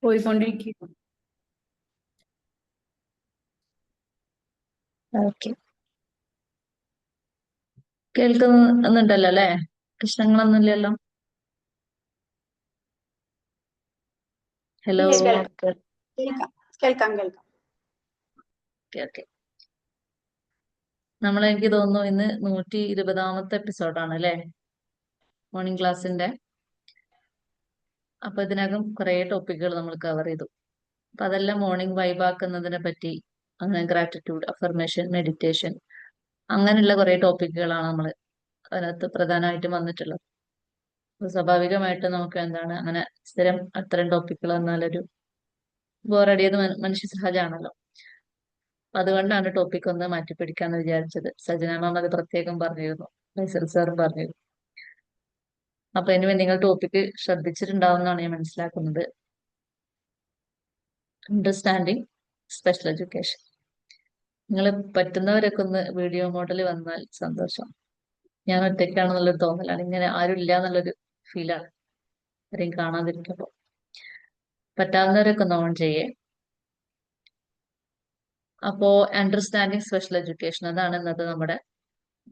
പോയിക്കൊണ്ടിരിക്കുക. ഓക്കെ, കേൾക്കുന്നുണ്ടല്ലോ അല്ലെ? പ്രശ്നങ്ങളൊന്നുമില്ലല്ലോ? ഹലോ. ഇല്ല, കേൾക്കാം കേൾക്കാം കേൾക്കാം കേൾക്കാം. Okay okay. എനിക്ക് തോന്നുന്നു ഇന്ന് 120ാമത്തെ എപ്പിസോഡാണ് അല്ലെ, മോർണിംഗ് ക്ലാസ്സിന്റെ. അപ്പൊ ഇതിനകം കുറെ ടോപ്പിക്കുകൾ നമ്മൾ കവർ ചെയ്തു. അപ്പൊ അതെല്ലാം മോർണിംഗ് വൈബാക്കുന്നതിനെ പറ്റി, അങ്ങനെ ഗ്രാറ്റിറ്റ്യൂഡ്, അഫർമേഷൻ, മെഡിറ്റേഷൻ, അങ്ങനെയുള്ള കുറെ ടോപ്പിക്കുകളാണ് നമ്മൾ അതിനകത്ത് പ്രധാനമായിട്ടും വന്നിട്ടുള്ളത്. അപ്പൊ സ്വാഭാവികമായിട്ട് നമുക്ക് എന്താണ് അങ്ങനെ സ്ഥിരം അത്തരം ടോപ്പിക്കുകൾ വന്നാലൊരു ബോറടിയത് മനുഷ്യ സഹജമാണല്ലോ. അതുകൊണ്ടാണ് ടോപ്പിക് ഒന്ന് മാറ്റിപ്പിടിക്കാന്ന് വിചാരിച്ചത്. സജന മാം അത് പ്രത്യേകം പറഞ്ഞിരുന്നു, ഫൈസൽ സാറും പറഞ്ഞിരുന്നു. അപ്പൊ ഇനി നിങ്ങൾ ടോപ്പിക് ശ്രദ്ധിച്ചിട്ടുണ്ടാവുമെന്നാണ് ഞാൻ മനസ്സിലാക്കുന്നത്. Understanding special education. നിങ്ങൾ പറ്റുന്നവരൊക്കെ ഒന്ന് വീഡിയോ മോഡൽ വന്നാൽ സന്തോഷം. ഞാൻ ഒറ്റയ്ക്കാണെന്നുള്ളൊരു തോന്നലാണ്, ഇങ്ങനെ ആരും ഇല്ല എന്നുള്ളൊരു ഫീലാണ് ആരെയും കാണാതിരിക്കുമ്പോൾ. പറ്റാവുന്നവരൊക്കെ ഒന്ന് ഓൺ ചെയ്യേ. അപ്പോ അണ്ടർസ്റ്റാൻഡിങ് സ്പെഷ്യൽ എഡ്യൂക്കേഷൻ, അതാണ് ഇന്നത്തെ നമ്മുടെ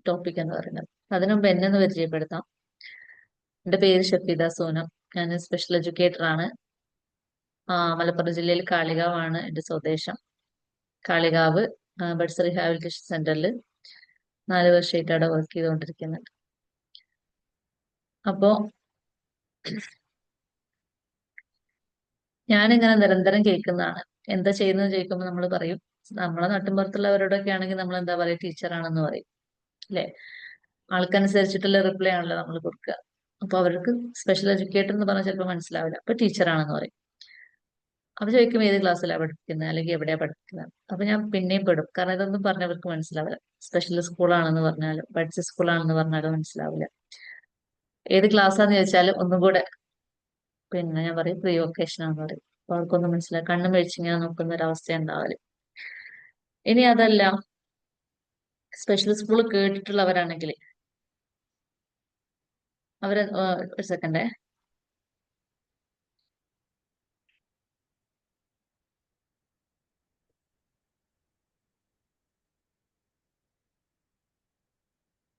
ടോപ്പിക് എന്ന് പറയുന്നത്. അതിനു മുമ്പ് എന്നെ ഒന്ന് പരിചയപ്പെടുത്താം. എന്റെ പേര് ഷഫീദ സോനം. ഞാൻ സ്പെഷ്യൽ എഡ്യൂക്കേറ്റർ ആണ്. മലപ്പുറം ജില്ലയിൽ കാളികാവാണ് എന്റെ സ്വദേശം. കാളികാവ് ബഡ്സ് റീഹാബിലിറ്റേഷൻ സെന്ററിൽ 4 വർഷമായിട്ട് അവിടെ വർക്ക് ചെയ്തുകൊണ്ടിരിക്കുന്നുണ്ട്. അപ്പോ ഞാനിങ്ങനെ നിരന്തരം കേൾക്കുന്നതാണ്, എന്താ ചെയ്യുന്നത് ചോദിക്കുമ്പോൾ നമ്മൾ പറയും, നമ്മളെ നാട്ടിൻപുറത്തുള്ളവരോടൊക്കെ ആണെങ്കിൽ നമ്മൾ എന്താ പറയുക, ടീച്ചറാണെന്ന് പറയും അല്ലെ. ആൾക്കനുസരിച്ചിട്ടുള്ള റിപ്ലൈ ആണല്ലോ നമ്മൾ കൊടുക്കുക. അപ്പൊ അവർക്ക് സ്പെഷ്യൽ എഡ്യൂക്കേറ്റർ എന്ന് പറഞ്ഞാൽ ചിലപ്പോൾ മനസ്സിലാവില്ല, അപ്പൊ ടീച്ചറാണെന്ന് പറയും. അപ്പൊ ചോദിക്കും ഏത് ക്ലാസ്സിലാണ് പഠിപ്പിക്കുന്നത് അല്ലെങ്കിൽ എവിടെയാ പഠിപ്പിക്കുന്നത്. അപ്പൊ ഞാൻ പിന്നെയും പെടും, കാരണം ഇതൊന്നും പറഞ്ഞവർക്ക് മനസ്സിലാവില്ല. സ്പെഷ്യൽ സ്കൂളാണെന്ന് പറഞ്ഞാലും ബഡ്സ് സ്കൂളാണെന്ന് പറഞ്ഞാലും മനസ്സിലാവില്ല. ഏത് ക്ലാസ്സാന്ന് ചോദിച്ചാലും ഒന്നും കൂടെ പിന്നെ ഞാൻ പറയും പ്രീ വൊക്കേഷൻ ആണെന്ന് പറയും. അപ്പൊ അവർക്കൊന്നും മനസ്സിലാവും, കണ്ണും മേടിച്ചിങ്ങനെ നോക്കുന്ന ഒരു അവസ്ഥ ഉണ്ടാവല്. ഇനി അതല്ല, സ്പെഷ്യൽ സ്കൂൾ കേട്ടിട്ടുള്ളവരാണെങ്കിൽ അവര് ഒരു സെക്കൻഡേ.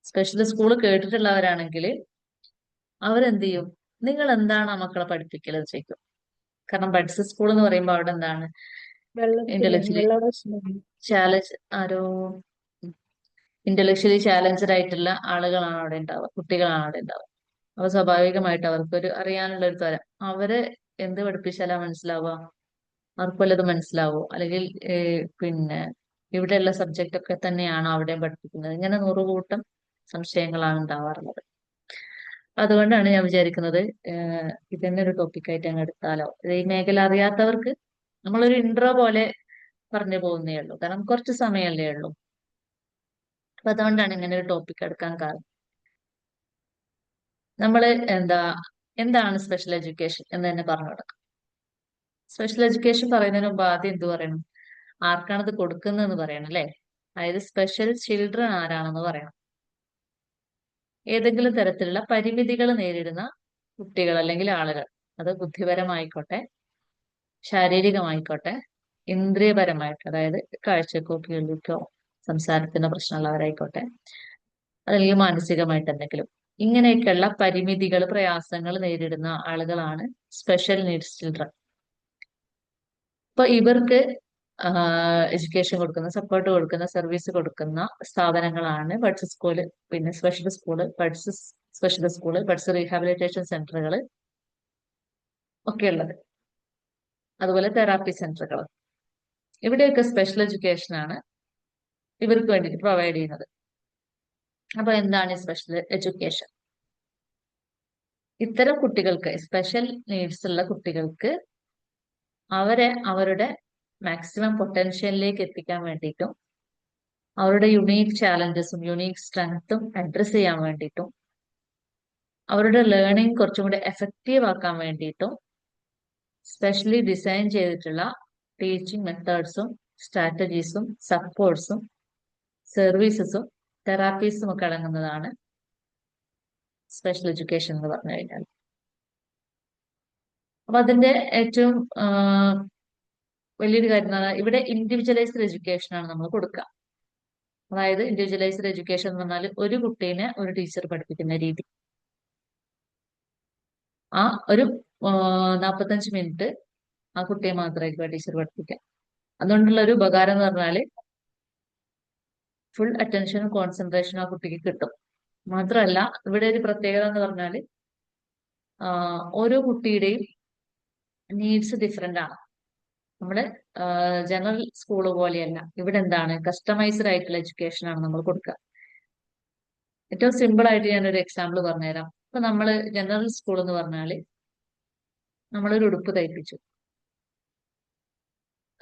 സ്പെഷ്യൽ സ്കൂൾ കേട്ടിട്ടുള്ളവരാണെങ്കിൽ അവരെന്ത് ചെയ്യും, നിങ്ങൾ എന്താണ് ആ മക്കളെ പഠിപ്പിക്കല് ചോദിക്കും. കാരണം ബഡ്സ് സ്കൂൾ എന്ന് പറയുമ്പോൾ അവിടെ എന്താണ്, ഇന്റലക്ച്വലി ചാലഞ്ച് ആരോ ഇന്റലക്ച്വലി ചാലഞ്ചഡ് ആയിട്ടുള്ള ആളുകളാണ് അവിടെ ഉണ്ടാവുക, കുട്ടികളാണ് അവിടെ ഉണ്ടാവുക. അപ്പൊ സ്വാഭാവികമായിട്ട് അവർക്കൊരു അറിയാനുള്ള ഒരു തരം, അവര് എന്ത് പഠിപ്പിച്ചാലാ മനസ്സിലാവുക, അവർക്ക് വല്ലതും മനസ്സിലാവോ, അല്ലെങ്കിൽ പിന്നെ ഇവിടെയുള്ള സബ്ജക്റ്റ് ഒക്കെ തന്നെയാണോ അവിടെയും പഠിപ്പിക്കുന്നത്, ഇങ്ങനെ 100 കൂട്ടം സംശയങ്ങളാണ് ഉണ്ടാവാറുള്ളത്. അതുകൊണ്ടാണ് ഞാൻ വിചാരിക്കുന്നത് ഇതന്നെ ഒരു ടോപ്പിക്കായിട്ട് അങ്ങ് എടുത്താലോ. ഈ മേഖല അറിയാത്തവർക്ക് നമ്മളൊരു ഇൻട്രോ പോലെ പറഞ്ഞു പോകുന്നേ ഉള്ളൂ, കാരണം കുറച്ച് സമയമല്ലേ ഉള്ളൂ. അപ്പൊ അതുകൊണ്ടാണ് ഇങ്ങനെ ഒരു ടോപ്പിക് എടുക്കാൻ കാരണം. നമ്മള് എന്താണ് സ്പെഷ്യൽ എഡ്യൂക്കേഷൻ എന്ന് തന്നെ പറഞ്ഞു കൊടുക്കാം. സ്പെഷ്യൽ എഡ്യൂക്കേഷൻ പറയുന്നതിന് മുമ്പ് ആദ്യം എന്ത് പറയണം, ആർക്കാണ് ഇത് കൊടുക്കുന്നതെന്ന് പറയണം അല്ലെ. അതായത് സ്പെഷ്യൽ ചിൽഡ്രൻ ആരാണെന്ന് പറയണം. ഏതെങ്കിലും തരത്തിലുള്ള പരിമിതികൾ നേരിടുന്ന കുട്ടികൾ അല്ലെങ്കിൽ ആളുകൾ, അത് ബുദ്ധിപരമായിക്കോട്ടെ, ശാരീരികമായിക്കോട്ടെ, ഇന്ദ്രിയപരമായിട്ട്, അതായത് കാഴ്ചക്കോ കേൾവിക്കോ സംസാരത്തിന് പ്രശ്നമുള്ളവരായിക്കോട്ടെ, അല്ലെങ്കിൽ മാനസികമായിട്ട് എന്തെങ്കിലും ഇങ്ങനെയൊക്കെയുള്ള പരിമിതികൾ, പ്രയാസങ്ങൾ നേരിടുന്ന ആളുകളാണ് സ്പെഷ്യൽ നീഡ്സ് ചിൽഡ്രൻ. അപ്പൊ ഇവർക്ക് എഡ്യൂക്കേഷൻ കൊടുക്കുന്ന, സപ്പോർട്ട് കൊടുക്കുന്ന, സർവീസ് കൊടുക്കുന്ന സ്ഥാപനങ്ങളാണ് ബഡ്സ് സ്കൂള്, പിന്നെ special school, buds special school, buds rehabilitation സെന്ററുകൾ ഒക്കെ ഉള്ളത്. അതുപോലെ തെറാപ്പി സെന്ററുകൾ. ഇവിടെയൊക്കെ സ്പെഷ്യൽ എഡ്യൂക്കേഷൻ ആണ് ഇവർക്ക് വേണ്ടിയിട്ട് പ്രൊവൈഡ് ചെയ്യുന്നത്. അപ്പൊ എന്താണ് സ്പെഷ്യൽ എഡ്യൂക്കേഷൻ? ഇത്തരം കുട്ടികൾക്ക്, സ്പെഷ്യൽ നീഡ്സ് ഉള്ള കുട്ടികൾക്ക് അവരെ അവരുടെ മാക്സിമം പൊട്ടൻഷ്യലിലേക്ക് എത്തിക്കാൻ വേണ്ടിയിട്ടും, അവരുടെ യുണീക്ക് ചാലഞ്ചസും യുണീക്ക് സ്ട്രെങ്ത്തും അഡ്രസ് ചെയ്യാൻ വേണ്ടിയിട്ടും, അവരുടെ ലേണിംഗ് കുറച്ചും കൂടെ എഫക്റ്റീവ് ആക്കാൻ വേണ്ടിയിട്ടും സ്പെഷ്യലി ഡിസൈൻ ചെയ്തിട്ടുള്ള ടീച്ചിങ് മെത്തേഡ്സും സ്ട്രാറ്റജീസും സപ്പോർട്ട്സും സർവീസസും തെറാപ്പീസും ഒക്കെ അടങ്ങുന്നതാണ് സ്പെഷ്യൽ എഡ്യൂക്കേഷൻ എന്ന് പറഞ്ഞു കഴിഞ്ഞാൽ. അപ്പൊ അതിന്റെ ഏറ്റവും വലിയൊരു കാര്യം എന്ന് പറഞ്ഞാൽ ഇവിടെ ഇൻഡിവിജ്വലൈസ്ഡ് എഡ്യൂക്കേഷൻ ആണ് നമ്മൾ കൊടുക്കുക. അതായത് ഇൻഡിവിജ്വലൈസ്ഡ് എഡ്യൂക്കേഷൻ എന്ന് പറഞ്ഞാൽ ഒരു കുട്ടീനെ ഒരു ടീച്ചർ പഠിപ്പിക്കുന്ന രീതി. ആ ഒരു 45 മിനിറ്റ് ആ കുട്ടിയെ മാത്രമായിരിക്കും ആ ടീച്ചർ പഠിപ്പിക്കുക. അതുകൊണ്ടുള്ള ഒരു ഉപകാരം എന്ന് പറഞ്ഞാല് ഫുൾ അറ്റൻഷനും കോൺസെൻട്രേഷനും ആ കുട്ടിക്ക് കിട്ടും. മാത്രമല്ല ഇവിടെ ഒരു പ്രത്യേകത എന്ന് പറഞ്ഞാല് ഓരോ കുട്ടിയുടെയും നീഡ്സ് ഡിഫറെന്റ് ആണ്. നമ്മുടെ ജനറൽ സ്കൂൾ പോലെയല്ല. ഇവിടെ എന്താണ് കസ്റ്റമൈസ്ഡ് ആയിട്ടുള്ള എഡ്യൂക്കേഷൻ ആണ് നമ്മൾ കൊടുക്കുക. ഏറ്റവും സിമ്പിൾ ആയിട്ട് ഞാനൊരു എക്സാമ്പിൾ പറഞ്ഞുതരാം. ഇപ്പൊ നമ്മള് ജനറൽ സ്കൂൾ എന്ന് പറഞ്ഞാല് നമ്മളൊരു ഉടുപ്പ് തയ്പ്പിച്ചു.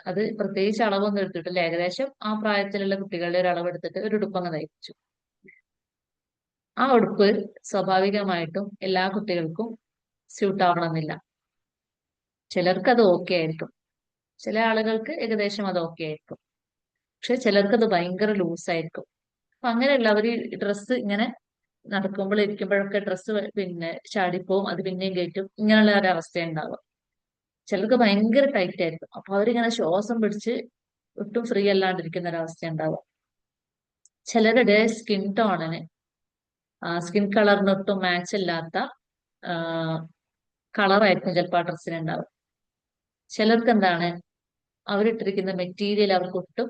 അത് പ്രത്യേകിച്ച് അളവൊന്നും എടുത്തിട്ടില്ല, ഏകദേശം ആ പ്രായത്തിലുള്ള കുട്ടികളുടെ ഒരു അളവ് എടുത്തിട്ട് ഒരു ഉടുപ്പങ്ങ് തയ്പ്പിച്ചു. ആ ഉടുപ്പ് സ്വാഭാവികമായിട്ടും എല്ലാ കുട്ടികൾക്കും സ്യൂട്ട് ആവണമെന്നില്ല. ചിലർക്ക് അത് ഓക്കെ ആയിരിക്കും, ചില ആളുകൾക്ക് ഏകദേശം അത് ഓക്കെ ആയിരിക്കും, പക്ഷെ ചിലർക്ക് അത് ഭയങ്കര ലൂസായിരിക്കും. അപ്പൊ അങ്ങനെയുള്ളവർ ഡ്രസ്സ് ഇങ്ങനെ നടക്കുമ്പോൾ ഇരിക്കുമ്പോഴൊക്കെ ഡ്രസ്സ് പിന്നെ ചാടിപ്പോവും, അത് പിന്നെയും കയറ്റും, ഇങ്ങനെയുള്ള ഒരു അവസ്ഥ ഉണ്ടാവും. ചിലർക്ക് ഭയങ്കര ടൈറ്റ് ആയിരിക്കും, അപ്പൊ അവരിങ്ങനെ ശ്വാസം പിടിച്ച് ഒട്ടും ഫ്രീ അല്ലാണ്ടിരിക്കുന്ന ഒരവസ്ഥ ഉണ്ടാവും. ചിലരുടെ സ്കിൻ കളറിന് ഒട്ടും മാച്ച് ഇല്ലാത്ത കളറായിരിക്കും ചിലപ്പോൾ ആ ഡ്രസ്സിന് ഉണ്ടാവും. ചിലർക്ക് എന്താണ് അവരിട്ടിരിക്കുന്ന മെറ്റീരിയൽ അവർക്ക് ഒട്ടും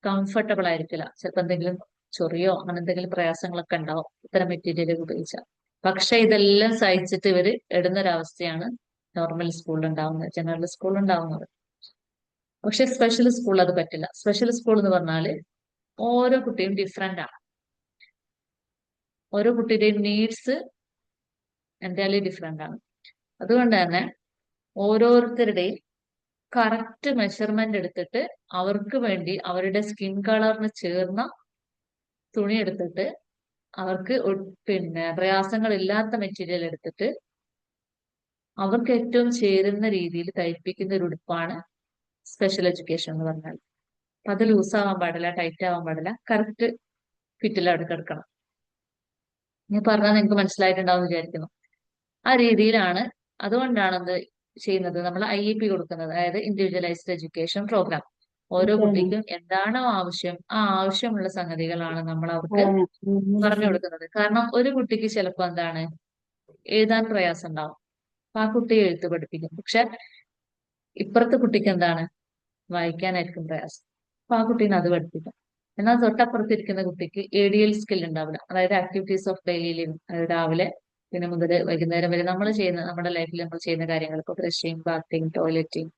കംഫർട്ടബിൾ ആയിരിക്കില്ല. ചിലപ്പോൾ എന്തെങ്കിലും ചൊറിയോ അങ്ങനെ എന്തെങ്കിലും പ്രയാസങ്ങളൊക്കെ ഉണ്ടാവും ഇത്തരം മെറ്റീരിയൽ ഉപയോഗിച്ചാൽ. പക്ഷെ ഇതെല്ലാം സഹിച്ചിട്ട് ഇവര് ഇടുന്നൊരവസ്ഥയാണ് നോർമൽ സ്കൂളിൽ ഉണ്ടാവുന്നത്, ജനറൽ സ്കൂളിൽ ഉണ്ടാവുന്നത്. പക്ഷെ സ്പെഷ്യൽ സ്കൂൾ അത് പറ്റില്ല. സ്പെഷ്യൽ സ്കൂൾ എന്ന് പറഞ്ഞാല് ഓരോ കുട്ടിയും ഡിഫറെന്റ് ആണ്. ഓരോ കുട്ടിയുടെയും നീഡ്സ് എൻ്റയർലി ഡിഫറെന്റ് ആണ്. അതുകൊണ്ട് തന്നെ ഓരോരുത്തരുടെയും കറക്റ്റ് മെഷർമെന്റ് എടുത്തിട്ട് അവർക്ക് വേണ്ടി അവരുടെ സ്കിൻ കളറിന് ചേർന്ന തുണി എടുത്തിട്ട് അവർക്ക് പിന്നെ പ്രയാസങ്ങൾ ഇല്ലാത്ത മെറ്റീരിയൽ എടുത്തിട്ട് അവർക്ക് ഏറ്റവും ചേരുന്ന രീതിയിൽ തയ്പ്പിക്കുന്ന ഒരു ഉടുപ്പാണ് സ്പെഷ്യൽ എഡ്യൂക്കേഷൻ എന്ന് പറഞ്ഞാൽ. അത് ലൂസ് ആവാൻ പാടില്ല, ടൈറ്റ് ആവാൻ പാടില്ല, കറക്റ്റ് ഫിറ്റിൽ അവിടെ കിടക്കണം. ഞാൻ പറഞ്ഞാൽ നിങ്ങൾക്ക് മനസ്സിലായിട്ടുണ്ടാവും വിചാരിക്കുന്നു. ആ രീതിയിലാണ്. അതുകൊണ്ടാണ് എന്ത് ചെയ്യുന്നത്, നമ്മൾ IEP കൊടുക്കുന്നത്, അതായത് ഇൻഡിവിജ്വലൈസ്ഡ് എഡ്യൂക്കേഷൻ പ്രോഗ്രാം. ഓരോ കുട്ടിക്കും എന്താണോ ആവശ്യം ആ ആവശ്യമുള്ള സംഗതികളാണ് നമ്മൾ അവർക്ക് പറഞ്ഞു കൊടുക്കുന്നത്. കാരണം ഒരു കുട്ടിക്ക് ചിലപ്പോൾ എന്താണ് എഴുതാൻ പ്രയാസം ഉണ്ടാവും, അപ്പൊ ആ കുട്ടിയെ എഴുത്ത് പഠിപ്പിക്കും. പക്ഷെ ഇപ്പുറത്തെ കുട്ടിക്ക് എന്താണ് വായിക്കാനായിരിക്കും പ്രയാസം, അപ്പൊ ആ കുട്ടീനെ അത് പഠിപ്പിക്കും. എന്നാൽ തൊട്ടപ്പുറത്തിരിക്കുന്ന കുട്ടിക്ക് ADL സ്കിൽ ഉണ്ടാവില്ല, അതായത് ആക്ടിവിറ്റീസ് ഓഫ് ഡെയിലി ലിവിങ്. രാവിലെ പിന്നെ മുതൽ വൈകുന്നേരം വരെ നമ്മൾ ചെയ്യുന്ന നമ്മുടെ ലൈഫിൽ നമ്മൾ ചെയ്യുന്ന കാര്യങ്ങൾ, ഇപ്പോൾ brushing, bathing, toileting,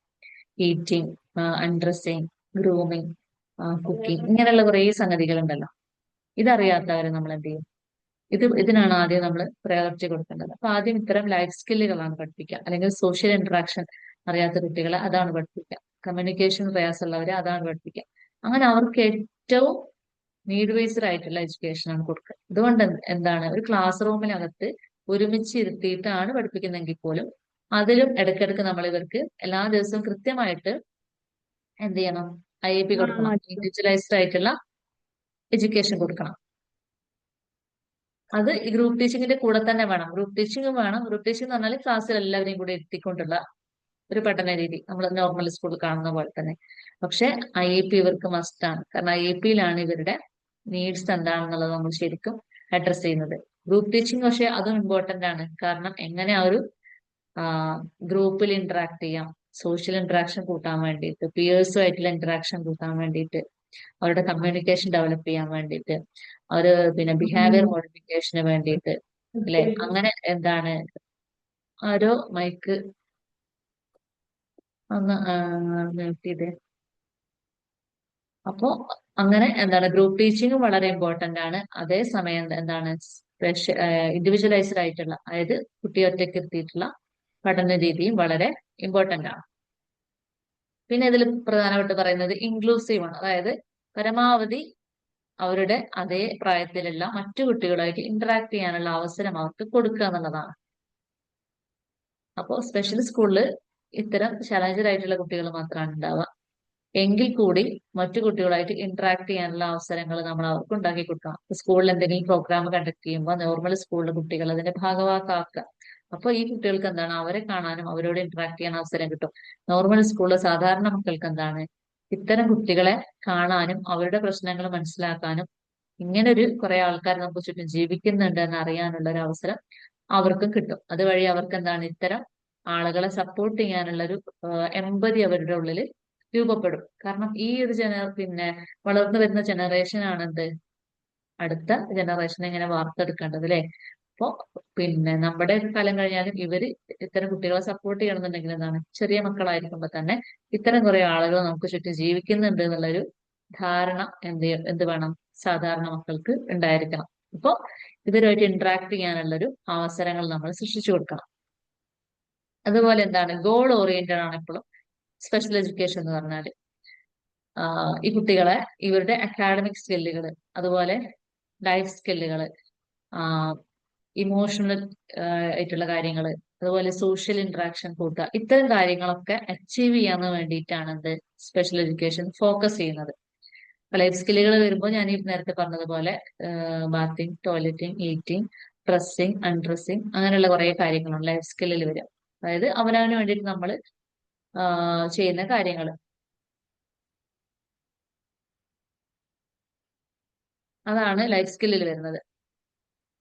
eating, undressing, grooming, cooking, ഇങ്ങനെയുള്ള കുറേ സംഗതികൾ ഉണ്ടല്ലോ. ഇതറിയാത്തവരെ നമ്മൾ എന്ത് ചെയ്യും, ഇതിനാണ് ആദ്യം നമ്മൾ പ്രയോറിറ്റി കൊടുക്കേണ്ടത്. അപ്പൊ ആദ്യം ഇത്തരം ലൈഫ് സ്കില്ലുകളാണ് പഠിപ്പിക്കുക. അല്ലെങ്കിൽ സോഷ്യൽ ഇന്ററാക്ഷൻ അറിയാത്ത കുട്ടികളെ അതാണ് പഠിപ്പിക്കുക. കമ്മ്യൂണിക്കേഷൻ പ്രയാസമുള്ളവരെ അതാണ് പഠിപ്പിക്കുക. അങ്ങനെ അവർക്ക് ഏറ്റവും നീഡ് ബേസ്ഡ് ആയിട്ടുള്ള എഡ്യൂക്കേഷൻ ആണ് കൊടുക്കുക. അതുകൊണ്ട് എന്താണ് ഒരു ക്ലാസ് റൂമിനകത്ത് ഒരുമിച്ച് ഇരുത്തിയിട്ടാണ് പഠിപ്പിക്കുന്നതെങ്കിൽ പോലും അതിലും ഇടയ്ക്കിടയ്ക്ക് നമ്മൾ ഇവർക്ക് എല്ലാ ദിവസവും കൃത്യമായിട്ട് എന്ത് ചെയ്യണം, IEP കൊടുക്കണം, ഇൻഡിവിജ്വലൈസ്ഡ് ആയിട്ടുള്ള എഡ്യൂക്കേഷൻ കൊടുക്കണം. അത് ഈ ഗ്രൂപ്പ് ടീച്ചിങ്ങിന്റെ കൂടെ തന്നെ വേണം. ഗ്രൂപ്പ് ടീച്ചിങ്ങും വേണം. ഗ്രൂപ്പ് ടീച്ചിങ് എന്ന് പറഞ്ഞാൽ ക്ലാസ്സിൽ എല്ലാവരെയും കൂടെ എത്തിക്കൊണ്ടുള്ള ഒരു പഠന രീതി, നമ്മൾ നോർമൽ സ്കൂളിൽ കാണുന്ന പോലെ തന്നെ. പക്ഷെ IEP ഇവർക്ക് മസ്റ്റ് ആണ്. കാരണം IEPയിലാണ് ഇവരുടെ നീഡ്സ് എന്താണെന്നുള്ളത് നമ്മൾ ശരിക്കും അഡ്രസ് ചെയ്യുന്നത്. ഗ്രൂപ്പ് ടീച്ചിങ് പക്ഷെ അതും ഇമ്പോർട്ടന്റ് ആണ്. കാരണം എങ്ങനെ ആ ഒരു ഗ്രൂപ്പിൽ ഇന്ററാക്ട് ചെയ്യാം, സോഷ്യൽ ഇന്ററാക്ഷൻ കൂട്ടാൻ വേണ്ടിയിട്ട്, പിയേഴ്സുമായിട്ടുള്ള ഇന്ററാക്ഷൻ കൂട്ടാൻ വേണ്ടിയിട്ട്, അവരുടെ കമ്മ്യൂണിക്കേഷൻ ഡെവലപ്പ് ചെയ്യാൻ വേണ്ടിയിട്ട്, അവര് പിന്നെ ബിഹേവിയർ മോഡിഫിക്കേഷന് വേണ്ടിയിട്ട്, അല്ലെ, അങ്ങനെ എന്താണ് ഓരോ മൈക്ക് ഒന്ന് മ്യൂട്ട് ചെയ്തേ. അപ്പോ അങ്ങനെ എന്താണ് ഗ്രൂപ്പ് ടീച്ചിങ്ങും വളരെ ഇമ്പോർട്ടന്റ് ആണ്. അതേസമയം എന്താണ് ഇൻഡിവിജ്വലൈസ്ഡ് ആയിട്ടുള്ള, അതായത് കുട്ടിയെ ഒറ്റയ്ക്ക് എത്തിയിട്ടുള്ള പഠന രീതിയും വളരെ ഇമ്പോർട്ടന്റ് ആണ്. പിന്നെ ഇതിൽ പ്രധാനമായിട്ട് പറയുന്നത് ഇൻക്ലൂസീവ് ആണ്. അതായത് പരമാവധി അവരുടെ അതേ പ്രായത്തിലുള്ള മറ്റു കുട്ടികളുമായിട്ട് ഇന്ററാക്ട് ചെയ്യാനുള്ള അവസരം അവർക്ക് കൊടുക്കുക എന്നുള്ളതാണ്. അപ്പോൾ സ്പെഷ്യൽ സ്കൂളിൽ ഇത്തരം ചലഞ്ചഡ് ആയിട്ടുള്ള കുട്ടികൾ മാത്രമാണ് ഉണ്ടാവുക. എങ്കിൽ കൂടി മറ്റു കുട്ടികളായിട്ട് ഇന്ററാക്ട് ചെയ്യാനുള്ള അവസരങ്ങൾ നമ്മൾ അവർക്ക് ഉണ്ടാക്കി കൊടുക്കണം. സ്കൂളിൽ എന്തെങ്കിലും പ്രോഗ്രാം കണ്ടക്ട് ചെയ്യുമ്പോൾ നോർമൽ സ്കൂളിലെ കുട്ടികൾ അതിന്റെ ഭാഗവാക്കാക്കുക. അപ്പൊ ഈ കുട്ടികൾക്ക് എന്താണ് അവരെ കാണാനും അവരോട് ഇന്ററാക്ട് ചെയ്യാൻ അവസരം കിട്ടും. നോർമൽ സ്കൂളിലെ സാധാരണ മക്കൾക്ക് എന്താണ് ഇത്തരം കുട്ടികളെ കാണാനും അവരുടെ പ്രശ്നങ്ങൾ മനസ്സിലാക്കാനും ഇങ്ങനെ ഒരു കുറെ ആൾക്കാർ നമുക്ക് ചുറ്റും ജീവിക്കുന്നുണ്ട് എന്ന് അറിയാനുള്ള ഒരു അവസരം അവർക്കും കിട്ടും. അതുവഴി അവർക്ക് എന്താണ് ഇത്തരം ആളുകളെ സപ്പോർട്ട് ചെയ്യാനുള്ള ഒരു എമ്പതി അവരുടെ ഉള്ളിൽ രൂപപ്പെടും. കാരണം ഈ ഒരു പിന്നെ വളർന്നു വരുന്ന ജനറേഷൻ ആണെന്ത് അടുത്ത ജനറേഷനെ ഇങ്ങനെ വാർത്തെടുക്കേണ്ടത് അല്ലെ. അപ്പൊ പിന്നെ നമ്മുടെ കാലം കഴിഞ്ഞാലും ഇവര് ഇത്തരം കുട്ടികളെ സപ്പോർട്ട് ചെയ്യണമെന്നുണ്ടെങ്കിൽ എന്താണ് ചെറിയ മക്കളായിരിക്കുമ്പോ തന്നെ ഇത്തരം കുറെ ആളുകൾ നമുക്ക് ചുറ്റും ജീവിക്കുന്നുണ്ട് എന്നുള്ളൊരു ധാരണ എന്ത് വേണം സാധാരണ മക്കൾക്ക് ഉണ്ടായിരിക്കണം. അപ്പൊ ഇവരുമായിട്ട് ഇന്ററാക്ട് ചെയ്യാനുള്ളൊരു അവസരങ്ങൾ നമ്മൾ സൃഷ്ടിച്ചു കൊടുക്കണം. അതുപോലെ എന്താണ് ഗോൾ ഓറിയന്റഡ് ആണ് എപ്പോഴും സ്പെഷ്യൽ എഡ്യൂക്കേഷൻ എന്ന് പറഞ്ഞാൽ. ഈ കുട്ടികളെ ഇവരുടെ അക്കാഡമിക് സ്കില്ലുകൾ, അതുപോലെ ലൈഫ് സ്കില്ലുകൾ, ഇമോഷണൽ ആയിട്ടുള്ള കാര്യങ്ങൾ, അതുപോലെ സോഷ്യൽ ഇന്ററാക്ഷൻ കൂട്ടുക, ഇത്തരം കാര്യങ്ങളൊക്കെ അച്ചീവ് ചെയ്യാൻ വേണ്ടിയിട്ടാണ് എന്ത് സ്പെഷ്യൽ എഡ്യൂക്കേഷൻ ഫോക്കസ് ചെയ്യുന്നത്. ലൈഫ് സ്കില്ലുകൾ വരുമ്പോൾ ഞാൻ ഈ നേരത്തെ പറഞ്ഞതുപോലെ ബാത്തിങ്, ടോയ്ലറ്റിങ്, ഈറ്റിംഗ്, ഡ്രസ്സിങ്, അൺഡ്രസ്സിങ്, അങ്ങനെയുള്ള കുറെ കാര്യങ്ങളുണ്ട് ലൈഫ് സ്കില്ലിൽ വരിക. അതായത് അവനവന് വേണ്ടിയിട്ട് നമ്മൾ ചെയ്യുന്ന കാര്യങ്ങൾ. അതാണ് ലൈഫ് സ്കില്ലിൽ വരുന്നത്.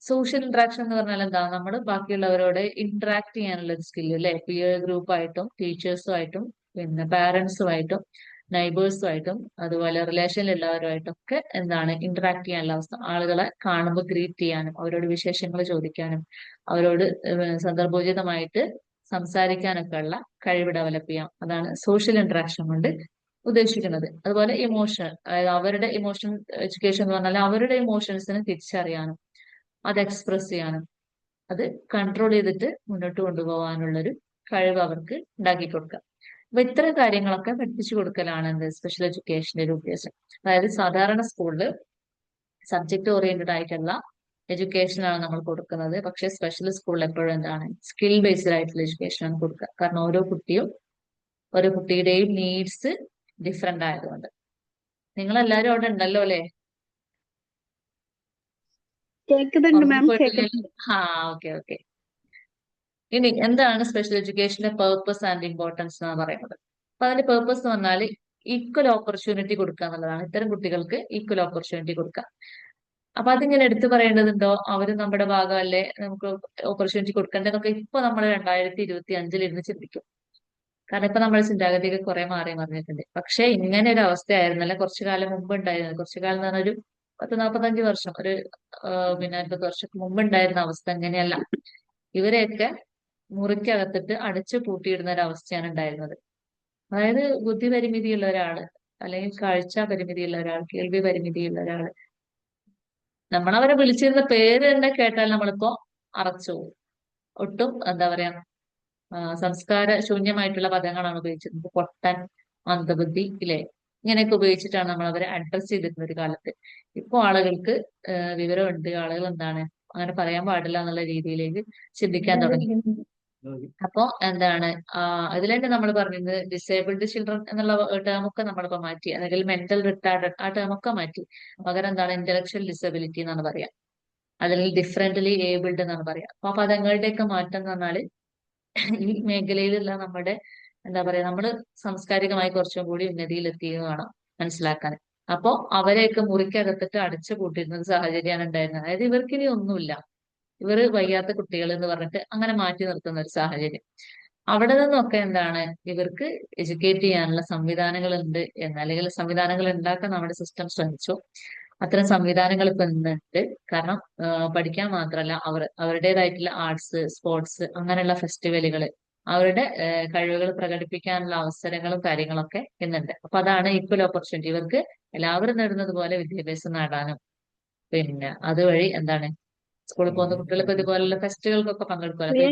സോഷ്യൽ ഇന്ററാക്ഷൻ എന്ന് പറഞ്ഞാൽ എന്താ നമ്മൾ ബാക്കിയുള്ളവരോട് ഇന്ററാക്ട് ചെയ്യാനുള്ള ഒരു സ്കില്ല് അല്ലെ. പിയർ ഗ്രൂപ്പായിട്ടും ടീച്ചേഴ്സുമായിട്ടും പിന്നെ പാരന്റ്സുമായിട്ടും നൈബേഴ്സുമായിട്ടും അതുപോലെ റിലേഷനിലുള്ളവരുമായിട്ടൊക്കെ എന്താണ് ഇന്ററാക്ട് ചെയ്യാനുള്ള അവസ്ഥ. ആളുകളെ കാണുമ്പോൾ ഗ്രീറ്റ് ചെയ്യാനും അവരോട് വിശേഷങ്ങൾ ചോദിക്കാനും അവരോട് സന്ദർഭോചിതമായിട്ട് സംസാരിക്കാനൊക്കെ ഉള്ള കഴിവ് ഡെവലപ്പ് ചെയ്യാം. അതാണ് സോഷ്യൽ ഇന്ററാക്ഷൻ കൊണ്ട് ഉദ്ദേശിക്കുന്നത്. അതുപോലെ ഇമോഷൻ, അതായത് അവരുടെ ഇമോഷൻ എഡ്യൂക്കേഷൻ എന്ന് പറഞ്ഞാൽ അവരുടെ ഇമോഷൻസിനെ തിരിച്ചറിയാനും അത് എക്സ്പ്രസ് ചെയ്യാനും അത് കൺട്രോൾ ചെയ്തിട്ട് മുന്നോട്ട് കൊണ്ടുപോകാനുള്ളൊരു കഴിവ് അവർക്ക് ഉണ്ടാക്കി കൊടുക്കുക. അപ്പൊ ഇത്തരം കാര്യങ്ങളൊക്കെ പഠിപ്പിച്ചു കൊടുക്കലാണ് എന്ത് സ്പെഷ്യൽ എഡ്യൂക്കേഷന്റെ ഒരു ഉദ്ദേശം. അതായത് സാധാരണ സ്കൂളിൽ സബ്ജക്ട് ഓറിയന്റഡ് ആയിട്ടുള്ള എഡ്യൂക്കേഷനാണ് നമ്മൾ കൊടുക്കുന്നത്. പക്ഷെ സ്പെഷ്യൽ സ്കൂളിൽ എപ്പോഴും എന്താണ് സ്കിൽ ബേസ്ഡ് ആയിട്ടുള്ള എഡ്യൂക്കേഷൻ ആണ് കൊടുക്കുക. കാരണം ഓരോ കുട്ടിയുടെയും നീഡ്സ് ഡിഫറെന്റ് ആയതുകൊണ്ട്. നിങ്ങളെല്ലാരും അവിടെ ഉണ്ടല്ലോ അല്ലെ? കേൾക്കുന്നുണ്ട് മാം, ഉറങ്ങിപ്പോയിട്ടില്ലല്ലോ? Okay okay. ഇനി എന്താണ് സ്പെഷ്യൽ എഡ്യൂക്കേഷന്റെ പേർപ്പസ് ആൻഡ് ഇമ്പോർട്ടൻസ് എന്ന് പറയുന്നത്? അപ്പൊ അതിന്റെ പേർപ്പസ് എന്ന് പറഞ്ഞാൽ ഈക്വൽ ഓപ്പർച്യൂണിറ്റി കൊടുക്കുക എന്നുള്ളതാണ്. ഇത്തരം കുട്ടികൾക്ക് ഈക്വൽ ഓപ്പർച്യൂണിറ്റി കൊടുക്കുക. അപ്പൊ അതിങ്ങനെ എടുത്തു പറയേണ്ടതുണ്ടോ? അവര് നമ്മുടെ ഭാഗമല്ലേ, നമുക്ക് ഓപ്പർച്യൂണിറ്റി കൊടുക്കേണ്ടതൊക്കെ ഇപ്പൊ നമ്മൾ 2025 ഇരുന്ന് ചിന്തിക്കും. കാരണം ഇപ്പൊ നമ്മുടെ ചിന്താഗതിയൊക്കെ കുറെ മാറി മറിഞ്ഞിട്ടുണ്ട്. പക്ഷെ ഇങ്ങനെ ഒരു അവസ്ഥയായിരുന്നല്ല കുറച്ചു കാലം മുമ്പ് ഉണ്ടായിരുന്നത്. കുറച്ചു കാലം എന്ന് പറഞ്ഞാൽ ഒരു 10-45 വർഷം, ഒരു പിന്നെ 50 വർഷം മുമ്പ് ഉണ്ടായിരുന്ന അവസ്ഥ അങ്ങനെയല്ല. ഇവരെയൊക്കെ മുറിക്കകത്തിട്ട് അടച്ചു പൂട്ടിയിടുന്ന ഒരു അവസ്ഥയാണ് ഉണ്ടായിരുന്നത്. അതായത് ബുദ്ധി പരിമിതിയുള്ള ഒരാള്, അല്ലെങ്കിൽ കാഴ്ച പരിമിതിയുള്ള ഒരാൾ, കേൾവി പരിമിതിയുള്ള ഒരാള്, നമ്മളവരെ വിളിച്ചിരുന്ന പേര് തന്നെ കേട്ടാൽ നമ്മളിപ്പോ അറച്ചു പോകും. ഒട്ടും എന്താ പറയാ സംസ്കാര ശൂന്യമായിട്ടുള്ള പദങ്ങളാണ് ഉപയോഗിച്ചിരുന്നത്. പൊട്ടൻ, മന്ദബുദ്ധി ഇല്ലേ, ഇങ്ങനെയൊക്കെ ഉപയോഗിച്ചിട്ടാണ് നമ്മൾ അവരെ അഡ്രസ് ചെയ്തിരുന്ന ഒരു കാലത്ത്. ഇപ്പൊ ആളുകൾക്ക് വിവരമുണ്ട്, ആളുകൾ എന്താണ് അങ്ങനെ പറയാൻ പാടില്ല എന്നുള്ള രീതിയിലേക്ക് ചിന്തിക്കാൻ തുടങ്ങി. അപ്പോ എന്താണ് അതിൽ തന്നെ നമ്മൾ പറഞ്ഞത് ഡിസേബിൾഡ് ചിൽഡ്രൻ എന്നുള്ള ടേം ഒക്കെ നമ്മളിപ്പോ മാറ്റി, അല്ലെങ്കിൽ മെന്റൽ റിട്ടാർഡഡ് ആ ടേം ഒക്കെ മാറ്റി. പകരം എന്താണ് ഇന്റലക്ച്വൽ ഡിസബിലിറ്റി എന്നാണ് പറയാ, അല്ലെങ്കിൽ ഡിഫറെന്റ്ലി ഏബിൾഡ് എന്നാണ് പറയാ. അപ്പൊ ആ പദങ്ങളുടെയൊക്കെ മാറ്റം എന്ന് പറഞ്ഞാല് ഈ മേഖലയിലുള്ള നമ്മുടെ എന്താ പറയാ നമ്മള് സാംസ്കാരികമായി കുറച്ചും കൂടി ഉന്നതിയിലെത്തിയെന്ന് വേണം മനസ്സിലാക്കാൻ. അപ്പോ അവരെയൊക്കെ മുറിക്കകത്തിട്ട് അടച്ചു പൂട്ടിയിരുന്ന ഒരു സാഹചര്യമാണ് ഉണ്ടായിരുന്നത്. അതായത് ഇവർക്കിനി ഒന്നുമില്ല, ഇവര് വയ്യാത്ത കുട്ടികൾ എന്ന് പറഞ്ഞിട്ട് അങ്ങനെ മാറ്റി നിർത്തുന്ന ഒരു സാഹചര്യം. അവിടെ നിന്നൊക്കെ എന്താണ് ഇവർക്ക് എഡ്യൂക്കേറ്റ് ചെയ്യാനുള്ള സംവിധാനങ്ങൾ ഉണ്ട് എന്ന്, അല്ലെങ്കിൽ സംവിധാനങ്ങൾ ഉണ്ടാക്കാൻ നമ്മുടെ സിസ്റ്റം ശ്രമിച്ചു. അത്തരം സംവിധാനങ്ങൾ ഇപ്പൊ ഇന്നുണ്ട്. കാരണം പഠിക്കാൻ മാത്രമല്ല അവരുടേതായിട്ടുള്ള ആർട്സ്, സ്പോർട്സ്, അങ്ങനെയുള്ള ഫെസ്റ്റിവലുകൾ, അവരുടെ കഴിവുകൾ പ്രകടിപ്പിക്കാനുള്ള അവസരങ്ങളും കാര്യങ്ങളൊക്കെ ഇന്നുണ്ട്. അപ്പൊ അതാണ് ഈക്വൽ ഓപ്പർച്യൂണിറ്റി. ഇവർക്ക് എല്ലാവരും നേടുന്നത് പോലെ വിദ്യാഭ്യാസം നേടാനും പിന്നെ അതുവഴി എന്താണ് സ്കൂളിൽ പോകുന്ന കുട്ടികൾക്ക് ഇതുപോലുള്ള ഫെസ്റ്റുകൾക്കൊക്കെ പങ്കെടുക്കുമല്ലോ.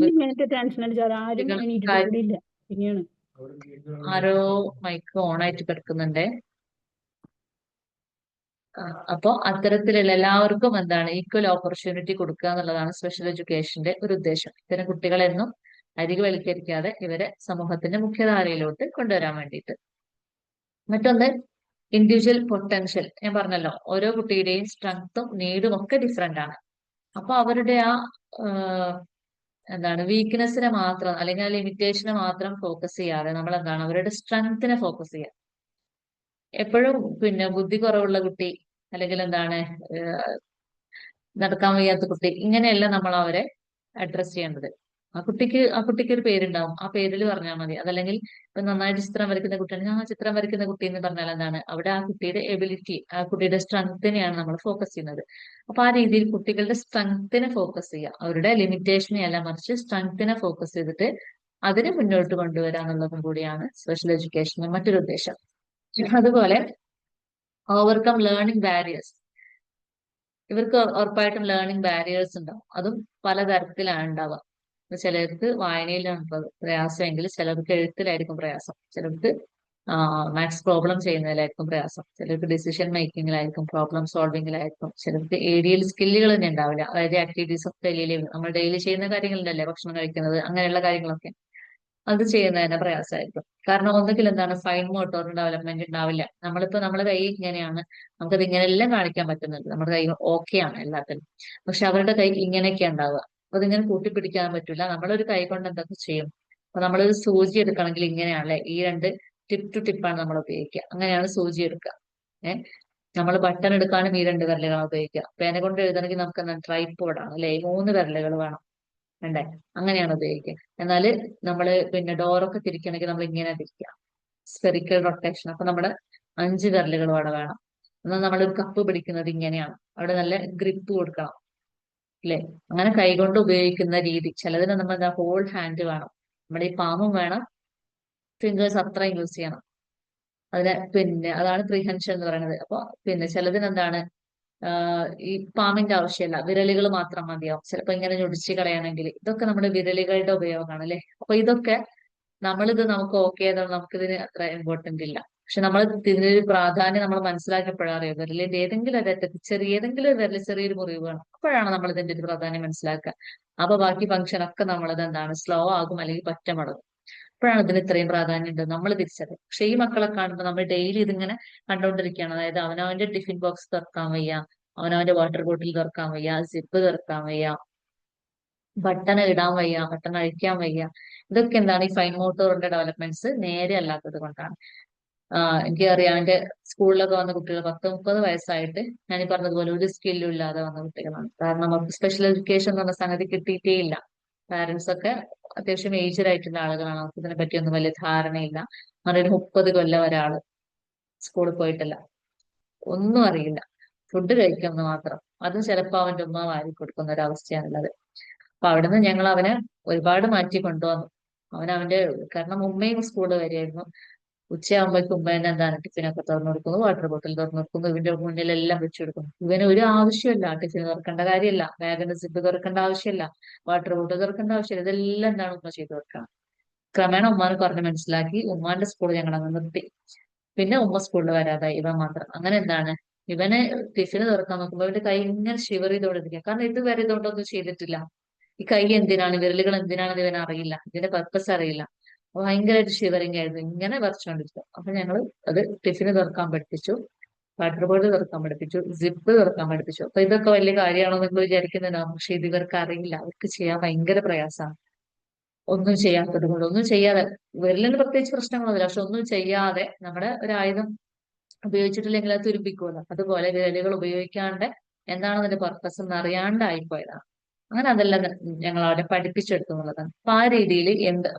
ആരോ മൈക്ക് ഓൺ ആയിട്ട് കിടക്കുന്നുണ്ടേ. അപ്പോ അത്തരത്തിലുള്ള എല്ലാവർക്കും എന്താണ് ഈക്വൽ ഓപ്പർച്യൂണിറ്റി കൊടുക്കുക എന്നുള്ളതാണ് സ്പെഷ്യൽ എഡ്യൂക്കേഷന്റെ ഒരു ഉദ്ദേശം. ഇത്തരം കുട്ടികളെന്നും അരികുവൽക്കരിക്കാതെ ഇവരെ സമൂഹത്തിന്റെ മുഖ്യധാരയിലോട്ട് കൊണ്ടുവരാൻ വേണ്ടിയിട്ട്. മറ്റൊന്ന് ഇൻഡിവിജ്വൽ പൊട്ടൻഷ്യൽ. ഞാൻ പറഞ്ഞല്ലോ ഓരോ കുട്ടിയുടെയും സ്ട്രെങ്ത്തും നീഡും ഒക്കെ ഡിഫറെന്റ് ആണ്. അപ്പൊ അവരുടെ എന്താണ് വീക്ക്നെസ്സിനെ മാത്രം അല്ലെങ്കിൽ ആ ലിമിറ്റേഷനെ മാത്രം ഫോക്കസ് ചെയ്യാതെ നമ്മൾ എന്താണ് അവരുടെ സ്ട്രെങ്ത്തിനെ ഫോക്കസ് ചെയ്യുക. എപ്പോഴും പിന്നെ ബുദ്ധി കുറവുള്ള കുട്ടി അല്ലെങ്കിൽ എന്താണ് നടക്കാൻ വയ്യാത്ത കുട്ടി ഇങ്ങനെയല്ല നമ്മൾ അവരെ അഡ്രസ് ചെയ്യേണ്ടത്. ആ കുട്ടിക്ക് ഒരു പേരുണ്ടാവും, ആ പേരിൽ പറഞ്ഞാൽ മതി. അതല്ലെങ്കിൽ ഇപ്പൊ നന്നായിട്ട് ചിത്രം വരയ്ക്കുന്ന കുട്ടിയാണെങ്കിൽ ആ ചിത്രം വരയ്ക്കുന്ന കുട്ടി എന്ന് പറഞ്ഞാൽ എന്താണ് അവിടെ ആ കുട്ടിയുടെ എബിലിറ്റി, ആ കുട്ടിയുടെ സ്ട്രെങ്ത്തിനെയാണ് നമ്മൾ ഫോക്കസ് ചെയ്യുന്നത്. അപ്പൊ ആ രീതിയിൽ കുട്ടികളുടെ സ്ട്രെങ്ത്തിനെ ഫോക്കസ് ചെയ്യുക, അവരുടെ ലിമിറ്റേഷനെ അല്ല മറിച്ച് സ്ട്രെങ്ത്തിനെ ഫോക്കസ് ചെയ്തിട്ട് അതിനെ മുന്നോട്ട് കൊണ്ടുവരാന്നുള്ളതും കൂടിയാണ് സ്പെഷ്യൽ എഡ്യൂക്കേഷന്റെ മറ്റൊരു ഉദ്ദേശം. അതുപോലെ ഓവർകം ലേണിംഗ് ബാരിയേഴ്സ്. ഇവർക്ക് ഉറപ്പായിട്ടും ലേണിംഗ് ബാരിയേഴ്സ് ഉണ്ടാവും. അതും പലതരത്തിലാണ് ഉണ്ടാവുക. ഇപ്പൊ ചിലർക്ക് വായനയിലാണ് പ്രയാസമെങ്കിൽ ചിലർക്ക് എഴുത്തിലായിരിക്കും പ്രയാസം, ചിലർക്ക് മാത്സ് പ്രോബ്ലം ചെയ്യുന്നതിലായിരിക്കും പ്രയാസം, ചിലർക്ക് ഡിസിഷൻ മേക്കിങ്ങിലായിരിക്കും, പ്രോബ്ലം സോൾവിങ്ങിലായിരിക്കും, ചിലർക്ക് ഏരിയൽ സ്കില്ലുകൾ തന്നെ ഉണ്ടാവില്ല. അതായത് ആക്ടിവിറ്റീസ് ഓഫ് ഡെയിലി ലിവിങ്, നമ്മൾ ഡെയിലി ചെയ്യുന്ന കാര്യങ്ങളുണ്ടല്ലേ, ഭക്ഷണം കഴിക്കുന്നത് അങ്ങനെയുള്ള കാര്യങ്ങളൊക്കെ, അത് ചെയ്യുന്നതിന് പ്രയാസമായിരിക്കും. കാരണം ഒന്നുകിൽ എന്താണ് ഫൈൻ മോട്ടോർ ഡെവലപ്മെന്റ് ഉണ്ടാവില്ല. നമ്മളിപ്പോ നമ്മുടെ കൈ ഇങ്ങനെയാണ്, നമുക്കത് ഇങ്ങനെ എല്ലാം കാണിക്കാൻ പറ്റുന്നുണ്ട്, നമ്മുടെ കൈ ഓക്കെ ആണ് എല്ലാത്തിനും. പക്ഷെ അവരുടെ കൈ ഇങ്ങനെയൊക്കെ ഉണ്ടാവുക, അപ്പൊ അതിങ്ങനെ കൂട്ടിപ്പിടിക്കാൻ പറ്റില്ല. നമ്മളൊരു കൈ കൊണ്ട് എന്തൊക്കെ ചെയ്യും. അപ്പൊ നമ്മളൊരു സൂചി എടുക്കണമെങ്കിൽ ഇങ്ങനെയാണല്ലേ, ഈ രണ്ട് ടിപ്പ് ടു ടിപ്പാണ് നമ്മൾ ഉപയോഗിക്കുക, അങ്ങനെയാണ് സൂചി എടുക്കുക. ഏഹ് നമ്മൾ ബട്ടൺ എടുക്കാനും ഈ രണ്ട് വിരലുകളാണ് ഉപയോഗിക്കുക. പേന കൊണ്ട് എഴുതണമെങ്കിൽ നമുക്ക് എന്താണ് ട്രൈപോഡ് ആണ് അല്ലെ, ഈ മൂന്ന് വിരലുകൾ വേണം, വേണ്ടേ, അങ്ങനെയാണ് ഉപയോഗിക്കുക. എന്നാല് നമ്മള് പിന്നെ ഡോറൊക്കെ തിരിക്കണമെങ്കിൽ നമ്മൾ ഇങ്ങനെ തിരിക്കുക, സ്ഫെറിക്കൽ റൊട്ടേഷൻ. അപ്പൊ നമ്മുടെ അഞ്ച് വിരലുകൾ അവിടെ വേണം. എന്നാൽ നമ്മളൊരു കപ്പ് പിടിക്കുന്നത് ഇങ്ങനെയാണ്, അവിടെ നല്ല ഗ്രിപ്പ് കൊടുക്കണം അല്ലെ. അങ്ങനെ കൈകൊണ്ട് ഉപയോഗിക്കുന്ന രീതി, ചിലതിന് നമ്മൾ എന്താ ഹോൾ ഹാൻഡ് വേണം, നമ്മുടെ ഈ പാമും വേണം, ഫിംഗേഴ്സ് അത്രയും യൂസ് ചെയ്യണം. അതിന് പിന്നെ അതാണ് പ്രീഹെൻഷൻ എന്ന് പറയുന്നത്. അപ്പൊ പിന്നെ ചിലതിന് എന്താണ് ഈ പാമ്പിന്റെ ആവശ്യമില്ല, വിരലുകൾ മാത്രം മതിയാവും. ചിലപ്പോ ഇങ്ങനെ ഞൊടിച്ച് കളയണമെങ്കിൽ ഇതൊക്കെ നമ്മുടെ വിരലുകളുടെ ഉപയോഗമാണ് അല്ലെ. അപ്പൊ ഇതൊക്കെ നമ്മളിത് നമുക്ക് ഓക്കെ ചെയ്താൽ നമുക്കിതിന് അത്ര ഇമ്പോർട്ടന്റ് ഇല്ല. പക്ഷെ നമ്മൾ ഇതിനൊരു പ്രാധാന്യം നമ്മൾ മനസ്സിലാക്കിയപ്പോഴറിയോ, വിരലിന്റെ ഏതെങ്കിലും ഒരറ്റത്ത് ചെറിയ ഏതെങ്കിലും ഒരു വിരലിൽ ചെറിയൊരു മുറിവ് വേണം, അപ്പോഴാണ് നമ്മൾ ഇതിന്റെ ഒരു പ്രാധാന്യം മനസ്സിലാക്കുക. അപ്പൊ ബാക്കി ഫംഗ്ഷൻ ഒക്കെ നമ്മളത് എന്താണ് സ്ലോ ആകും അല്ലെങ്കിൽ പറ്റമടങ്ങും. അപ്പോഴാണ് ഇതിന് ഇത്രയും പ്രാധാന്യം ഉണ്ട് നമ്മൾ തിരിച്ചത്. പക്ഷെ ഈ മക്കളെ കാണുമ്പോൾ നമ്മൾ ഡെയിലി ഇതിങ്ങനെ കണ്ടുകൊണ്ടിരിക്കുകയാണ്. അതായത് അവനവന്റെ ടിഫിൻ ബോക്സ് തുറക്കാൻ വയ്യ, അവനവന്റെ വാട്ടർ ബോട്ടിൽ തുറക്കാൻ വയ്യ, സിപ്പ് തുറക്കാൻ വയ്യ, ബട്ടൺ ഇടാൻ വയ്യ, ബട്ടൺ അഴിക്കാൻ വയ്യ. ഇതൊക്കെ എന്താണ് ഈ ഫൈൻ മോട്ടോറിന്റെ ഡെവലപ്മെന്റ്സ് നേരെ അല്ലാത്തത് കൊണ്ടാണ്. എനിക്കറിയാം, എന്റെ സ്കൂളിലൊക്കെ വന്ന കുട്ടികൾ 10-30 വയസ്സായിട്ട് ഞാൻ ഈ പറഞ്ഞതുപോലെ ഒരു സ്കില്ലും ഇല്ലാതെ വന്ന കുട്ടികളാണ്. കാരണം അവർക്ക് സ്പെഷ്യൽ എഡ്യൂക്കേഷൻ എന്ന് പറഞ്ഞ സംഗതി കിട്ടിയിട്ടേ ഇല്ല. പാരന്റ്സ് ഒക്കെ അത്യാവശ്യം ഏജ്ഡ് ആയിട്ടുള്ള ആളുകളാണ്, അവർക്ക് ഇതിനെ പറ്റിയൊന്നും വലിയ ധാരണയില്ല. അങ്ങനെ ഒരു 30 കൊല്ലം ഒരാള് സ്കൂളിൽ പോയിട്ടില്ല, ഒന്നും അറിയില്ല, ഫുഡ് കഴിക്കുമെന്ന് മാത്രം. അതും ചിലപ്പോ അവന്റെ ഉമ്മ വാരി കൊടുക്കുന്ന ഒരു അവസ്ഥയാണുള്ളത്. അപ്പൊ അവിടുന്ന് ഞങ്ങൾ അവനെ ഒരുപാട് മാറ്റി കൊണ്ടുവന്നു. അവന്റെ കാരണം ഉമ്മയും സ്കൂളിൽ വരികയായിരുന്നു. ഉച്ചയാകുമ്പോഴേക്കും ഉമ്മ തന്നെ എന്താണ് ടിഫിനൊക്കെ തുറന്നു കൊടുക്കുന്നു, വാട്ടർ ബോട്ടിൽ തുറന്നു കൊടുക്കുന്നു, ഇവന്റെ മുന്നിലെല്ലാം വെച്ചു കൊടുക്കുന്നു. ഇവന് ഒരു ആവശ്യമില്ല, ടിഫിൻ തുറക്കേണ്ട കാര്യമില്ല, ബാഗിന്റെ സിബ് തുറക്കേണ്ട ആവശ്യമില്ല, വാട്ടർ ബോട്ടിൽ തുറക്കേണ്ട ആവശ്യമില്ല, ഇതെല്ലാം എന്താണ് ഉമ്മ ചെയ്തു കൊടുക്കണം. ക്രമേണ ഉമ്മാനെ പറഞ്ഞ് മനസ്സിലാക്കി ഉമ്മാന്റെ സ്കൂൾ ഞങ്ങൾ അങ്ങ് നിർത്തി. പിന്നെ ഉമ്മ സ്കൂളിൽ വരാതായി, ഇവൻ മാത്രം. അങ്ങനെ എന്താണ് ഇവന് ടിഫിന് തുറക്കാൻ നോക്കുമ്പോ ഇവന്റെ കൈ ഇങ്ങനെ ഷിവർ ചെയ്തോണ്ടിരിക്കുക. കാരണം ഇതുവരെ ഇതുകൊണ്ടൊന്നും ചെയ്തിട്ടില്ല. ഈ കൈ എന്തിനാണ്, വിരലുകൾ എന്തിനാണെന്ന് ഇവൻ അറിയില്ല, ഇതിന്റെ പർപ്പസ് അറിയില്ല. അപ്പൊ ഭയങ്കരമായിട്ട് ഷിവറിങ് ആയിരുന്നു, ഇങ്ങനെ വരച്ചോണ്ടിരിക്കും. അപ്പൊ ഞങ്ങൾ അത് ടിഫിന് തുറക്കാൻ പഠിപ്പിച്ചു, വാട്ടർ ബോട്ടിൽ തുറക്കാൻ പഠിപ്പിച്ചു, സിപ്പ് തുറക്കാൻ പഠിപ്പിച്ചു. അപ്പൊ ഇതൊക്കെ വലിയ കാര്യമാണോ എന്ന് വിചാരിക്കുന്നുണ്ടാവും. പക്ഷെ ഇത് ഇവർക്ക് അറിയില്ല, അവർക്ക് ചെയ്യാൻ ഭയങ്കര പ്രയാസമാണ്. ഒന്നും ചെയ്യാത്തത് കൊണ്ട്, ഒന്നും ചെയ്യാതെ, വിരലിന് പ്രത്യേകിച്ച് പ്രശ്നങ്ങളൊന്നുമില്ല, പക്ഷെ ഒന്നും ചെയ്യാതെ നമ്മുടെ ഒരു ആയുധം ഉപയോഗിച്ചിട്ടില്ലെങ്കിൽ അത് തുരുമ്പിക്കുമല്ലോ, അതുപോലെ വിരലുകൾ ഉപയോഗിക്കാണ്ട് എന്താണ് അതിന്റെ പർപ്പസ് എന്ന് അറിയാണ്ടായിപ്പോയതാണ്. അങ്ങനെ അതെല്ലാം ഞങ്ങൾ അവരെ പഠിപ്പിച്ചെടുത്തു എന്നുള്ളതാണ്. അപ്പൊ ആ രീതിയിൽ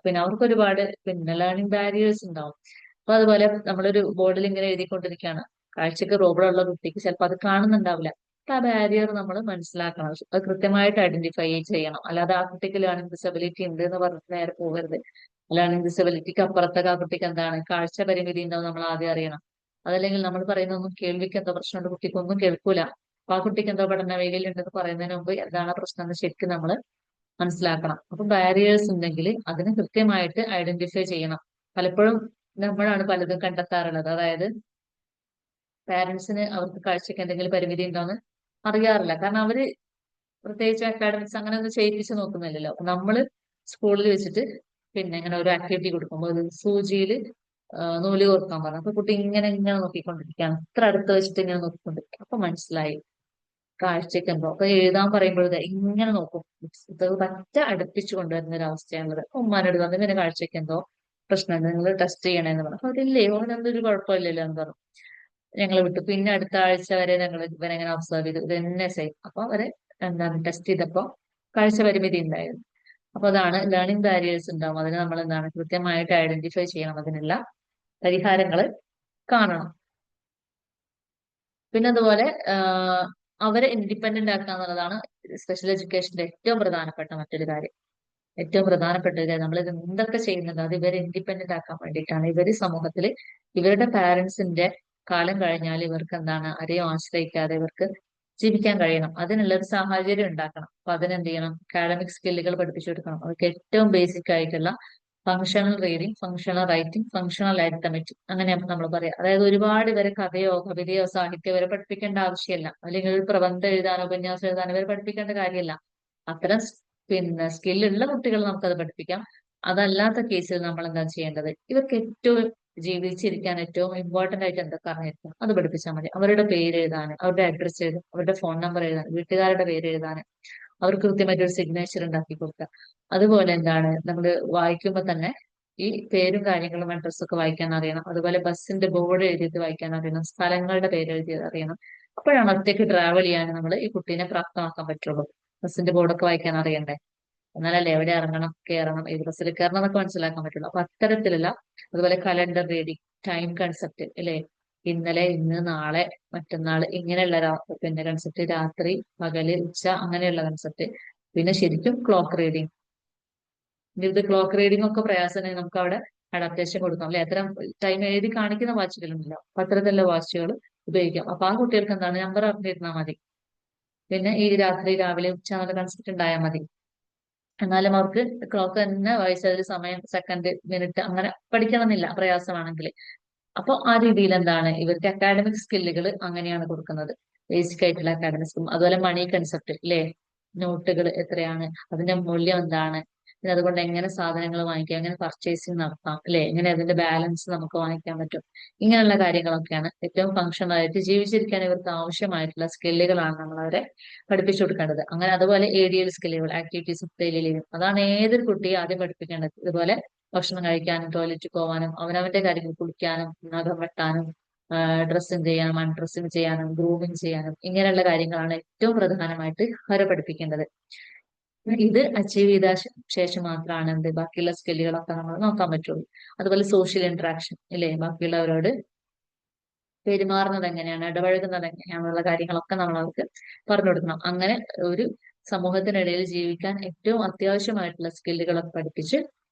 പിന്നെ അവർക്ക് ഒരുപാട് പിന്നെ ലേണിംഗ് ബാരിയേഴ്സ് ഉണ്ടാവും. അപ്പൊ അതുപോലെ നമ്മളൊരു ബോർഡിൽ ഇങ്ങനെ എഴുതിക്കൊണ്ടിരിക്കുകയാണ്, കാഴ്ചക്ക് പ്രോബ്ലം ഉള്ള കുട്ടിക്ക് ചിലപ്പോൾ അത് കാണുന്നുണ്ടാവില്ല. അപ്പൊ ആ ബാരിയർ നമ്മൾ മനസ്സിലാക്കണം, അത് കൃത്യമായിട്ട് ഐഡന്റിഫൈ ചെയ്യണം. അല്ലാതെ ആ കുട്ടിക്ക് ലേണിംഗ് ഡിസബിലിറ്റി ഉണ്ട് എന്ന് പറഞ്ഞിട്ട് നേരെ പോകരുത്. ലേണിംഗ് ഡിസബിലിറ്റിക്ക് അപ്പുറത്തൊക്കെ ആ കുട്ടിക്ക് എന്താണ് കാഴ്ച പരിമിതി ഉണ്ടാവും നമ്മൾ ആദ്യം അറിയണം. അതല്ലെങ്കിൽ നമ്മൾ പറയുന്ന ഒന്നും കേൾവിക്ക് എന്തോ പ്രശ്നമുണ്ട്, കുട്ടിക്ക് ഒന്നും കേൾക്കൂല, അപ്പൊ ആ കുട്ടിക്ക് എന്തോ പഠന വൈകല്യം ഉണ്ടെന്ന് പറയുന്നതിന് മുമ്പ് എന്താണ് ആ പ്രശ്നം എന്ന് ശരിക്കും നമ്മൾ മനസ്സിലാക്കണം. അപ്പൊ ബാരിയേഴ്സ് ഉണ്ടെങ്കിൽ അതിന് കൃത്യമായിട്ട് ഐഡന്റിഫൈ ചെയ്യണം. പലപ്പോഴും നമ്മളാണ് പലതും കണ്ടെത്താറുള്ളത്. അതായത് പാരന്റ്സിന് അവർക്ക് കാഴ്ചക്ക് എന്തെങ്കിലും പരിമിതി ഉണ്ടോന്ന് അറിയാറില്ല. കാരണം അവര് പ്രത്യേകിച്ച് അക്കാഡമിക്സ് അങ്ങനെ ഒന്നും ചെയ്യിപ്പിച്ച് നോക്കുന്നില്ലല്ലോ. അപ്പൊ നമ്മള് സ്കൂളിൽ വെച്ചിട്ട് പിന്നെ ഇങ്ങനെ ഒരു ആക്ടിവിറ്റി കൊടുക്കുമ്പോൾ ഇത് സൂചിയിൽ നൂല് കോർക്കാൻ പറഞ്ഞു. അപ്പൊ കുട്ടി ഇങ്ങനെ ഇങ്ങനെ നോക്കിക്കൊണ്ടിരിക്കുകയാണ്, ഇത്ര അടുത്ത് വെച്ചിട്ട് ഇങ്ങനെ നോക്കിക്കൊണ്ടിരിക്കുക. അപ്പൊ മനസ്സിലായി കാഴ്ചക്കെന്തോ അപ്പൊ എഴുതാൻ പറയുമ്പോഴത് ഇങ്ങനെ നോക്കും, പുസ്തകം പറ്റ അടുപ്പിച്ചു കൊണ്ടുവരുന്ന ഒരു അവസ്ഥയാണുള്ളത്. ഉമ്മാനോട് വന്ന് ഇങ്ങനെ കാഴ്ചക്കെന്തോ പ്രശ്നമുണ്ട്, നിങ്ങൾ ടെസ്റ്റ് ചെയ്യണേന്ന് പറഞ്ഞു. അപ്പൊ അതില്ലേ ഓനെന്തൊരു കുഴപ്പമില്ലല്ലോ എന്ന് പറഞ്ഞു. ഞങ്ങൾ വിട്ടു. പിന്നെ അടുത്ത ആഴ്ച വരെ ഞങ്ങൾ ഇവനെങ്ങനെ ഒബ്സർവ് ചെയ്തു, ഇത് തന്നെ സെയിം. അപ്പൊ അവര് എന്താണ് ടെസ്റ്റ് ചെയ്തപ്പോ കാഴ്ച പരിമിതി ഉണ്ടായിരുന്നു. അപ്പൊ അതാണ് ലേണിംഗ് ബാരിയേഴ്സ് ഉണ്ടാവും. അതിന് നമ്മൾ എന്താണ് കൃത്യമായിട്ട് ഐഡന്റിഫൈ ചെയ്യണം, അതിനുള്ള പരിഹാരങ്ങൾ കാണണം. പിന്നെ അതുപോലെ അവരെ ഇൻഡിപെൻഡന്റ് ആക്കുക എന്നുള്ളതാണ് സ്പെഷ്യൽ എഡ്യൂക്കേഷന്റെ ഏറ്റവും പ്രധാനപ്പെട്ട മറ്റൊരു കാര്യം. ഏറ്റവും പ്രധാനപ്പെട്ട ഒരു കാര്യം, നമ്മൾ ഇത് എന്തൊക്കെ ചെയ്യുന്നുണ്ട് അത് ഇവരെ ഇൻഡിപെൻഡന്റ് ആക്കാൻ വേണ്ടിയിട്ടാണ്. ഇവര് സമൂഹത്തിൽ ഇവരുടെ പാരന്റ്സിന്റെ കാലം കഴിഞ്ഞാൽ ഇവർക്ക് എന്താണ് ആരെയും ആശ്രയിക്കാതെ ഇവർക്ക് ജീവിക്കാൻ കഴിയണം. അതിനുള്ള ഒരു സാഹചര്യം ഉണ്ടാക്കണം. അപ്പൊ അതിനെന്ത് ചെയ്യണം, അക്കാഡമിക് സ്കില്ലുകൾ പഠിപ്പിച്ചു കൊടുക്കണം. അവർക്ക് ഏറ്റവും ബേസിക് ആയിട്ടുള്ള functional reading, functional writing, functional arithmetic, അങ്ങനെയാണ് നമ്മൾ പറയാം. അതായത് ഒരുപാട് ഇവരെ കഥയോ കവിതയോ സാഹിത്യമോ ഇവരെ പഠിപ്പിക്കേണ്ട ആവശ്യമില്ല. അല്ലെങ്കിൽ ഒരു പ്രബന്ധം എഴുതാനോ ഉപന്യാസം എഴുതാനോ ഇവരെ പഠിപ്പിക്കേണ്ട കാര്യമില്ല. അത്തരം പിന്നെ സ്കില്ലുള്ള കുട്ടികൾ നമുക്കത് പഠിപ്പിക്കാം. അതല്ലാത്ത കേസിൽ നമ്മൾ എന്താ ചെയ്യേണ്ടത്, ഇവർക്ക് ഏറ്റവും ജീവിച്ചിരിക്കാൻ ഏറ്റവും ഇമ്പോർട്ടന്റ് ആയിട്ട് എന്തൊക്കെ അറിഞ്ഞിരിക്കണം അത് പഠിപ്പിച്ചാൽ മതി. അവരുടെ പേര് എഴുതാൻ, അവരുടെ അഡ്രസ്സ് എഴുതാൻ, അവരുടെ ഫോൺ നമ്പർ എഴുതാൻ, വീട്ടുകാരുടെ പേര് എഴുതാൻ അവർക്ക് കൃത്യമായിട്ട് ഒരു സിഗ്നേച്ചർ ഉണ്ടാക്കി കൊടുക്കുക. അതുപോലെ എന്താണ് നമ്മൾ വായിക്കുമ്പോൾ തന്നെ ഈ പേരും കാര്യങ്ങളും അഡ്രസ്സൊക്കെ വായിക്കാൻ അറിയണം. അതുപോലെ ബസ്സിന്റെ ബോർഡ് എഴുതിയിട്ട് വായിക്കാൻ അറിയണം, സ്ഥലങ്ങളുടെ പേര് എഴുതിയത് അറിയണം. അപ്പോഴാണ് ഒറ്റയ്ക്ക് ട്രാവൽ ചെയ്യാൻ നമ്മൾ ഈ കുട്ടീനെ പ്രാപ്തമാക്കാൻ പറ്റുള്ളൂ. ബസ്സിന്റെ ബോർഡൊക്കെ വായിക്കാൻ അറിയണ്ടേ, എന്നാലല്ലേ എവിടെ ഇറങ്ങണം, കയറണം, ഏത് ബസ്സിൽ കയറണം എന്നൊക്കെ മനസ്സിലാക്കാൻ പറ്റുള്ളൂ. അപ്പൊ അത്തരത്തിലുള്ള അതുപോലെ കലണ്ടർ റീഡിങ്, ടൈം കൺസെപ്റ്റ് അല്ലെ, ഇന്നലെ, ഇന്ന്, നാളെ, മറ്റന്നാൾ, ഇങ്ങനെയുള്ള പിന്നെ കൺസെപ്റ്റ്, രാത്രി, പകല്, ഉച്ച, അങ്ങനെയുള്ള കൺസെപ്റ്റ്. പിന്നെ ശരിക്കും ക്ലോക്ക് റീഡിങ്. ഇത് ക്ലോക്ക് റീഡിംഗ് ഒക്കെ പ്രയാസമാണെങ്കിൽ നമുക്ക് അവിടെ അഡാപ്റ്റേഷൻ കൊടുക്കാം അല്ലെ. അത്തരം ടൈം എഴുതി കാണിക്കുന്ന വാച്ചുകളുണ്ടല്ലോ, അപ്പൊ അത്തരത്തിലുള്ള വാച്ചുകൾ ഉപയോഗിക്കാം. അപ്പൊ ആ കുട്ടികൾക്ക് എന്താണ് നമ്പർ അറിഞ്ഞിരുന്നാൽ മതി. പിന്നെ ഈ രാത്രി, രാവിലെ, ഉച്ച എന്നുള്ള കൺസെപ്റ്റ് ഉണ്ടായാൽ മതി. എന്നാലും അവർക്ക് ക്ലോക്ക് തന്നെ വായിച്ചതിൽ സമയം, സെക്കൻഡ്, മിനിറ്റ് അങ്ങനെ പഠിക്കണമെന്നില്ല പ്രയാസമാണെങ്കിൽ. അപ്പൊ ആ രീതിയിൽ എന്താണ് ഇവർക്ക് അക്കാഡമിക് സ്കില്ലുകൾ അങ്ങനെയാണ് കൊടുക്കുന്നത്. ബേസിക് ആയിട്ടുള്ള അക്കാഡമിക് സ്കിൽ. അതുപോലെ മണി കൺസെപ്റ്റ് അല്ലേ, നോട്ടുകൾ എത്രയാണ്, അതിന്റെ മൂല്യം എന്താണ്, പിന്നെ അതുകൊണ്ട് എങ്ങനെ സാധനങ്ങൾ വാങ്ങിക്കാം, എങ്ങനെ പർച്ചേസിങ് നടത്താം അല്ലെ, എങ്ങനെ അതിന്റെ ബാലൻസ് നമുക്ക് വാങ്ങിക്കാൻ പറ്റും, ഇങ്ങനെയുള്ള കാര്യങ്ങളൊക്കെയാണ് ഏറ്റവും ഫങ്ഷണൽ ആയിട്ട് ജീവിച്ചിരിക്കാൻ ഇവർക്ക് ആവശ്യമായിട്ടുള്ള സ്കില്ലുകളാണ് നമ്മൾ അവരെ പഠിപ്പിച്ചു കൊടുക്കേണ്ടത്. അങ്ങനെ അതുപോലെ ADL സ്കില്ലുകൾ, ആക്ടിവിറ്റീസ് ഓഫ് ഡെയിലി ലിവിംഗ്, അതാണ് ഏതൊരു കുട്ടിയെ ആദ്യം പഠിപ്പിക്കേണ്ടത്. ഇതുപോലെ ഭക്ഷണം കഴിക്കാനും ടോയ്ലറ്റിൽ പോകാനും അവനവന്റെ കാര്യങ്ങൾ കുളിക്കാനും നഖം വെട്ടാനും ഡ്രസ്സിങ് ചെയ്യാനും അൺഡ്രസ്സിങ് ചെയ്യാനും ഗ്രൂമിങ് ചെയ്യാനും ഇങ്ങനെയുള്ള കാര്യങ്ങളാണ് ഏറ്റവും പ്രധാനമായിട്ട് അവരെ പഠിപ്പിക്കേണ്ടത്. ഇത് അച്ചീവ് ചെയ്ത ശേഷം മാത്രമാണ് എന്ത് ബാക്കിയുള്ള സ്കില്ലുകളൊക്കെ നമ്മൾ നോക്കാൻ പറ്റുള്ളൂ. അതുപോലെ സോഷ്യൽ ഇന്ററാക്ഷൻ ഇല്ലേ, ബാക്കിയുള്ളവരോട് പെരുമാറുന്നത് എങ്ങനെയാണ്, ഇടപഴകുന്നത് എങ്ങനെയാണെന്നുള്ള കാര്യങ്ങളൊക്കെ നമ്മൾ അവർക്ക് പറഞ്ഞു കൊടുക്കണം. അങ്ങനെ ഒരു സമൂഹത്തിനിടയിൽ ജീവിക്കാൻ ഏറ്റവും അത്യാവശ്യമായിട്ടുള്ള സ്കില്ലുകളൊക്കെ പഠിപ്പിച്ച്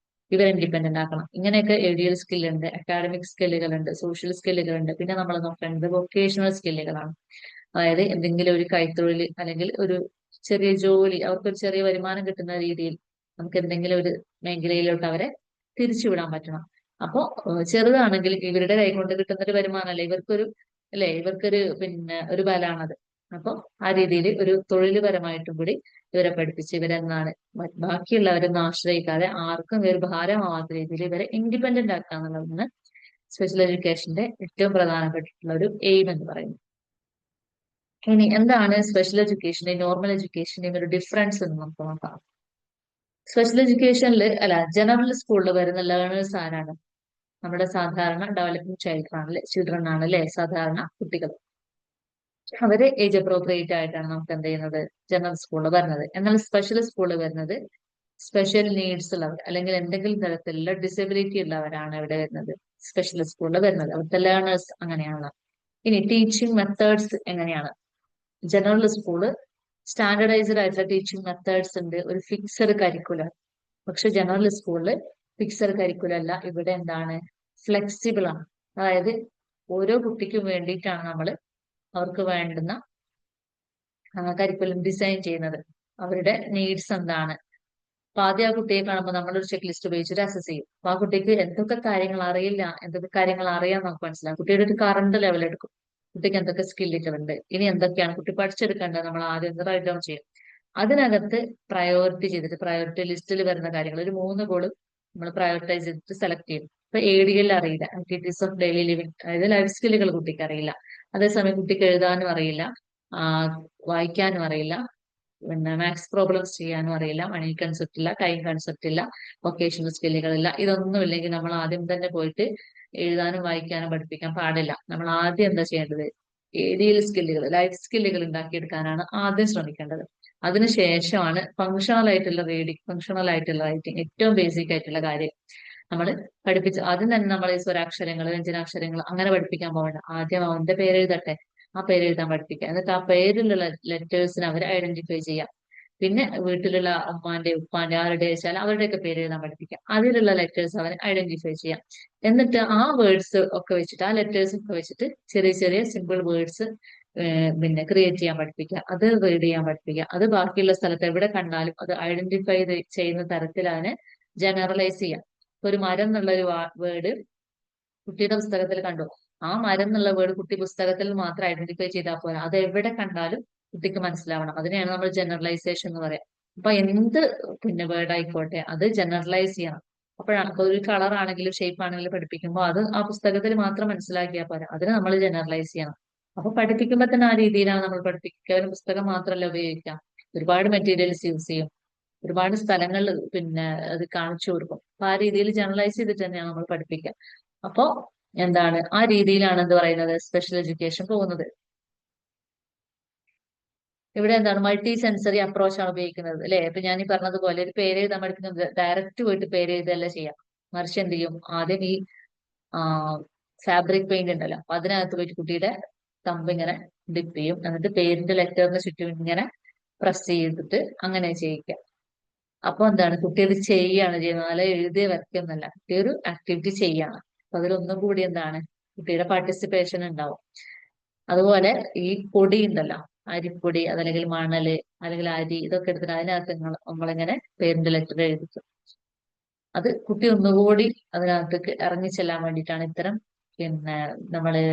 ഇവർ ഇൻഡിപെൻഡന്റ് ആക്കണം. ഇങ്ങനെയൊക്കെ ADL സ്കില്ലുണ്ട്, അക്കാഡമിക് സ്കില്ലുകളുണ്ട്, സോഷ്യൽ സ്കില്ലുകളുണ്ട്. പിന്നെ നമ്മൾ നോക്കേണ്ടത് വൊക്കേഷണൽ സ്കില്ലുകളാണ്. അതായത് എന്തെങ്കിലും ഒരു കൈത്തൊഴിൽ അല്ലെങ്കിൽ ഒരു ചെറിയ ജോലി, അവർക്കൊരു ചെറിയ വരുമാനം കിട്ടുന്ന രീതിയിൽ നമുക്ക് എന്തെങ്കിലും ഒരു മേഖലയിലോട്ട് അവരെ തിരിച്ചുവിടാൻ പറ്റണം. അപ്പോ ചെറുതാണെങ്കിൽ ഇവരുടെ കൈ കൊണ്ട് കിട്ടുന്ന ഒരു വരുമാനമല്ലേ ഇവർക്കൊരു, അല്ലെ ഇവർക്കൊരു പിന്നെ ഒരു ബലാണത്. അപ്പൊ ആ രീതിയിൽ ഒരു തൊഴിൽപരമായിട്ടും കൂടി ഇവരെ പഠിപ്പിച്ച് ഇവരെന്താണ് ബാക്കിയുള്ളവരൊന്നും ആശ്രയിക്കാതെ ആർക്കും ഒരു ഭാരമാവാത്ത രീതിയിൽ ഇവരെ ഇൻഡിപെൻഡന്റ് ആക്കുക എന്നുള്ളതാണ് സ്പെഷ്യൽ എഡ്യൂക്കേഷന്റെ ഏറ്റവും പ്രധാനപ്പെട്ടിട്ടുള്ള ഒരു എയിം എന്ന് പറയുന്നത്. ഇനി എന്താണ് സ്പെഷ്യൽ എഡ്യൂക്കേഷന്റെയും നോർമൽ എഡ്യൂക്കേഷന്റെയും ഒരു ഡിഫറൻസ് എന്ന് നമുക്ക് നോക്കാം. സ്പെഷ്യൽ എഡ്യൂക്കേഷനിൽ അല്ല ജനറൽ സ്കൂളിൽ വരുന്ന ലേണേഴ്സ് ആരാണ്, നമ്മുടെ സാധാരണ ഡെവലപ്പിംഗ് ചൈൽഡ് ആണ്, ചിൽഡ്രൻ ആണ് അല്ലെ, സാധാരണ കുട്ടികൾ. അവര് ഏജ് അപ്രോപ്രിയേറ്റ് ആയിട്ടാണ് നമുക്ക് എന്ത് ചെയ്യുന്നത് ജനറൽ സ്കൂളിൽ വരുന്നത്. എന്നാൽ സ്പെഷ്യൽ സ്കൂളിൽ വരുന്നത് സ്പെഷ്യൽ നീഡ്സ് ഉള്ളവർ അല്ലെങ്കിൽ എന്തെങ്കിലും തരത്തിലുള്ള ഡിസബിലിറ്റി ഉള്ളവരാണ് ഇവിടെ വരുന്നത് സ്പെഷ്യൽ സ്കൂളിൽ വരുന്നത്. അവിടുത്തെ ലേണേഴ്സ് അങ്ങനെയാണ്. ഇനി ടീച്ചിങ് മെത്തേഡ്സ് എങ്ങനെയാണ്, ജനറൽ സ്കൂള് സ്റ്റാൻഡർഡൈസ്ഡ് ആയിട്ടുള്ള ടീച്ചിങ് മെത്തേഡ്സ് ഉണ്ട്, ഒരു ഫിക്സഡ് കരിക്കുലം. പക്ഷെ ജനറൽ സ്കൂളിൽ ഫിക്സഡ് കരിക്കുലം അല്ല, ഇവിടെ എന്താണ് ഫ്ലെക്സിബിൾ ആണ്. അതായത് ഓരോ കുട്ടിക്കും വേണ്ടിയിട്ടാണ് നമ്മൾ അവർക്ക് വേണ്ടുന്ന കരിക്കുലം ഡിസൈൻ ചെയ്യുന്നത്. അവരുടെ നീഡ്സ് എന്താണ്, അപ്പൊ ആദ്യം ആ കുട്ടിയെ കാണുമ്പോൾ നമ്മളൊരു ചെക്ക് ലിസ്റ്റ് ഉപയോഗിച്ചിട്ട് അസസ് ചെയ്യും. അപ്പൊ ആ കുട്ടിക്ക് എന്തൊക്കെ കാര്യങ്ങൾ അറിയില്ല, എന്തൊക്കെ കാര്യങ്ങൾ അറിയാൻ നമുക്ക് മനസ്സിലാവും. കുട്ടിയുടെ ഒരു കറണ്ട് ലെവൽ എടുക്കും, കുട്ടിക്ക് എന്തൊക്കെ സ്കില്ലുകൾ ഉണ്ട്, ഇനി എന്തൊക്കെയാണ് കുട്ടി പഠിച്ചെടുക്കേണ്ടത്, നമ്മൾ ആദ്യം റൈറ്റ് ഡൗൺ ചെയ്യും. അതിനകത്ത് പ്രയോറിറ്റി ചെയ്തിട്ട് പ്രയോറിറ്റി ലിസ്റ്റിൽ വരുന്ന കാര്യങ്ങൾ ഒരു 3 ഗോള് നമ്മൾ പ്രയോറിറ്റൈസ് ചെയ്തിട്ട് സെലക്ട് ചെയ്യും. ഇപ്പൊ ADL അറിയില്ല, ആക്ടിവിറ്റീസ് ഓഫ് ഡെയിലി ലിവിംഗ്, അതായത് ലൈഫ് സ്കില്ലുകൾ കുട്ടിക്ക് അറിയില്ല. അതേസമയം കുട്ടിക്ക് എഴുതാനും അറിയില്ല, വായിക്കാനും അറിയില്ല, പിന്നെ മാത്സ് പ്രോബ്ലംസ് ചെയ്യാനും അറിയില്ല, മണി കൺസെപ്റ്റ് ഇല്ല, ടൈം കൺസെപ്റ്റ് ഇല്ല, വൊക്കേഷണൽ സ്കില്ലുകളില്ല, ഇതൊന്നും ഇല്ലെങ്കിൽ നമ്മൾ ആദ്യം തന്നെ പോയിട്ട് എഴുതാനും വായിക്കാനും പഠിപ്പിക്കാൻ പാടില്ല. നമ്മൾ ആദ്യം എന്താ ചെയ്യേണ്ടത്? ഏരിയൽ സ്കില്ലുകൾ, ലൈഫ് സ്കില്ലുകൾ ഉണ്ടാക്കിയെടുക്കാനാണ് ആദ്യം ശ്രമിക്കേണ്ടത്. അതിനുശേഷമാണ് ഫങ്ഷണൽ ആയിട്ടുള്ള റീഡിങ്, ഫങ്ഷണൽ ആയിട്ടുള്ള റൈറ്റിംഗ്, ഏറ്റവും ബേസിക് ആയിട്ടുള്ള കാര്യം നമ്മൾ പഠിപ്പിച്ച് ആദ്യം തന്നെ നമ്മൾ ഈ സ്വരാക്ഷരങ്ങൾ, വ്യഞ്ജനാക്ഷരങ്ങൾ അങ്ങനെ പഠിപ്പിക്കാൻ പോകണ്ട. ആദ്യം അവന്റെ പേര് എഴുതട്ടെ, ആ പേര് എഴുതാൻ പഠിപ്പിക്കുക. എന്നിട്ട് ആ പേരിലുള്ള ലെറ്റേഴ്സിനെ അവർ ഐഡന്റിഫൈ ചെയ്യാം. പിന്നെ വീട്ടിലുള്ള ഉമ്മാന്റെ ഉപ്പാന്റെ ആരുടെ വെച്ചാൽ അവരുടെയൊക്കെ പേര് എഴുതാൻ പഠിപ്പിക്കാം. അതിലുള്ള ലെറ്റേഴ്സ് അവൻ ഐഡന്റിഫൈ ചെയ്യാം. എന്നിട്ട് ആ വേർഡ്സ് ഒക്കെ വെച്ചിട്ട്, ആ ലെറ്റേഴ്സ് ഒക്കെ വെച്ചിട്ട് ചെറിയ ചെറിയ സിമ്പിൾ വേർഡ്സ് പിന്നെ ക്രിയേറ്റ് ചെയ്യാൻ പഠിപ്പിക്കുക. അത് റീഡ് ചെയ്യാൻ പഠിപ്പിക്കുക. അത് ബാക്കിയുള്ള സ്ഥലത്ത് എവിടെ കണ്ടാലും അത് ഐഡന്റിഫൈ ചെയ്യുന്ന തരത്തിൽ അവനെ ജനറലൈസ് ചെയ്യാം. ഒരു മരം എന്നുള്ള ഒരു വേർഡ് കുട്ടിയുടെ പുസ്തകത്തിൽ കണ്ടു, ആ മരം എന്നുള്ള വേർഡ് കുട്ടി പുസ്തകത്തിൽ മാത്രം ഐഡന്റിഫൈ ചെയ്താൽ പോരാ, അത് എവിടെ കണ്ടാലും കുട്ടിക്ക് മനസ്സിലാവണം. അതിനെയാണ് നമ്മൾ ജനറലൈസേഷൻ എന്ന് പറയാം. അപ്പൊ എന്ത് പിന്നെ വേർഡ് ആയിക്കോട്ടെ അത് ജനറലൈസ് ചെയ്യണം. അപ്പോഴാണ് ഇപ്പൊ ഒരു കളർ ആണെങ്കിലും ഷേപ്പ് ആണെങ്കിലും പഠിപ്പിക്കുമ്പോൾ അത് ആ പുസ്തകത്തിൽ മാത്രം മനസ്സിലാക്കിയാൽ പോരാ, അതിനെ നമ്മൾ ജനറലൈസ് ചെയ്യണം. അപ്പൊ പഠിപ്പിക്കുമ്പോൾ തന്നെ ആ രീതിയിലാണ് നമ്മൾ പഠിപ്പിക്കുക. കേവലം പുസ്തകം മാത്രമല്ല ഉപയോഗിക്കാം, ഒരുപാട് മെറ്റീരിയൽസ് യൂസ് ചെയ്യും, ഒരുപാട് സ്ഥലങ്ങളിൽ പിന്നെ അത് കാണിച്ചു കൊടുക്കും. അപ്പൊ ആ രീതിയിൽ ജനറലൈസ് ചെയ്തിട്ട് തന്നെയാണ് നമ്മൾ പഠിപ്പിക്കുക. അപ്പോ എന്താണ് ആ രീതിയിലാണ് എന്ത് പറയുന്നത് സ്പെഷ്യൽ എഡ്യൂക്കേഷൻ പോകുന്നത്. ഇവിടെ എന്താണ് മൾട്ടി സെൻസറി അപ്രോച്ച് ആണ് ഉപയോഗിക്കുന്നത് അല്ലെ. ഇപ്പൊ ഞാൻ ഈ പറഞ്ഞതുപോലെ ഒരു പേര് എഴുതാൻ പഠിക്കുന്നത് ഡയറക്റ്റ് പോയിട്ട് പേര് എഴുതല്ല ചെയ്യാം. മറിച്ച് എന്ത് ചെയ്യും, ആദ്യം ഈ ഫാബ്രിക് പെയിന്റ് ഉണ്ടല്ലോ, അപ്പൊ അതിനകത്ത് പോയിട്ട് കുട്ടിയുടെ തമ്പ് ഇങ്ങനെ ഡിപ്പ് ചെയ്യും. എന്നിട്ട് പേരിന്റെ ലെറ്ററിന് ചുറ്റും ഇങ്ങനെ പ്രസ് ചെയ്തിട്ട് അങ്ങനെ ചെയ്യിക്കുക. അപ്പൊ എന്താണ് കുട്ടി അത് ചെയ്യാണ് ചെയ്യുന്നത്, അല്ല എഴുതിയ വരയ്ക്കൊന്നല്ല, കുട്ടി ഒരു ആക്ടിവിറ്റി ചെയ്യാണ്. അപ്പൊ അതിലൊന്നും കൂടി എന്താണ് കുട്ടിയുടെ പാർട്ടിസിപ്പേഷൻ ഉണ്ടാവും. അതുപോലെ ഈ പൊടി ഉണ്ടല്ലോ, അരിപ്പൊടി അതല്ലെങ്കിൽ മണല് അല്ലെങ്കിൽ അരി, ഇതൊക്കെ എടുത്തിട്ട് അതിനകത്ത് നമ്മളിങ്ങനെ പേരിന്റെ ലെറ്റർ എഴുതിക്കും. അത് കുട്ടി ഒന്നുകൂടി അതിനകത്തേക്ക് ഇറങ്ങിച്ചെല്ലാൻ വേണ്ടിയിട്ടാണ് ഇത്തരം പിന്നെ നമ്മള്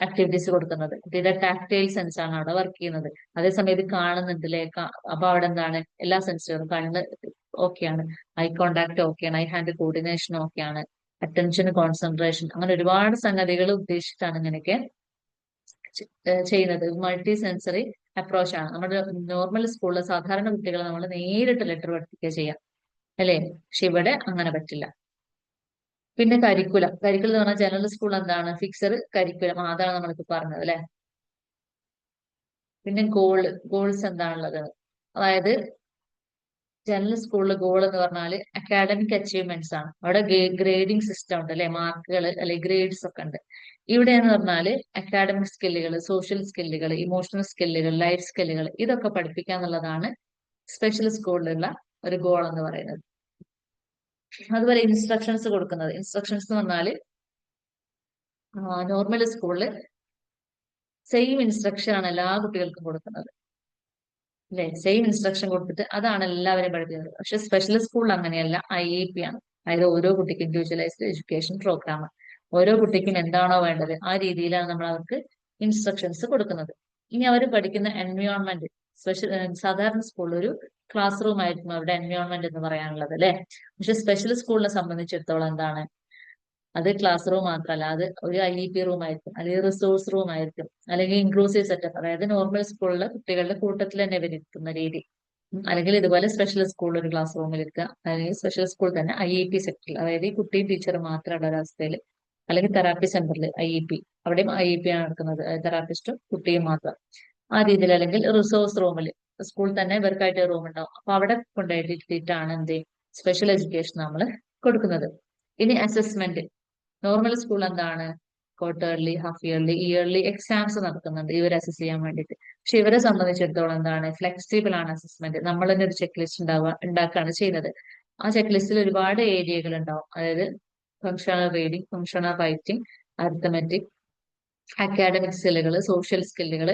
ആക്ടിവിറ്റീസ് കൊടുക്കുന്നത്. കുട്ടിയുടെ ടാക്ടൈൽ സെൻസ് ആണ് അവിടെ വർക്ക് ചെയ്യുന്നത്. അതേസമയം ഇത് കാണുന്നുണ്ടല്ലേ, അപ്പൊ അവിടെ എന്താണ് എല്ലാ സെൻസുകളും, കണ്ണ് ഓക്കെയാണ്, ഐ കോണ്ടാക്ട് ഓക്കെയാണ്, ഐ ഹാൻഡ് കോർഡിനേഷൻ ഓക്കെയാണ്, അറ്റൻഷൻ കോൺസെൻട്രേഷൻ, അങ്ങനെ ഒരുപാട് സംഗതികൾ ഉദ്ദേശിച്ചിട്ടാണ് ഇങ്ങനെയൊക്കെ ചെയ്യുന്നത്. മൾട്ടി സെൻസറി അപ്രോച്ച് ആണ്. നമ്മുടെ നോർമൽ സ്കൂളിൽ സാധാരണ കുട്ടികളെ നമ്മൾ നേരിട്ട് ലെറ്റർ പഠിപ്പിക്കുക ചെയ്യാം അല്ലെ. പക്ഷെ ഇവിടെ അങ്ങനെ പറ്റില്ല. പിന്നെ കരിക്കുലം, കരിക്കുലം എന്ന് പറഞ്ഞാൽ ജനറൽ സ്കൂൾ എന്താണ് ഫിക്സഡ് കരിക്കുലം, അതാണ് നമ്മളിപ്പോ പറഞ്ഞത് അല്ലെ. പിന്നെ ഗോൾസ് എന്താണുള്ളത്, അതായത് ജനറൽ സ്കൂളിൽ ഗോൾ എന്ന് പറഞ്ഞാൽ അക്കാഡമിക് അച്ചീവ്മെന്റ്സ് ആണ്. അവിടെ ഗ്രേഡിംഗ് സിസ്റ്റം ഉണ്ട് അല്ലെ, മാർക്കുകൾ അല്ലെ ഗ്രേഡ്സ് ഒക്കെ ഉണ്ട്. ഇവിടെ എന്ന് പറഞ്ഞാല് അക്കാഡമിക് സ്കില്ലുകൾ, സോഷ്യൽ സ്കില്ലുകൾ, ഇമോഷണൽ സ്കില്ലുകൾ, ലൈഫ് സ്കില്ലുകൾ, ഇതൊക്കെ പഠിപ്പിക്കുക എന്നുള്ളതാണ് സ്പെഷ്യൽ സ്കൂളിലുള്ള ഒരു ഗോൾ എന്ന് പറയുന്നത്. അതുപോലെ ഇൻസ്ട്രക്ഷൻസ് കൊടുക്കുന്നത്, ഇൻസ്ട്രക്ഷൻസ് എന്ന് പറഞ്ഞാല് നോർമൽ സ്കൂളിൽ സെയിം ഇൻസ്ട്രക്ഷൻ ആണ് എല്ലാ കുട്ടികൾക്കും കൊടുക്കുന്നത് അല്ലെ. സെയിം ഇൻസ്ട്രക്ഷൻ കൊടുത്തിട്ട് അതാണ് എല്ലാവരെയും പഠിപ്പിക്കുന്നത്. പക്ഷെ സ്പെഷ്യൽ സ്കൂളിൽ അങ്ങനെയല്ല, IEP ആണ്. അതായത് ഓരോ കുട്ടിക്കും ഇൻഡിവിജ്വലൈസ്ഡ് എഡ്യൂക്കേഷൻ പ്രോഗ്രാം. ഓരോ കുട്ടിക്കും എന്താണോ വേണ്ടത് ആ രീതിയിലാണ് നമ്മൾ അവർക്ക് ഇൻസ്ട്രക്ഷൻസ് കൊടുക്കുന്നത്. ഇനി അവർ പഠിക്കുന്ന എൻവയോൺമെന്റ്, സ്പെഷ്യൽ സാധാരണ സ്കൂളിൽ ഒരു ക്ലാസ് റൂം ആയിരിക്കും അവരുടെ എൻവയോൺമെന്റ് എന്ന് പറയാനുള്ളത് അല്ലെ. പക്ഷെ സ്പെഷ്യൽ സ്കൂളിനെ സംബന്ധിച്ചിടത്തോളം എന്താണ്, അത് ക്ലാസ് റൂം മാത്രമല്ല, അത് ഒരു IEP റൂം ആയിരിക്കും, അല്ലെങ്കിൽ റിസോഴ്സ് റൂം ആയിരിക്കും, അല്ലെങ്കിൽ ഇൻക്ലൂസീവ് സെറ്റപ്പ്, അതായത് നോർമൽ സ്കൂളിലെ കുട്ടികളുടെ കൂട്ടത്തിൽ തന്നെ ഇവരിരിക്കുന്ന രീതി. അല്ലെങ്കിൽ ഇതുപോലെ സ്പെഷ്യൽ സ്കൂളിൽ ഒരു ക്ലാസ് റൂമിൽ ഇരിക്കുക, അല്ലെങ്കിൽ സ്പെഷ്യൽ സ്കൂൾ തന്നെ IEP സെക്ടറിൽ, അതായത് ഈ കുട്ടിയും ടീച്ചറും മാത്രമുള്ള ഒരവസ്ഥയിൽ, അല്ലെങ്കിൽ തെറാപ്പി സെന്ററിൽ IEP, അവിടെയും IEP ആണ് നടക്കുന്നത്, തെറാപ്പിസ്റ്റും കുട്ടിയും മാത്രം ആ രീതിയിൽ. അല്ലെങ്കിൽ റിസോഴ്സ് റൂമിൽ സ്കൂൾ തന്നെ ഇവർക്കായിട്ട് റൂം ഉണ്ടാവും, അപ്പൊ അവിടെ കൊണ്ടുപോയിട്ടിട്ടാണ് എന്ത് സ്പെഷ്യൽ എഡ്യൂക്കേഷൻ നമ്മൾ കൊടുക്കുന്നത്. ഇനി അസസ്മെന്റ്, നോർമൽ സ്കൂൾ എന്താണ് quarterly, half yearly, yearly exams നടത്തുന്നുണ്ട് ഇവരെ അസസ് ചെയ്യാൻ വേണ്ടിയിട്ട്. പക്ഷെ ഇവരെ സംബന്ധിച്ചിടത്തോളം എന്താണ് ഫ്ലെക്സിബിൾ ആണ് അസസ്മെന്റ്. നമ്മൾ തന്നെ ഒരു ചെക്ക് ലിസ്റ്റ് ഉണ്ടാക്കുകയാണ് ചെയ്യുന്നത്. ആ ചെക്ക് ലിസ്റ്റിൽ ഒരുപാട് ഏരിയകൾ ഉണ്ടാവും, അതായത് functional reading, functional writing, arithmetic, academic സ്കില്ലുകൾ, സോഷ്യൽ സ്കില്ലുകൾ,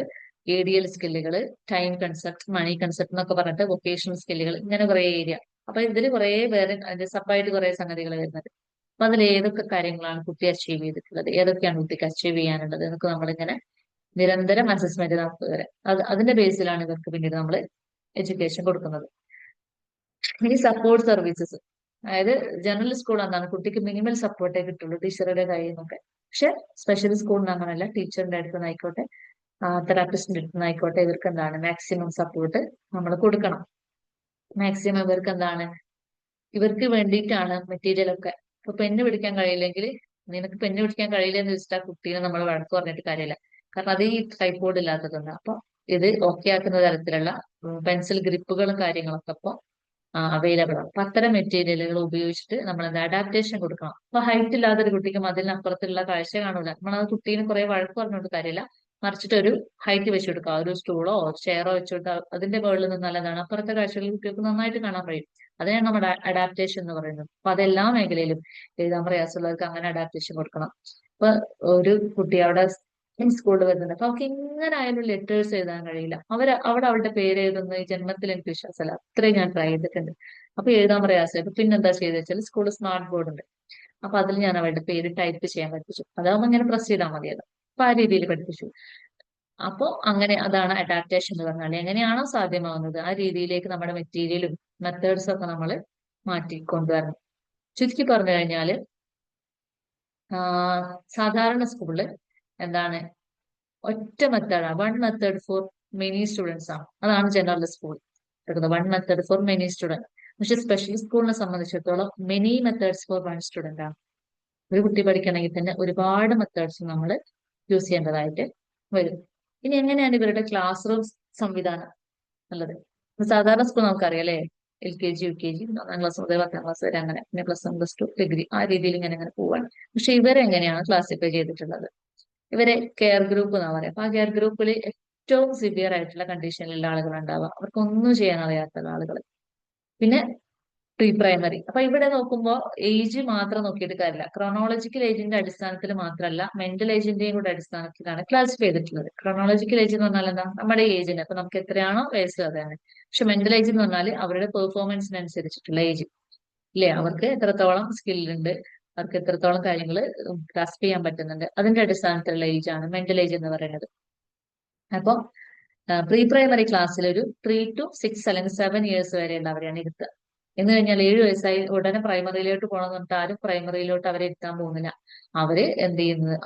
ADL സ്കില്ലുകൾ, ടൈം കൺസെപ്റ്റ്, മണി കൺസെപ്റ്റ് എന്നൊക്കെ പറഞ്ഞിട്ട് വൊക്കേഷണൽ സ്കില്ലുകൾ, ഇങ്ങനെ കുറെ ഏരിയ. അപ്പൊ ഇതിൽ കുറെ വേറെ അതിന്റെ സബായിട്ട് കുറെ സംഗതികൾ വരുന്നത്. അപ്പൊ അതിൽ ഏതൊക്കെ കാര്യങ്ങളാണ് കുട്ടി അച്ചീവ് ചെയ്തിട്ടുള്ളത്, ഏതൊക്കെയാണ് കുട്ടിക്ക് അച്ചീവ് ചെയ്യാനുള്ളത് എന്നൊക്കെ നമ്മളിങ്ങനെ നിരന്തരം അസസ്മെന്റ് നമുക്ക് വരാം. അതിന്റെ ബേസിലാണ് ഇവർക്ക് പിന്നീട് നമ്മൾ എഡ്യൂക്കേഷൻ കൊടുക്കുന്നത്. ഇനി സപ്പോർട്ട് സർവീസസ്, അതായത് ജനറൽ സ്കൂൾ എന്താണ് കുട്ടിക്ക് മിനിമൽ സപ്പോർട്ടേ കിട്ടുള്ളൂ ടീച്ചറുടെ കയ്യിൽ നിന്നൊക്കെ. പക്ഷെ സ്പെഷ്യൽ സ്കൂളിന് അങ്ങനല്ല, ടീച്ചറിന്റെ അടുത്ത് നിന്നായിക്കോട്ടെ തെറാപ്പിസ്റ്റിന്റെ അടുത്ത് ആയിക്കോട്ടെ, ഇവർക്ക് എന്താണ് മാക്സിമം സപ്പോർട്ട് നമ്മൾ കൊടുക്കണം. മാക്സിമം ഇവർക്ക് എന്താണ്, ഇവർക്ക് വേണ്ടിയിട്ടാണ് മെറ്റീരിയൽ ഒക്കെ. ഇപ്പൊ പെണ്ണ് പിടിക്കാൻ കഴിയില്ലെങ്കിൽ, നിനക്ക് പെണ്ണ് പിടിക്കാൻ കഴിയില്ല എന്ന് വെച്ചിട്ട് ആ കുട്ടീനെ നമ്മൾ വഴക്ക് പറഞ്ഞിട്ട് കാര്യമില്ല. കാരണം അത് ഈ ട്രൈപോഡ് ഇല്ലാത്തതുണ്ട്. അപ്പൊ ഇത് ഓക്കെ ആക്കുന്ന തരത്തിലുള്ള പെൻസിൽ ഗ്രിപ്പുകളും കാര്യങ്ങളൊക്കെ ഇപ്പൊ അവൈലബിൾ ആണ്. അപ്പൊ അത്തരം മെറ്റീരിയലുകൾ ഉപയോഗിച്ചിട്ട് നമ്മൾ എന്താ അഡാപ്റ്റേഷൻ കൊടുക്കണം. അപ്പൊ ഹൈറ്റ് ഇല്ലാത്ത ഒരു കുട്ടിക്ക് മതിലിനപ്പുറത്തുള്ള കാഴ്ച കാണൂല, നമ്മളത് കുട്ടീനെ കുറെ വഴക്ക് പറഞ്ഞുകൊണ്ട് കാര്യമില്ല. മറിച്ചിട്ട് ഒരു ഹൈറ്റ് വെച്ച് കൊടുക്കുക, ഒരു സ്റ്റൂളോ ചെയറോ വെച്ച് കൊടുക്കുക. അതിന്റെ മുകളിൽ നിന്നാൽ എന്താണ് അപ്പുറത്തെ കാഴ്ചകൾ കുട്ടികൾക്ക് നന്നായിട്ട് കാണാൻ കഴിയും. അതിനാണ് നമ്മുടെ അഡാപ്റ്റേഷൻ എന്ന് പറയുന്നത്. അപ്പൊ അതെല്ലാ മേഖലയിലും എഴുതാൻ പ്രയാസമുള്ളവർക്ക് അങ്ങനെ അഡാപ്റ്റേഷൻ കൊടുക്കണം. ഇപ്പൊ ഒരു കുട്ടി അവിടെ സ്കൂളിൽ വരുന്നുണ്ട്, അപ്പൊ അവർക്ക് എങ്ങനെ ആയാലും ലെറ്റേഴ്സ് എഴുതാൻ കഴിയില്ല. അവിടെ അവളുടെ പേര് എഴുതുന്ന ഈ ജന്മത്തിൽ എനിക്ക് വിശ്വാസമല്ല. അത്രയും ഞാൻ ട്രൈ ചെയ്തിട്ടുണ്ട്. അപ്പൊ എഴുതാൻ പ്രയാസം. അപ്പൊ പിന്നെന്താ ചെയ്തെന്ന് വെച്ചാൽ സ്കൂളിൽ സ്മാർട്ട് ബോർഡ് ഉണ്ട്. അപ്പൊ അതിൽ ഞാൻ അവളുടെ പേര് ടൈപ്പ് ചെയ്യാൻ പഠിപ്പിച്ചു. അതാവുമ്പോൾ ഇങ്ങനെ പ്രസ് ചെയ്താൽ മതിയല്ലോ. അപ്പൊ ആ രീതിയിൽ പഠിപ്പിച്ചു. അപ്പോ അങ്ങനെ അതാണ് അഡാപ്റ്റേഷൻ എന്ന് പറഞ്ഞാൽ, എങ്ങനെയാണോ സാധ്യമാവുന്നത് ആ രീതിയിലേക്ക് നമ്മുടെ മെറ്റീരിയലും മെത്തേഡ്സും ഒക്കെ നമ്മൾ മാറ്റി കൊണ്ടുവരണം. ചുരുക്കി പറഞ്ഞു കഴിഞ്ഞാല് സാധാരണ സ്കൂളിൽ എന്താണ് ഒറ്റ മെത്തേഡാണ്, one method for many students ആണ്. അതാണ് ജനറൽ സ്കൂൾ എടുക്കുന്നത്, one method for many student. പക്ഷെ സ്പെഷ്യൽ സ്കൂളിനെ സംബന്ധിച്ചിടത്തോളം many methods four one student ആണ്. ഒരു കുട്ടി പഠിക്കണമെങ്കിൽ തന്നെ ഒരുപാട് മെത്തേഡ്സ് നമ്മൾ യൂസ് ചെയ്യേണ്ടതായിട്ട് വരും. ഇനി എങ്ങനെയാണ് ഇവരുടെ ക്ലാസ് റൂം സംവിധാനം ഉള്ളത്? സാധാരണ സ്കൂൾ നമുക്കറിയാം അല്ലേ, LKG UKG 1ാം ക്ലാസ് മുതൽ 10ാം ക്ലാസ് വരെ, അങ്ങനെ പിന്നെ +1 +2 ഡിഗ്രി ആ രീതിയിൽ ഇങ്ങനെ അങ്ങനെ പോവാണ്. പക്ഷെ ഇവരെങ്ങനെയാണ് ക്ലാസിഫൈ ചെയ്തിട്ടുള്ളത്? ഇവരെ കെയർ ഗ്രൂപ്പ് എന്നാ പറയാം. അപ്പൊ ആ കെയർ ഗ്രൂപ്പിൽ ഏറ്റവും സിവിയർ ആയിട്ടുള്ള കണ്ടീഷനിലുള്ള ആളുകൾ ഉണ്ടാവുക, അവർക്കൊന്നും ചെയ്യാൻ അറിയാത്ത ആളുകൾ. പിന്നെ പ്രീ പ്രൈമറി. അപ്പൊ ഇവിടെ നോക്കുമ്പോൾ ഏജ് മാത്രം നോക്കിയിട്ട് കാര്യമില്ല. ക്രോണോളജിക്കൽ ഏജിന്റെ അടിസ്ഥാനത്തിൽ മാത്രമല്ല, മെന്റൽ ഏജിന്റെയും കൂടെ അടിസ്ഥാനത്തിലാണ് ക്ലാസിഫൈ ചെയ്തിട്ടുള്ളത്. ക്രോണോളജിക്കൽ ഏജ് എന്ന് പറഞ്ഞാൽ എന്താ, നമ്മുടെ ഏജിന്, അപ്പൊ നമുക്ക് എത്രയാണോ വയസ്സ് അതാണ്. പക്ഷെ മെന്റൽ ഏജ് എന്ന് പറഞ്ഞാൽ അവരുടെ പെർഫോമൻസിനനുസരിച്ചിട്ടുള്ള ഏജ് ഇല്ലേ, അവർക്ക് എത്രത്തോളം സ്കില്ലുണ്ട്, അവർക്ക് എത്രത്തോളം കാര്യങ്ങൾ ഗ്രാസ്പ് ചെയ്യാൻ പറ്റുന്നുണ്ട്, അതിന്റെ അടിസ്ഥാനത്തിലുള്ള ഏജ് ആണ് മെന്റൽ ഏജ് എന്ന് പറയുന്നത്. അപ്പൊ പ്രീ പ്രൈമറി ക്ലാസ്സിൽ ഒരു 3 to 6 അല്ലെങ്കിൽ 7 ഇയേഴ്സ് വരെ ഉള്ളവരെയാണ് ഇരുത്തുക. എന്ന് കഴിഞ്ഞാൽ 7 വയസ്സായി ഉടനെ പ്രൈമറിയിലോട്ട് പോകണമെന്ന് പറഞ്ഞിട്ട് ആരും പ്രൈമറിയിലോട്ട് അവരെ ഇരുത്താൻ പോകുന്നില്ല. അവര് എന്ത് ചെയ്യുന്നത്,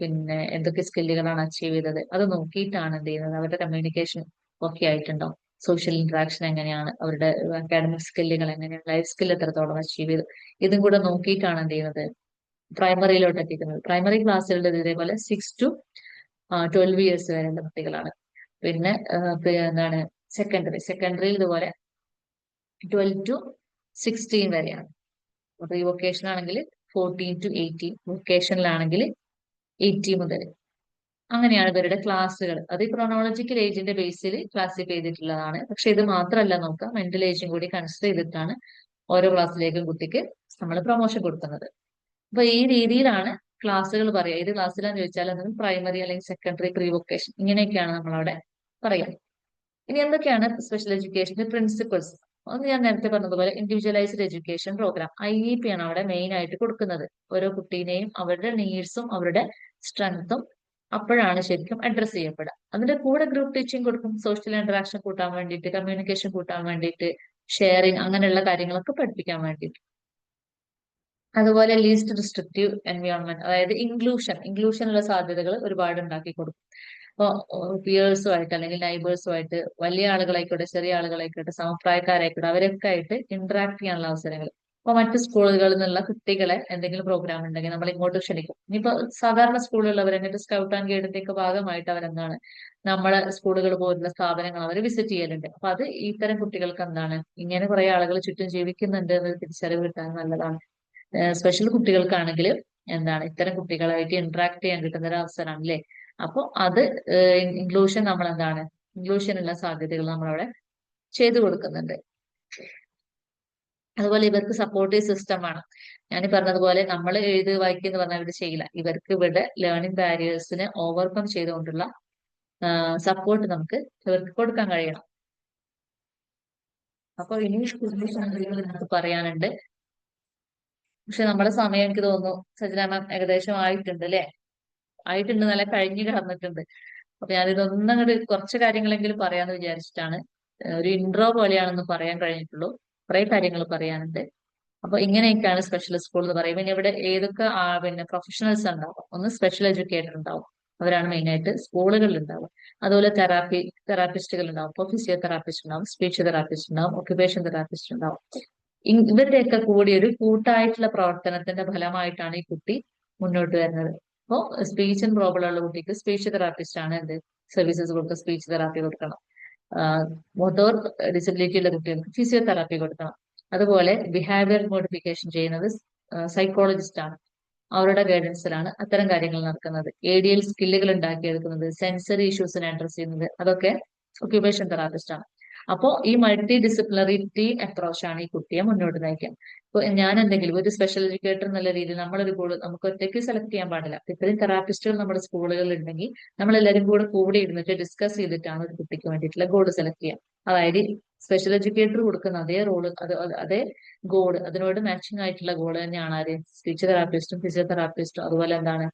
പിന്നെ എന്തൊക്കെ സ്കില്ലുകളാണ് അച്ചീവ് ചെയ്തത് അത് നോക്കിയിട്ടാണ് എന്ത് ചെയ്യുന്നത്, അവരുടെ കമ്മ്യൂണിക്കേഷൻ ഒക്കെ ആയിട്ടുണ്ടോ, സോഷ്യൽ ഇന്ററാക്ഷൻ എങ്ങനെയാണ്, അവരുടെ അക്കാഡമിക് സ്കില്ലുകൾ എങ്ങനെയാണ്, ലൈഫ് സ്കിൽ എത്രത്തോളം അച്ചീവ് ചെയ്തു, ഇതും കൂടെ നോക്കിയിട്ടാണ് എന്ത് ചെയ്യുന്നത് പ്രൈമറിയിലോട്ട് എത്തിക്കുന്നത്. പ്രൈമറി ക്ലാസ്സുകളുടെ ഇതേപോലെ 6 to 12 ഇയേഴ്സ് വരെയുള്ള കുട്ടികളാണ്. പിന്നെ എന്താണ് സെക്കൻഡറിയിൽ ഇതുപോലെ 12 to 16 വരെയാണ്. പ്രീ വൊക്കേഷൻ ആണെങ്കിൽ 14 to 18, വൊക്കേഷനിലാണെങ്കിൽ 18 മുതൽ. അങ്ങനെയാണ് ഇവരുടെ ക്ലാസ്സുകൾ. അത് ഈ ക്രോണോളജിക്കൽ ഏജിന്റെ ബേസിൽ ക്ലാസിഫൈ ചെയ്തിട്ടുള്ളതാണ്. പക്ഷെ ഇത് മാത്രമല്ല നോക്കുക, മെന്റൽ ഏജും കൂടി കൺസിഡർ ചെയ്തിട്ടാണ് ഓരോ ക്ലാസ്സിലേക്കും കുട്ടിക്ക് നമ്മൾ പ്രൊമോഷൻ കൊടുക്കുന്നത്. അപ്പൊ ഈ രീതിയിലാണ് ക്ലാസ്സുകൾ പറയുക. ഏത് ക്ലാസ്സിലാന്ന് ചോദിച്ചാൽ അത് പ്രൈമറി അല്ലെങ്കിൽ സെക്കൻഡറി, പ്രീ വൊക്കേഷൻ, ഇങ്ങനെയൊക്കെയാണ് നമ്മളവിടെ പറയാം. ഇനി എന്തൊക്കെയാണ് സ്പെഷ്യൽ എഡ്യൂക്കേഷന്റെ പ്രിൻസിപ്പിൾസ്? ഒന്ന് ഞാൻ നേരത്തെ പറഞ്ഞതുപോലെ ഇൻഡിവിജ്വലൈസ്ഡ് എഡ്യൂക്കേഷൻ പ്രോഗ്രാം, IEP ആണ് അവിടെ മെയിൻ ആയിട്ട് കൊടുക്കുന്നത്. ഓരോ കുട്ടീനെയും അവരുടെ നീഡ്സും അവരുടെ സ്ട്രെങ്ത്തും അപ്പോഴാണ് ശരിക്കും അഡ്രസ് ചെയ്യപ്പെടുക. അതിന്റെ കൂടെ ഗ്രൂപ്പ് ടീച്ചിങ് കൊടുക്കും, സോഷ്യൽ ഇന്ററാക്ഷൻ കൂട്ടാൻ വേണ്ടിയിട്ട്, കമ്മ്യൂണിക്കേഷൻ കൂട്ടാൻ വേണ്ടിയിട്ട്, ഷെയറിങ് അങ്ങനെയുള്ള കാര്യങ്ങളൊക്കെ പഠിപ്പിക്കാൻ വേണ്ടിയിട്ട്. അതുപോലെ ലീസ്റ്റ് റിസ്ട്രിക്റ്റീവ് എൻവയോൺമെന്റ്, അതായത് ഇൻക്ലൂഷനുള്ള സാധ്യതകൾ ഒരുപാട് ഉണ്ടാക്കി കൊടുക്കും. ഇപ്പോൾ പിയേഴ്സുമായിട്ട് അല്ലെങ്കിൽ നൈബേഴ്സുമായിട്ട്, വലിയ ആളുകളായിക്കോട്ടെ ചെറിയ ആളുകളായിക്കോട്ടെ സമപ്രായക്കാരായിക്കോട്ടെ അവരൊക്കെ ആയിട്ട് ഇന്ററാക്ട് ചെയ്യാനുള്ള അവസരങ്ങൾ. ഇപ്പൊ മറ്റു സ്കൂളുകളിൽ നിന്നുള്ള കുട്ടികളെ എന്തെങ്കിലും പ്രോഗ്രാം ഉണ്ടെങ്കിൽ നമ്മൾ ഇങ്ങോട്ട് ക്ഷണിക്കും. ഇനിയിപ്പോ സാധാരണ സ്കൂളുള്ളവർ എന്നിട്ട് സ്കൗട്ട് ആൻഡ് ഗൈഡിന്റെ ഒക്കെ ഭാഗമായിട്ട് അവരെന്താണ് നമ്മളെ സ്കൂളുകൾ പോലുള്ള സ്ഥാപനങ്ങൾ അവർ വിസിറ്റ് ചെയ്യലുണ്ട്. അപ്പൊ അത് ഇത്തരം കുട്ടികൾക്ക് എന്താണ് ഇങ്ങനെ കുറെ ആളുകൾ ചുറ്റും ജീവിക്കുന്നുണ്ട് എന്ന് തിരിച്ചറിവ് കിട്ടാൻ നല്ലതാണ്. സ്പെഷ്യൽ കുട്ടികൾക്കാണെങ്കിൽ എന്താണ് ഇത്തരം കുട്ടികളായിട്ട് ഇന്ററാക്ട് ചെയ്യാൻ കിട്ടുന്ന ഒരു അവസരമാണ് അല്ലേ. അപ്പൊ അത് ഇൻക്ലൂഷൻ നമ്മൾ എന്താണ് ഇൻക്ലൂഷനുള്ള സാധ്യതകൾ നമ്മളവിടെ ചെയ്തു കൊടുക്കുന്നുണ്ട്. അതുപോലെ ഇവർക്ക് സപ്പോർട്ടീവ് സിസ്റ്റം വേണം. ഞാൻ പറഞ്ഞതുപോലെ നമ്മൾ എഴുതി വായിക്കുക എന്ന് പറഞ്ഞാൽ ഇവർ ചെയ്യില്ല. ഇവർക്ക് ഇവിടെ ലേണിംഗ് ബാരിയേഴ്സിനെ ഓവർകം ചെയ്തുകൊണ്ടുള്ള സപ്പോർട്ട് നമുക്ക് ഇവർക്ക് കൊടുക്കാൻ കഴിയണം. അപ്പൊ ഇനി നമുക്ക് പറയാനുണ്ട്. പക്ഷെ നമ്മുടെ സമയം എനിക്ക് തോന്നുന്നു സജന മാം ഏകദേശം ആയിട്ടുണ്ട് അല്ലെ, ആയിട്ടുണ്ട്, നല്ല കഴിഞ്ഞു കിടന്നിട്ടുണ്ട്. അപ്പൊ ഞാനിതൊന്നങ്ങോട്ട് കുറച്ച് കാര്യങ്ങളെങ്കിലും പറയാന്ന് വിചാരിച്ചിട്ടാണ്. ഒരു ഇൻട്രോ പോലെയാണെന്ന് പറയാൻ കഴിഞ്ഞിട്ടുള്ളൂ. കുറെ കാര്യങ്ങൾ പറയാനുണ്ട്. അപ്പൊ ഇങ്ങനെയൊക്കെയാണ് സ്പെഷ്യൽ സ്കൂൾ എന്ന് പറയുമ്പോൾ. ഇനി ഇവിടെ ഏതൊക്കെ പിന്നെ പ്രൊഫഷണൽസ് ഉണ്ടാവും. ഒന്ന് സ്പെഷ്യൽ എഡ്യൂക്കേറ്റർ ഉണ്ടാവും, അവരാണ് മെയിനായിട്ട് സ്കൂളുകളിൽ ഉണ്ടാവുക. അതുപോലെ തെറാപ്പിസ്റ്റുകൾ ഉണ്ടാവും. ഇപ്പോൾ ഫിസിയോതെറാപ്പിസ്റ്റ് ഉണ്ടാവും, സ്പീച്ച് തെറാപ്പിസ്റ്റ് ഉണ്ടാവും, ഒക്യുപേഷൻ തെറാപ്പിസ്റ്റ് ഉണ്ടാവും. ഇവരുടെയൊക്കെ കൂടി ഒരു കൂട്ടായിട്ടുള്ള പ്രവർത്തനത്തിന്റെ ഫലമായിട്ടാണ് ഈ കുട്ടി മുന്നോട്ട് വരുന്നത്. അപ്പോൾ സ്പീച്ചിന് പ്രോബ്ലം ഉള്ള കുട്ടിക്ക് സ്പീച്ച് തെറാപ്പിസ്റ്റ് ആണ് എന്ത് സർവീസസ് കൊടുക്കുക, സ്പീച്ച് തെറാപ്പി കൊടുക്കണം. മോട്ടോർ ഡിസബിലിറ്റി ഉള്ള കുട്ടികൾക്ക് ഫിസിയോതെറാപ്പി കൊടുക്കണം. അതുപോലെ ബിഹേവിയർ മോഡിഫിക്കേഷൻ ചെയ്യുന്നത് സൈക്കോളജിസ്റ്റ് ആണ്. അവരുടെ ഗൈഡൻസിലാണ് അത്തരം കാര്യങ്ങൾ നടക്കുന്നത്. ADL സ്കില്ലുകൾ ഉണ്ടാക്കിയെടുക്കുന്നത്, സെൻസറി ഇഷ്യൂസിനെ അഡ്രസ് ചെയ്യുന്നത്, അതൊക്കെ ഒക്യുപേഷൻ തെറാപ്പിസ്റ്റ് ആണ്. അപ്പോൾ ഈ മൾട്ടി ഡിസിപ്ലിനറി ടീം അപ്രോച്ച് ആണ് ഈ കുട്ടിയെ മുന്നോട്ട് നയിക്കുക. ഇപ്പൊ ഞാൻ എന്തെങ്കിലും ഒരു സ്പെഷ്യൽ എഡ്യൂക്കേറ്റർ എന്നുള്ള രീതിയിൽ നമ്മളൊരു ഗോൾ നമുക്ക് ഒറ്റയ്ക്ക് സെലക്ട് ചെയ്യാൻ പാടില്ല. ഇത്രയും തെറാപ്പിസ്റ്റുകൾ നമ്മുടെ സ്കൂളുകളിൽ ഉണ്ടെങ്കിൽ നമ്മളെല്ലാവരും കൂടെ ഇരുന്നിട്ട് ഡിസ്കസ് ചെയ്തിട്ടാണ് ഒരു കുട്ടിക്ക് വേണ്ടിയിട്ടുള്ള ഗോൾ സെലക്ട് ചെയ്യുക. അതായത് സ്പെഷ്യൽ എഡ്യൂക്കേറ്റർ കൊടുക്കുന്ന അതേ റോള് അതേ ഗോൾ, അതിനോട് മാച്ചിങ് ആയിട്ടുള്ള ഗോൾ തന്നെയാണ് ആര് സ്പീച്ച് തെറാപ്പിസ്റ്റും ഫിസിയോതെറാപ്പിസ്റ്റും അതുപോലെ എന്താണ്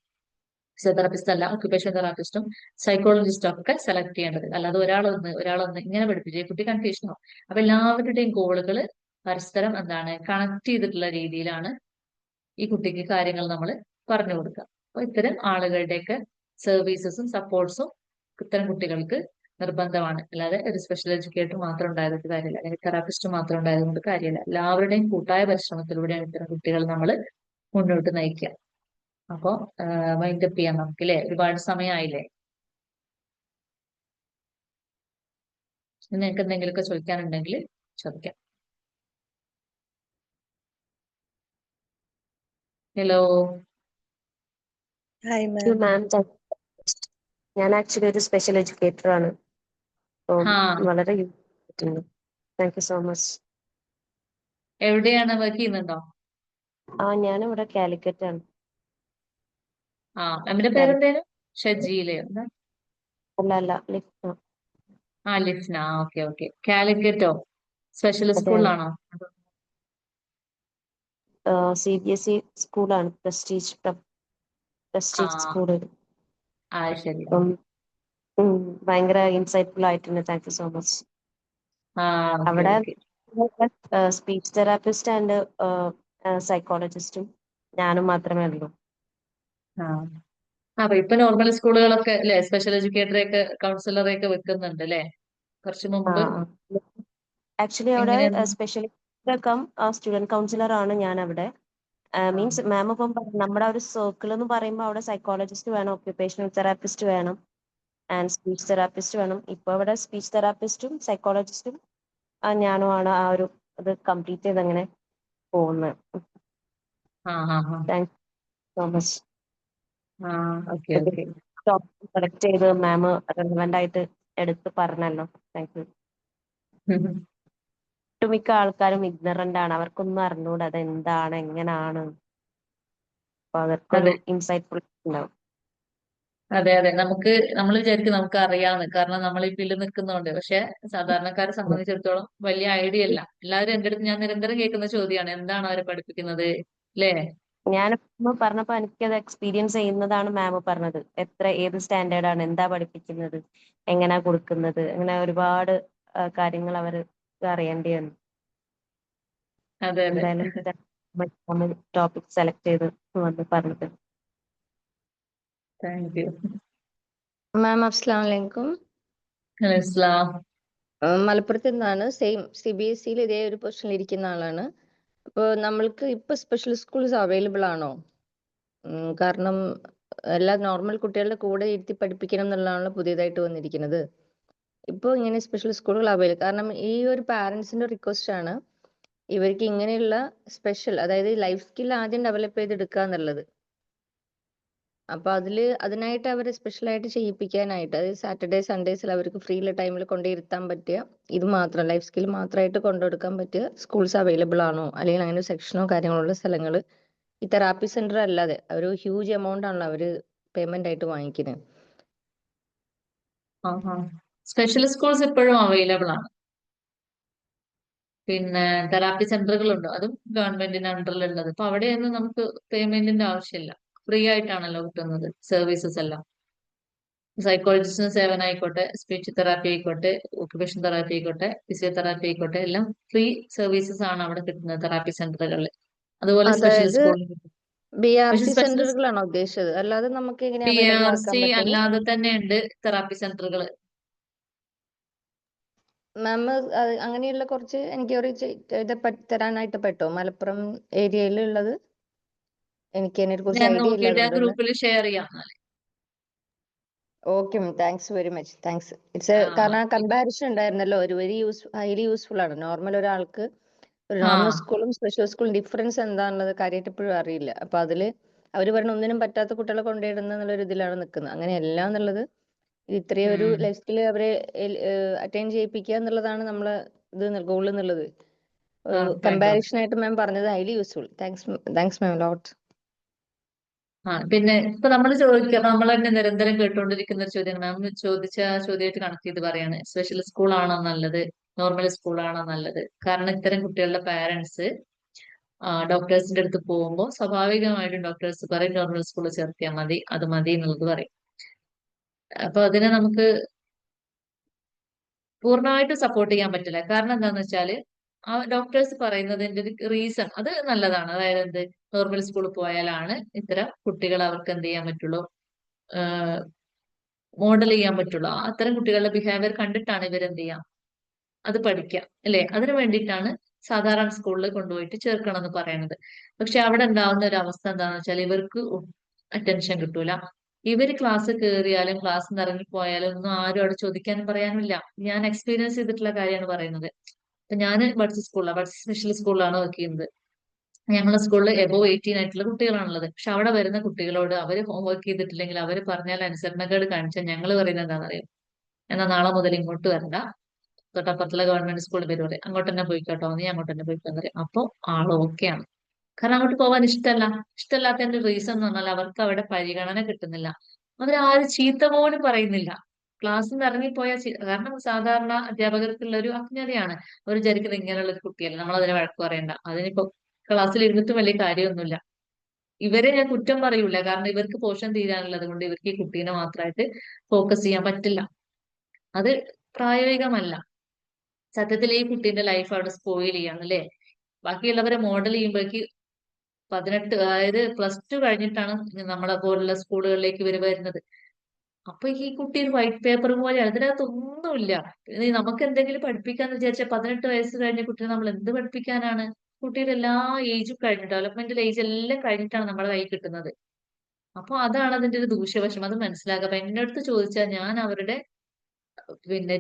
ഫിസിയോതെറാപ്പിസ്റ്റ് അല്ല ഒക്യുപേഷൻ തെറാപ്പിസ്റ്റും സൈക്കോളജിസ്റ്റും ഒക്കെ സെലക്ട് ചെയ്യേണ്ടത്. അല്ലാതെ ഒരാളൊന്ന് ഇങ്ങനെ പഠിപ്പിച്ചു കുട്ടി കൺഫ്യൂഷനോ. അപ്പൊ എല്ലാവരുടെയും ഗോളുകൾ പരസ്പരം എന്താണ് കണക്ട് ചെയ്തിട്ടുള്ള രീതിയിലാണ് ഈ കുട്ടിക്ക് കാര്യങ്ങൾ നമ്മൾ പറഞ്ഞു കൊടുക്കുക. അപ്പൊ ഇത്തരം ആളുകളുടെയൊക്കെ സർവീസസും സപ്പോർട്ട്സും ഇത്തരം കുട്ടികൾക്ക് നിർബന്ധമാണ്. അല്ലാതെ ഒരു സ്പെഷ്യൽ എഡ്യൂക്കേറ്റർ മാത്രം ഉണ്ടായതുകൊണ്ട് കാര്യമില്ല, അല്ലെങ്കിൽ തെറാപ്പിസ്റ്റ് മാത്രം ഉണ്ടായതുകൊണ്ട് കാര്യമില്ല. എല്ലാവരുടെയും കൂട്ടായ പരിശ്രമത്തിലൂടെയാണ് ഇത്തരം കുട്ടികൾ നമ്മൾ മുന്നോട്ട് നയിക്കുക. അപ്പൊ വൈൻഡപ്പ് ചെയ്യാം നമുക്ക് അല്ലേ? ഒരുപാട് സമയമായില്ലേ? നിങ്ങൾക്ക് എന്തെങ്കിലുമൊക്കെ ചോദിക്കാനുണ്ടെങ്കിൽ ചോദിക്കാം. Hello hi you ma'am. Ma'am, ഞാൻ ആക്ച്വലി ഒരു സ്പെഷ്യൽ എഡ്യൂക്കേറ്റർ ആണ്. അപ്പം ആ വളരെ useful. Thank you so much. എവിടെയാണ് വർക്ക് ചെയ്യുന്നുണ്ടോ? ഞാനിവിടെ കാലിക്കറ്റ് ആണ്. മാമിന്റെ പേരെന്തേലും? ഷജീലയോ എന്താ? അല്ല ലിഫ്റ്റ്. ലിഫ്ന. Okay okay. കാലിക്കറ്റോ? സ്പെഷ്യൽ അതെ സ്കൂളിലാണോ? CBSE സ്കൂളാണ്, ആ പ്രസ്റ്റീജ് സ്കൂള്. ശരി. അപ്പം ഭയങ്കര ഇൻസൈറ്റ്ഫുൾ ആയിട്ടുണ്ട്. Thank you so much. Okay അവിടെ ഓക്കെ. സ്പീച്ച് തെറാപ്പിസ്റ്റ് ആൻഡ് സൈക്കോളജിസ്റ്റും ഞാനും മാത്രമേ ഉള്ളൂ. അപ്പൊ ഇപ്പൊ നോർമൽ സ്കൂളുകളൊക്കെ അല്ലെ സ്പെഷ്യൽ എഡ്യൂക്കേറ്ററെ ഒക്കെ കൗൺസിലറെ ഒക്കെ വെക്കുന്നുണ്ട് അല്ലെ? കുറച്ചു മുമ്പ് ആക്ച്വലി അവിടെ എങ്ങനെയാണ്? സ്പെഷ്യലി സ്റ്റുഡന്റ് കൗൺസിലർ ആണ് ഞാൻ അവിടെ. ആ മീൻസ് മാം ഇപ്പം നമ്മുടെ ഒരു സർക്കിൾ എന്ന് പറയുമ്പോൾ അവിടെ സൈക്കോളജിസ്റ്റ് വേണം, ഒക്യുപേഷണൽ തെറാപ്പിസ്റ്റ് വേണം, ആൻഡ് സ്പീച്ച് തെറാപ്പിസ്റ്റ് വേണം. ഇപ്പൊ അവിടെ സ്പീച്ച് തെറാപ്പിസ്റ്റും സൈക്കോളജിസ്റ്റും ഞാനുമാണ് ആ ഒരു ഇത് കംപ്ലീറ്റ് ചെയ്ത് അങ്ങനെ പോകുന്നത്. ആ ആ thank you so much. Okay okay. Topic select ചെയ്ത് മാം റെലവെന്റ് ആയിട്ട് എടുത്ത് പറഞ്ഞല്ലോ. Thank you. ഒട്ടുമിക്ക ആൾക്കാരും ഇഗ്നറന്റ് ആണ്, അവർക്കൊന്നും അറിഞ്ഞൂടാ അതെന്താണ് എങ്ങനാണ്. അപ്പൊ അവർക്കൊരു അതെ ഇൻസൈറ്റ്ഫുൾ ഉണ്ടാവും. അതെ അതെ. നമ്മൾ വിചാരിക്കും നമുക്ക് അറിയാവുന്ന, കാരണം നമ്മൾ ഈ ഫീൽഡിൽ നിൽക്കുന്നതുകൊണ്ട്. പക്ഷെ സാധാരണക്കാരെ സംബന്ധിച്ചിടത്തോളം വലിയ ഐഡിയ ഇല്ല. എല്ലാവരും എന്റെ അടുത്ത് ഞാൻ നിരന്തരം കേൾക്കുന്ന ചോദ്യമാണ്, എന്താണ് അവരെ പഠിപ്പിക്കുന്നത് അല്ലേ? ഞാൻ പറഞ്ഞപ്പോ എനിക്കത് എക്സ്പീരിയൻസ് ചെയ്യുന്നതാണ് മാം പറഞ്ഞത്. ഏത് സ്റ്റാൻഡേർഡ് ആണ്, എന്താ പഠിപ്പിക്കുന്നത്, എങ്ങനെയാ കൊടുക്കുന്നത്, അങ്ങനെ ഒരുപാട് കാര്യങ്ങൾ അവർ അറിയേണ്ടിയാണ്. അതെ അതെ. എന്തായാലും ടോപ്പിക് സെലക്ട് ചെയ്ത് വന്ന് പറഞ്ഞത്. Thank you. മാം അസ്സലാമു അലൈക്കും. ഇസ്ലാം. മലപ്പുറത്ത് നിന്നാണ്. സെയിം CBSEയിൽ ഇതേ ഒരു പൊസിഷനിൽ ഇരിക്കുന്ന ആളാണ്. അപ്പോൾ നമ്മൾക്ക് ഇപ്പൊ സ്പെഷ്യൽ സ്കൂൾസ് അവൈലബിൾ ആണോ? കാരണം എല്ലാ നോർമൽ കുട്ടികളുടെ കൂടെ ഇരുത്തി പഠിപ്പിക്കണം എന്നുള്ളതാണ് പുതിയതായിട്ട് വന്നിരിക്കുന്നത്. ഇപ്പോൾ ഇങ്ങനെ സ്പെഷ്യൽ സ്കൂളുകൾ അവൈലബിൾ, കാരണം ഈ ഒരു പാരന്റ്സിന്റെ റിക്വസ്റ്റ് ആണ് ഇവർക്ക് ഇങ്ങനെയുള്ള സ്പെഷ്യൽ, അതായത് ലൈഫ് സ്കിൽ ആദ്യം ഡെവലപ്പ് ചെയ്തെടുക്കുക എന്നുള്ളത്. അപ്പൊ അതിനായിട്ട് അവരെ സ്പെഷ്യലായിട്ട് ചെയ്യിപ്പിക്കാനായിട്ട്, അതായത് സാറ്റർഡേ സൺഡേസിൽ അവർക്ക് ഫ്രീ ഉള്ള ടൈമിൽ കൊണ്ടിരുത്താൻ പറ്റിയ, ഇത് മാത്രം ലൈഫ് സ്കിൽ മാത്രമായിട്ട് കൊണ്ടുകൊടുക്കാൻ പറ്റിയ സ്കൂൾസ് അവൈലബിൾ ആണോ, അല്ലെങ്കിൽ അങ്ങനെ സെക്ഷനോ കാര്യങ്ങളോ ഉള്ള സ്ഥലങ്ങൾ ഈ തെറാപ്പി സെന്റർ അല്ലാതെ ഒരു ഹ്യൂജ് എമൗണ്ട് ആണല്ലോ അവര് പേയ്മെന്റ് ആയിട്ട് വാങ്ങിക്കുന്നത്. സ്പെഷ്യൽ സ്കൂൾസ് ഇപ്പോഴും അവൈലബിൾ ആണ്. പിന്നെ തെറാപ്പി സെന്ററുകളുണ്ട്, അതും ഗവൺമെന്റിന്റെ അണ്ടറിലുള്ളത്. അപ്പൊ അവിടെയൊന്നും നമുക്ക് പേയ്മെന്റിന്റെ ആവശ്യമില്ല, ഫ്രീ ആയിട്ടാണല്ലോ കിട്ടുന്നത് സർവീസസ് എല്ലാം. സൈക്കോളജിസ്റ്റിന് സേവനം ആയിക്കോട്ടെ, സ്പീച്ച് തെറാപ്പി ആയിക്കോട്ടെ, ഒക്യുപേഷൻ തെറാപ്പി ആയിക്കോട്ടെ, ഫിസിയോതെറാപ്പി ആയിക്കോട്ടെ, എല്ലാം ഫ്രീ സർവീസസ് ആണ് അവിടെ കിട്ടുന്നത് തെറാപ്പി സെന്ററുകളിൽ. അതുപോലെ സ്പെഷ്യൽ അതായത് സ്കൂളിൽ. പക്ഷെ BRC സ്പെഷ്യൽ സെന്ററുകളാണോ ഉദ്ദേശിച്ചത്? അല്ലാതെ നമുക്ക് എങ്ങനെ അവൈലബിൾ ആക്കാൻ PRC പറ്റും? അല്ലാതെ തന്നെ ഉണ്ട് തെറാപ്പി സെന്ററുകൾ. മാം അങ്ങനെയുള്ള കുറച്ച് എൻക്വയറി ഇത് തരാനായിട്ട് പറ്റുമോ? മലപ്പുറം ഏരിയയിൽ ഉള്ളത് എനിക്ക് അതിനെ കുറിച്ച് ഞാൻ ഐഡിയ ഇല്ല, നോക്കിയിട്ട് ആ അതുകൊണ്ടൊന്ന്. ഗ്രൂപ്പിൽ ഷെയർ ചെയ്യാം. Okay ma'am, thanks very much. Thanks. It's കാരണം ആ കമ്പാരിസൺ ഉണ്ടായിരുന്നല്ലോ, ഒരു വെരി ഹൈലി യൂസ്ഫുൾ ആണ്. നോർമൽ ഒരാൾക്ക് ഒരു ആ നോർമൽ സ്കൂളും സ്പെഷ്യൽ സ്കൂളും ഡിഫറൻസ് എന്താണുള്ളത് കാര്യമായിട്ട് ഇപ്പോഴും അറിയില്ല. അപ്പൊ അതില് അവർ പറഞ്ഞ ഒന്നിനും പറ്റാത്ത കുട്ടികളെ കൊണ്ടുവരുന്ന എന്നുള്ളൊരു ഇതിലാണ് നിൽക്കുന്നത്. അങ്ങനെയല്ല എന്നുള്ളത്, ഇത്രയും ഒരു ഉം. ലിസ്റ്റിൽ അവരെ അറ്റൈൻ ചെയ്യിപ്പിക്കുക എന്നുള്ളതാണ് നമ്മളെ ഗോൾ എന്നുള്ളത്. ഉറപ്പായിട്ടും. കമ്പാരിസൺ ആയിട്ട് മാം പറഞ്ഞത് ഹൈലി യൂസ്ഫുൾ. താങ്ക്സ് മാം ലോട്ട്. പിന്നെ ഇപ്പൊ നമ്മൾ ചോദിക്കുക, നമ്മൾ തന്നെ നിരന്തരം കേട്ടുകൊണ്ടിരിക്കുന്ന ഒരു ചോദ്യമാണ്. മാം ചോദിച്ച ചോദ്യമായിട്ട് കണക്ട് ചെയ്ത് പറയാണ്, സ്പെഷ്യൽ സ്കൂളാണോ നല്ലത്, നോർമൽ സ്കൂളാണോ നല്ലത്? കാരണം ഇത്തരം കുട്ടികളുടെ പാരന്റ്സ് ഡോക്ടേഴ്സിന്റെ അടുത്ത് പോകുമ്പോൾ സ്വാഭാവികമായിട്ടും ഡോക്ടേഴ്സ് പറയും നോർമൽ സ്കൂളിൽ ചേർത്തിയാൽ മതി, അത് മതി എന്നുള്ളത് പറയും. അപ്പൊ അതിനെ നമുക്ക് പൂർണ്ണമായിട്ടും സപ്പോർട്ട് ചെയ്യാൻ പറ്റില്ല. കാരണം എന്താണെന്ന് വെച്ചാല് ആ ഡോക്ടേഴ്സ് പറയുന്നതിന്റെ ഒരു റീസൺ അത് നല്ലതാണ്. അതായത് എന്ത്, നോർമൽ സ്കൂളിൽ പോയാലാണ് ഇത്തരം കുട്ടികൾ അവർക്ക് എന്ത് ചെയ്യാൻ പറ്റുള്ളൂ, മോഡൽ ചെയ്യാൻ പറ്റുള്ളൂ. അത്തരം കുട്ടികളുടെ ബിഹേവിയർ കണ്ടിട്ടാണ് ഇവർ എന്ത് ചെയ്യാം, അത് പഠിക്കാം അല്ലെ. അതിനു വേണ്ടിയിട്ടാണ് സാധാരണ സ്കൂളിൽ കൊണ്ടുപോയിട്ട് ചേർക്കണം എന്ന് പറയുന്നത്. പക്ഷെ അവിടെ ഉണ്ടാവുന്ന ഒരു അവസ്ഥ എന്താണെന്ന് വെച്ചാൽ ഇവർക്ക് അറ്റൻഷൻ കിട്ടൂല. ഇവര് ക്ലാസ് കയറിയാലും ക്ലാസ് നിന്ന് ഇറങ്ങിപ്പോയാലും ഒന്നും ആരും അവിടെ ചോദിക്കാനും പറയാനുമില്ല. ഞാൻ എക്സ്പീരിയൻസ് ചെയ്തിട്ടുള്ള കാര്യമാണ് പറയുന്നത്. അപ്പൊ ഞാൻ ബഡ്സ് സ്കൂളിലാണ്, ബഡ്സ് സ്പെഷ്യൽ സ്കൂളിലാണ് വർക്ക് ചെയ്യുന്നത്. ഞങ്ങളുടെ സ്കൂളിൽ എബോവ് 18 ആയിട്ടുള്ള കുട്ടികളാണുള്ളത്. പക്ഷെ അവിടെ വരുന്ന കുട്ടികളോട് അവർ ഹോംവർക്ക് ചെയ്തിട്ടില്ലെങ്കിൽ അവർ പറഞ്ഞാൽ അനുസരണക്കേട് കാണിച്ചാൽ ഞങ്ങൾ പറയുന്നത് എന്താണെന്ന് അറിയാം, എന്നാൽ നാളെ മുതൽ ഇങ്ങോട്ട് വരണ്ട, തൊട്ടപ്പുറത്തുള്ള ഗവൺമെന്റ് സ്കൂളിൽ വരും പറയും, അങ്ങോട്ട് തന്നെ പോയിക്കോട്ടോ, നീ അങ്ങോട്ട് തന്നെ പോയിക്കോന്ന് പറയും. അപ്പൊ ആള് ഓക്കെയാണ്. കാരണം അങ്ങോട്ട് പോകാൻ ഇഷ്ടമല്ല. ഇഷ്ടമല്ലാത്തതിന്റെ റീസൺ എന്ന് പറഞ്ഞാൽ അവർക്ക് അവിടെ പരിഗണന കിട്ടുന്നില്ല. അവരാരും ചീത്ത പോലും പറയുന്നില്ല. ക്ലാസ്സിൽ നിന്ന് ഇറങ്ങിപ്പോയ കാരണം സാധാരണ അധ്യാപകർക്കുള്ള ഒരു അജ്ഞതയാണ്. അവർ വിചാരിക്കുന്നത് ഇങ്ങനെയുള്ള ഒരു കുട്ടിയല്ല, നമ്മൾ അതിനെ വഴക്ക് പറയണ്ട, അതിനിപ്പോ ക്ലാസ്സിൽ ഇരുന്നിട്ടും വലിയ കാര്യമൊന്നുമില്ല. ഇവരെ ഞാൻ കുറ്റം പറയൂല, കാരണം ഇവർക്ക് പോഷൻ തീരാനുള്ളത് കൊണ്ട് ഇവർക്ക് ഈ കുട്ടീനെ മാത്രമായിട്ട് ഫോക്കസ് ചെയ്യാൻ പറ്റില്ല. അത് പ്രായോഗികമല്ല. സത്യത്തിൽ ഈ കുട്ടീന്റെ ലൈഫ് അവിടെ സ്പോയിൽ ചെയ്യാണ് അല്ലെ. ബാക്കിയുള്ളവരെ മോഡൽ ചെയ്യുമ്പോഴേക്ക് 18, അതായത് +2 കഴിഞ്ഞിട്ടാണ് നമ്മളെ പോലുള്ള സ്കൂളുകളിലേക്ക് ഇവർ വരുന്നത്. അപ്പൊ ഈ കുട്ടി ഒരു വൈറ്റ് പേപ്പർ പോലെയാണ്, ഇതിനകത്തൊന്നുമില്ല. ഇനി നമുക്ക് എന്തെങ്കിലും പഠിപ്പിക്കാന്ന് വിചാരിച്ചാൽ 18 വയസ്സ് കഴിഞ്ഞ കുട്ടിയെ നമ്മൾ എന്ത് പഠിപ്പിക്കാനാണ്? കുട്ടിയുടെ എല്ലാ ഏജും കഴിഞ്ഞു, ഡെവലപ്മെന്റൽ ഏജ് എല്ലാം കഴിഞ്ഞിട്ടാണ് നമ്മുടെ കൈ കിട്ടുന്നത്. അപ്പൊ അതാണ് അതിന്റെ ഒരു ദൂഷ്യവശം. അത് മനസ്സിലാക്കുക. അപ്പൊ എന്റെ അടുത്ത് ചോദിച്ചാൽ ഞാൻ അവരുടെ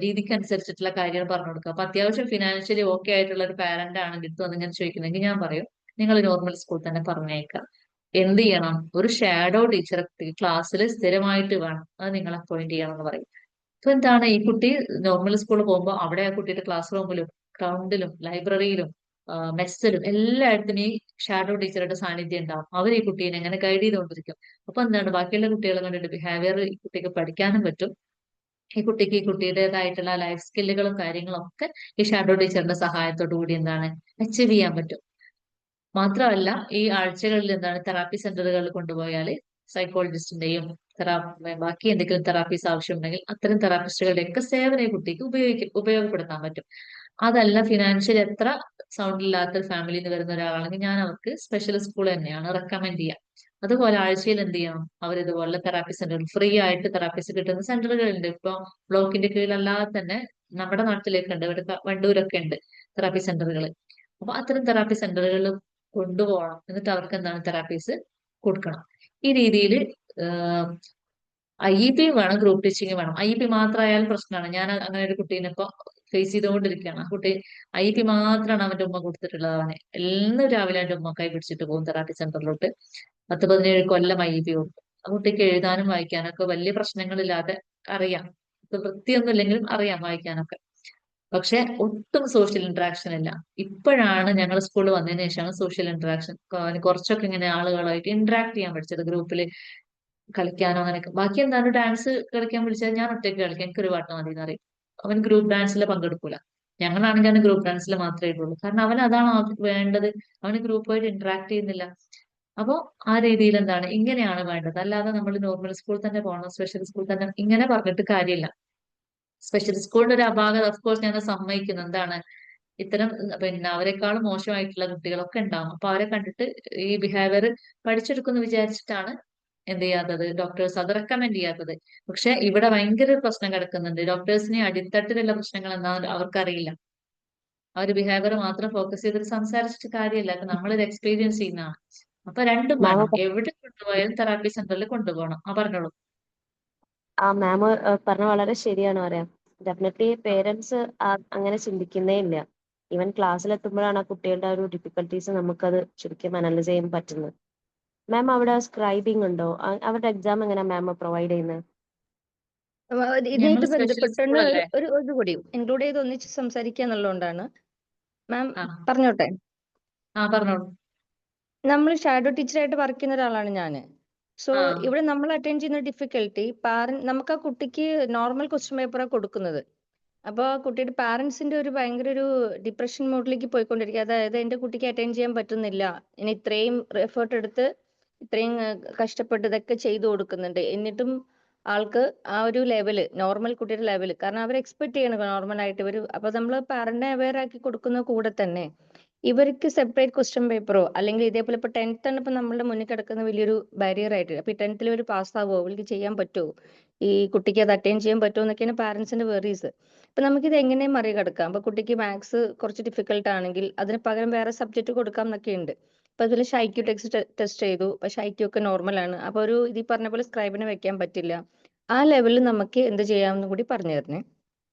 രീതിക്ക് അനുസരിച്ചിട്ടുള്ള കാര്യങ്ങൾ പറഞ്ഞു കൊടുക്കുക. അപ്പൊ അത്യാവശ്യം ഫിനാൻഷ്യലി ഓക്കെ ആയിട്ടുള്ള ഒരു പാരന്റ് ആണെങ്കിൽ അടുത്ത് വന്ന് ഇങ്ങനെ ചോദിക്കുന്നെങ്കിൽ ഞാൻ പറയും, നിങ്ങൾ നോർമൽ സ്കൂൾ തന്നെ പറഞ്ഞേക്കാം. എന്ത് ചെയ്യണം, ഒരു ഷാഡോ ടീച്ചറെ ക്ലാസ്സിൽ സ്ഥിരമായിട്ട് വേണം, അത് നിങ്ങൾ അപ്പോയിന്റ് ചെയ്യണം എന്ന് പറയും. ഇപ്പൊ എന്താണ്, ഈ കുട്ടി നോർമൽ സ്കൂളിൽ പോകുമ്പോൾ അവിടെ ആ കുട്ടിയുടെ ക്ലാസ് റൂമിലും ഗ്രൗണ്ടിലും ലൈബ്രറിയിലും മെസ്സിലും എല്ലായിടത്തും ഈ ഷാഡോ ടീച്ചറുടെ സാന്നിധ്യം ഉണ്ടാവും. അവർ ഈ കുട്ടീനെ എങ്ങനെ ഗൈഡ് ചെയ്തുകൊണ്ടിരിക്കും. അപ്പൊ എന്താണ്, ബാക്കിയുള്ള കുട്ടികളെ കണ്ടിട്ട് ബിഹേവിയർ ഈ കുട്ടിക്ക് പഠിക്കാനും പറ്റും. ഈ കുട്ടിക്ക് ഈ കുട്ടിയുടേതായിട്ടുള്ള ലൈഫ് സ്കില്ലുകളും കാര്യങ്ങളും ഒക്കെ ഈ ഷാഡോ ടീച്ചറിന്റെ സഹായത്തോടു കൂടി എന്താണ് അച്ചീവ് ചെയ്യാൻ പറ്റും. മാത്രമല്ല ഈ ആഴ്ചകളിൽ എന്താണ് തെറാപ്പി സെന്ററുകളിൽ കൊണ്ടുപോയാൽ സൈക്കോളജിസ്റ്റിന്റെയും ബാക്കി എന്തെങ്കിലും തെറാപ്പീസ് ആവശ്യമുണ്ടെങ്കിൽ അത്തരം തെറാപ്പിസ്റ്റുകളുടെ ഒക്കെ സേവനം ഈ കുട്ടിക്ക് ഉപയോഗപ്പെടുത്താൻ പറ്റും. അതല്ല ഫിനാൻഷ്യലി എത്ര സൗണ്ട് ഇല്ലാത്ത ഫാമിലിയിൽ നിന്ന് വരുന്ന ഒരാളാണെങ്കിൽ ഞാൻ അവർക്ക് സ്പെഷ്യൽ സ്കൂൾ തന്നെയാണ് റെക്കമെൻഡ് ചെയ്യുക. അതുപോലെ ആഴ്ചയിൽ എന്ത് ചെയ്യണം, അവർ ഇതുപോലെ തെറാപ്പി സെന്റർ ഫ്രീ ആയിട്ട് തെറാപ്പീസ് കിട്ടുന്ന സെന്ററുകളുണ്ട്. ഇപ്പൊ ബ്ലോക്കിന്റെ കീഴിലല്ലാതെ തന്നെ നമ്മുടെ നാട്ടിലേക്ക് ഉണ്ട്, ഇവിടെ വണ്ടൂരൊക്കെ ഉണ്ട് തെറാപ്പി സെന്ററുകൾ. അപ്പൊ അത്തരം തെറാപ്പി സെന്ററുകളിൽ കൊണ്ടുപോകണം. എന്നിട്ട് അവർക്ക് എന്താണ് തെറാപ്പീസ് കൊടുക്കണം. ഈ രീതിയിൽ IEP വേണം, ഗ്രൂപ്പ് ടീച്ചിങ് വേണം. IEP മാത്രമായാലും പ്രശ്നമാണ്. ഞാൻ അങ്ങനെ ഒരു കുട്ടീനെ ഇപ്പൊ ഫേസ് ചെയ്തുകൊണ്ടിരിക്കുകയാണ്. ആ കുട്ടി IEP മാത്രമാണ് അവന്റെ ഉമ്മ കൊടുത്തിട്ടുള്ളത്. അവനെ എന്നും രാവിലെ അവന്റെ ഉമ്മ കൈ പിടിച്ചിട്ട് പോകും തെറാപ്പി സെന്ററിലോട്ട്. 10-17 കൊല്ലം IEP കൊടുക്കും. ആ കുട്ടിക്ക് എഴുതാനും വായിക്കാനും ഒക്കെ വലിയ പ്രശ്നങ്ങളില്ലാതെ അറിയാം. ഇപ്പൊ വൃത്തിയൊന്നും ഇല്ലെങ്കിലും അറിയാം വായിക്കാനൊക്കെ. പക്ഷെ ഒട്ടും സോഷ്യൽ ഇന്ററാക്ഷൻ ഇല്ല. ഇപ്പോഴാണ് ഞങ്ങൾ സ്കൂളിൽ വന്നതിന് ശേഷമാണ് സോഷ്യൽ ഇന്ററാക്ഷൻ കുറച്ചൊക്കെ ഇങ്ങനെ ആളുകളായിട്ട് ഇന്ററാക്ട് ചെയ്യാൻ പഠിച്ചത്. ഗ്രൂപ്പിൽ കളിക്കാനോ അങ്ങനെയൊക്കെ. ബാക്കി എന്താണ്, ഡാൻസ് കളിക്കാൻ വിളിച്ചാൽ ഞാൻ ഒറ്റയ്ക്ക് കളിക്കാം, എനിക്കൊരു പാട്ട് മതി എന്ന് പറയും. അവൻ ഗ്രൂപ്പ് ഡാൻസിൽ പങ്കെടുക്കൂല. ഞങ്ങളാണെങ്കിൽ അവന് ഗ്രൂപ്പ് ഡാൻസിൽ മാത്രമേ ഇടുള്ളൂ. കാരണം അവൻ അതാണ് വേണ്ടത്. അവന് ഗ്രൂപ്പായിട്ട് ഇന്ററാക്ട് ചെയ്യുന്നില്ല. അപ്പോ ആ രീതിയിൽ എന്താണ്, ഇങ്ങനെയാണ് വേണ്ടത്. അല്ലാതെ നമ്മൾ നോർമൽ സ്കൂൾ തന്നെ പോകണം, സ്പെഷ്യൽ സ്കൂൾ തന്നെ ഇങ്ങനെ പറഞ്ഞിട്ട് കാര്യമില്ല. സ്പെഷ്യൽ സ്കൂളിന്റെ ഒരു അപാകത ഓഫ് കോഴ്സ് ഞങ്ങൾ സമ്മതിക്കുന്നു. എന്താണ്, ഇത്തരം പിന്നെ അവരെക്കാളും മോശമായിട്ടുള്ള കുട്ടികളൊക്കെ ഉണ്ടാവും. അപ്പൊ അവരെ കണ്ടിട്ട് ഈ ബിഹേവിയർ പഠിച്ചെടുക്കുമെന്ന് വിചാരിച്ചിട്ടാണ് എന്ത് ചെയ്യാത്തത്, ഡോക്ടേഴ്സ് അത് റെക്കമെൻഡ് ചെയ്യാത്തത്. പക്ഷെ ഇവിടെ ഭയങ്കര ഒരു പ്രശ്നം കിടക്കുന്നുണ്ട്. ഡോക്ടേഴ്സിന് അടിത്തട്ടിലുള്ള പ്രശ്നങ്ങൾ എന്താണെന്ന് അവർക്കറിയില്ല. ആ ഒരു ബിഹേവിയർ മാത്രം ഫോക്കസ് ചെയ്തിട്ട് സംസാരിച്ചിട്ട് കാര്യമില്ല. അപ്പൊ നമ്മളിത് എക്സ്പീരിയൻസ് ചെയ്യുന്നതാണ്. അപ്പൊ രണ്ടും മാം വേണം. എവിടെ കൊണ്ടുപോയാലും തെറാപ്പി സെന്ററിൽ കൊണ്ടുപോകണം. പറഞ്ഞോളൂ. മാം പറഞ്ഞ വളരെ ശരിയാണ് പറയാം. ഡെഫിനറ്റ്ലി പേരൻസ് അങ്ങനെ ചിന്തിക്കുന്നേ ഇല്ല. ഈവൻ ക്ലാസ്സിലെത്തുമ്പോഴാണ് ആ കുട്ടികളുടെ ഒരു ഡിഫിക്കൽട്ടീസ് നമുക്കത് ശരിക്കും അനലൈസ് ചെയ്യാൻ പറ്റുന്നത്. മാം അവിടെ സ്ക്രൈബിംഗ് ഉണ്ടോ? അവരുടെ എക്സാം എങ്ങനെയാ മാം പ്രൊവൈഡ് ചെയ്യുന്നത്? ഞങ്ങൾ ഇതായിട്ട് സ്പെഷ്യൽ ബന്ധപ്പെട്ടാണ് സ്കൂളല്ലേ. ഒരു കൂടി ഇൻക്ലൂഡ് ചെയ്ത് ഒന്നിച്ച് സംസാരിക്കുക എന്നുള്ളതുകൊണ്ടാണ്. മാം ആ പറഞ്ഞോട്ടെ. പറഞ്ഞോളൂ. നമ്മൾ ഷാഡോ ടീച്ചറായിട്ട് വർക്ക് ചെയ്യുന്ന ഒരാളാണ് ഞാൻ. സോ ആ ഇവിടെ നമ്മൾ അറ്റൻഡ് ചെയ്യുന്ന ഡിഫിക്കൽട്ടി നമുക്ക് ആ കുട്ടിക്ക് നോർമൽ ക്വസ്റ്റ്യൻ പേപ്പറാണ് കൊടുക്കുന്നത്. അപ്പോൾ ആ കുട്ടിയുടെ പാരന്റ്സിന്റെ ഒരു ഭയങ്കര ഒരു ഡിപ്രഷൻ മോഡിലേക്ക് പോയിക്കൊണ്ടിരിക്കുക. അതായത് എന്റെ കുട്ടിക്ക് അറ്റൻഡ് ചെയ്യാൻ പറ്റുന്നില്ല, ഇനി ഇത്രയും എഫേർട്ട് എടുത്ത് ഇത്രയും കഷ്ടപ്പെട്ട് ഇതൊക്കെ ചെയ്തു കൊടുക്കുന്നുണ്ട്, എന്നിട്ടും ആൾക്ക് ആ ഒരു ലെവല് നോർമൽ കുട്ടിയുടെ ലെവല്, കാരണം അവർ എക്സ്പെക്ട് ചെയ്യണം നോർമൽ ആയിട്ട് ഇവർ. അപ്പൊ നമ്മൾ പാരന്റിനെ അവെയർ ആക്കി കൊടുക്കുന്ന കൂടെ തന്നെ ഇവർക്ക് സെപ്പറേറ്റ് ക്വസ്റ്റ്യൻ പേപ്പറോ അല്ലെങ്കിൽ ഇതേപോലെ ഇപ്പൊ 10th ആണ് ഇപ്പൊ നമ്മളുടെ മുന്നിൽ കിടക്കുന്ന വലിയൊരു ബാരിയർ ആയിട്ട്. അപ്പൊ 10th ഒരു പാസ് ആവുമോ, ഇവർക്ക് ചെയ്യാൻ പറ്റുമോ, ഈ കുട്ടിക്ക് അത് അറ്റൻഡ് ചെയ്യാൻ പറ്റുമോ എന്നൊക്കെയാണ് പാരന്റ്സിന്റെ വെറീസ്. അപ്പൊ നമുക്കിത് എങ്ങനെ മറികടക്കാം? അപ്പൊ കുട്ടിക്ക് മാത്സ് കുറച്ച് ഡിഫിക്കൽട്ട് ആണെങ്കിൽ അതിന് പകരം വേറെ സബ്ജക്ട് കൊടുക്കാം എന്നൊക്കെ ഉണ്ട്. അപ്പൊ അതിൽ ഷൈക്യു ടെസ്റ്റ് ചെയ്തു, പക്ഷെ ഐക്യു ഒക്കെ നോർമൽ ആണ്. അപ്പൊ ഒരു ഇത് പറഞ്ഞ പോലെ സ്ക്രൈബിന് വെക്കാൻ പറ്റില്ല. ആ ലെവലിൽ നമുക്ക് എന്ത് ചെയ്യാമെന്ന് കൂടി പറഞ്ഞു തരണേ.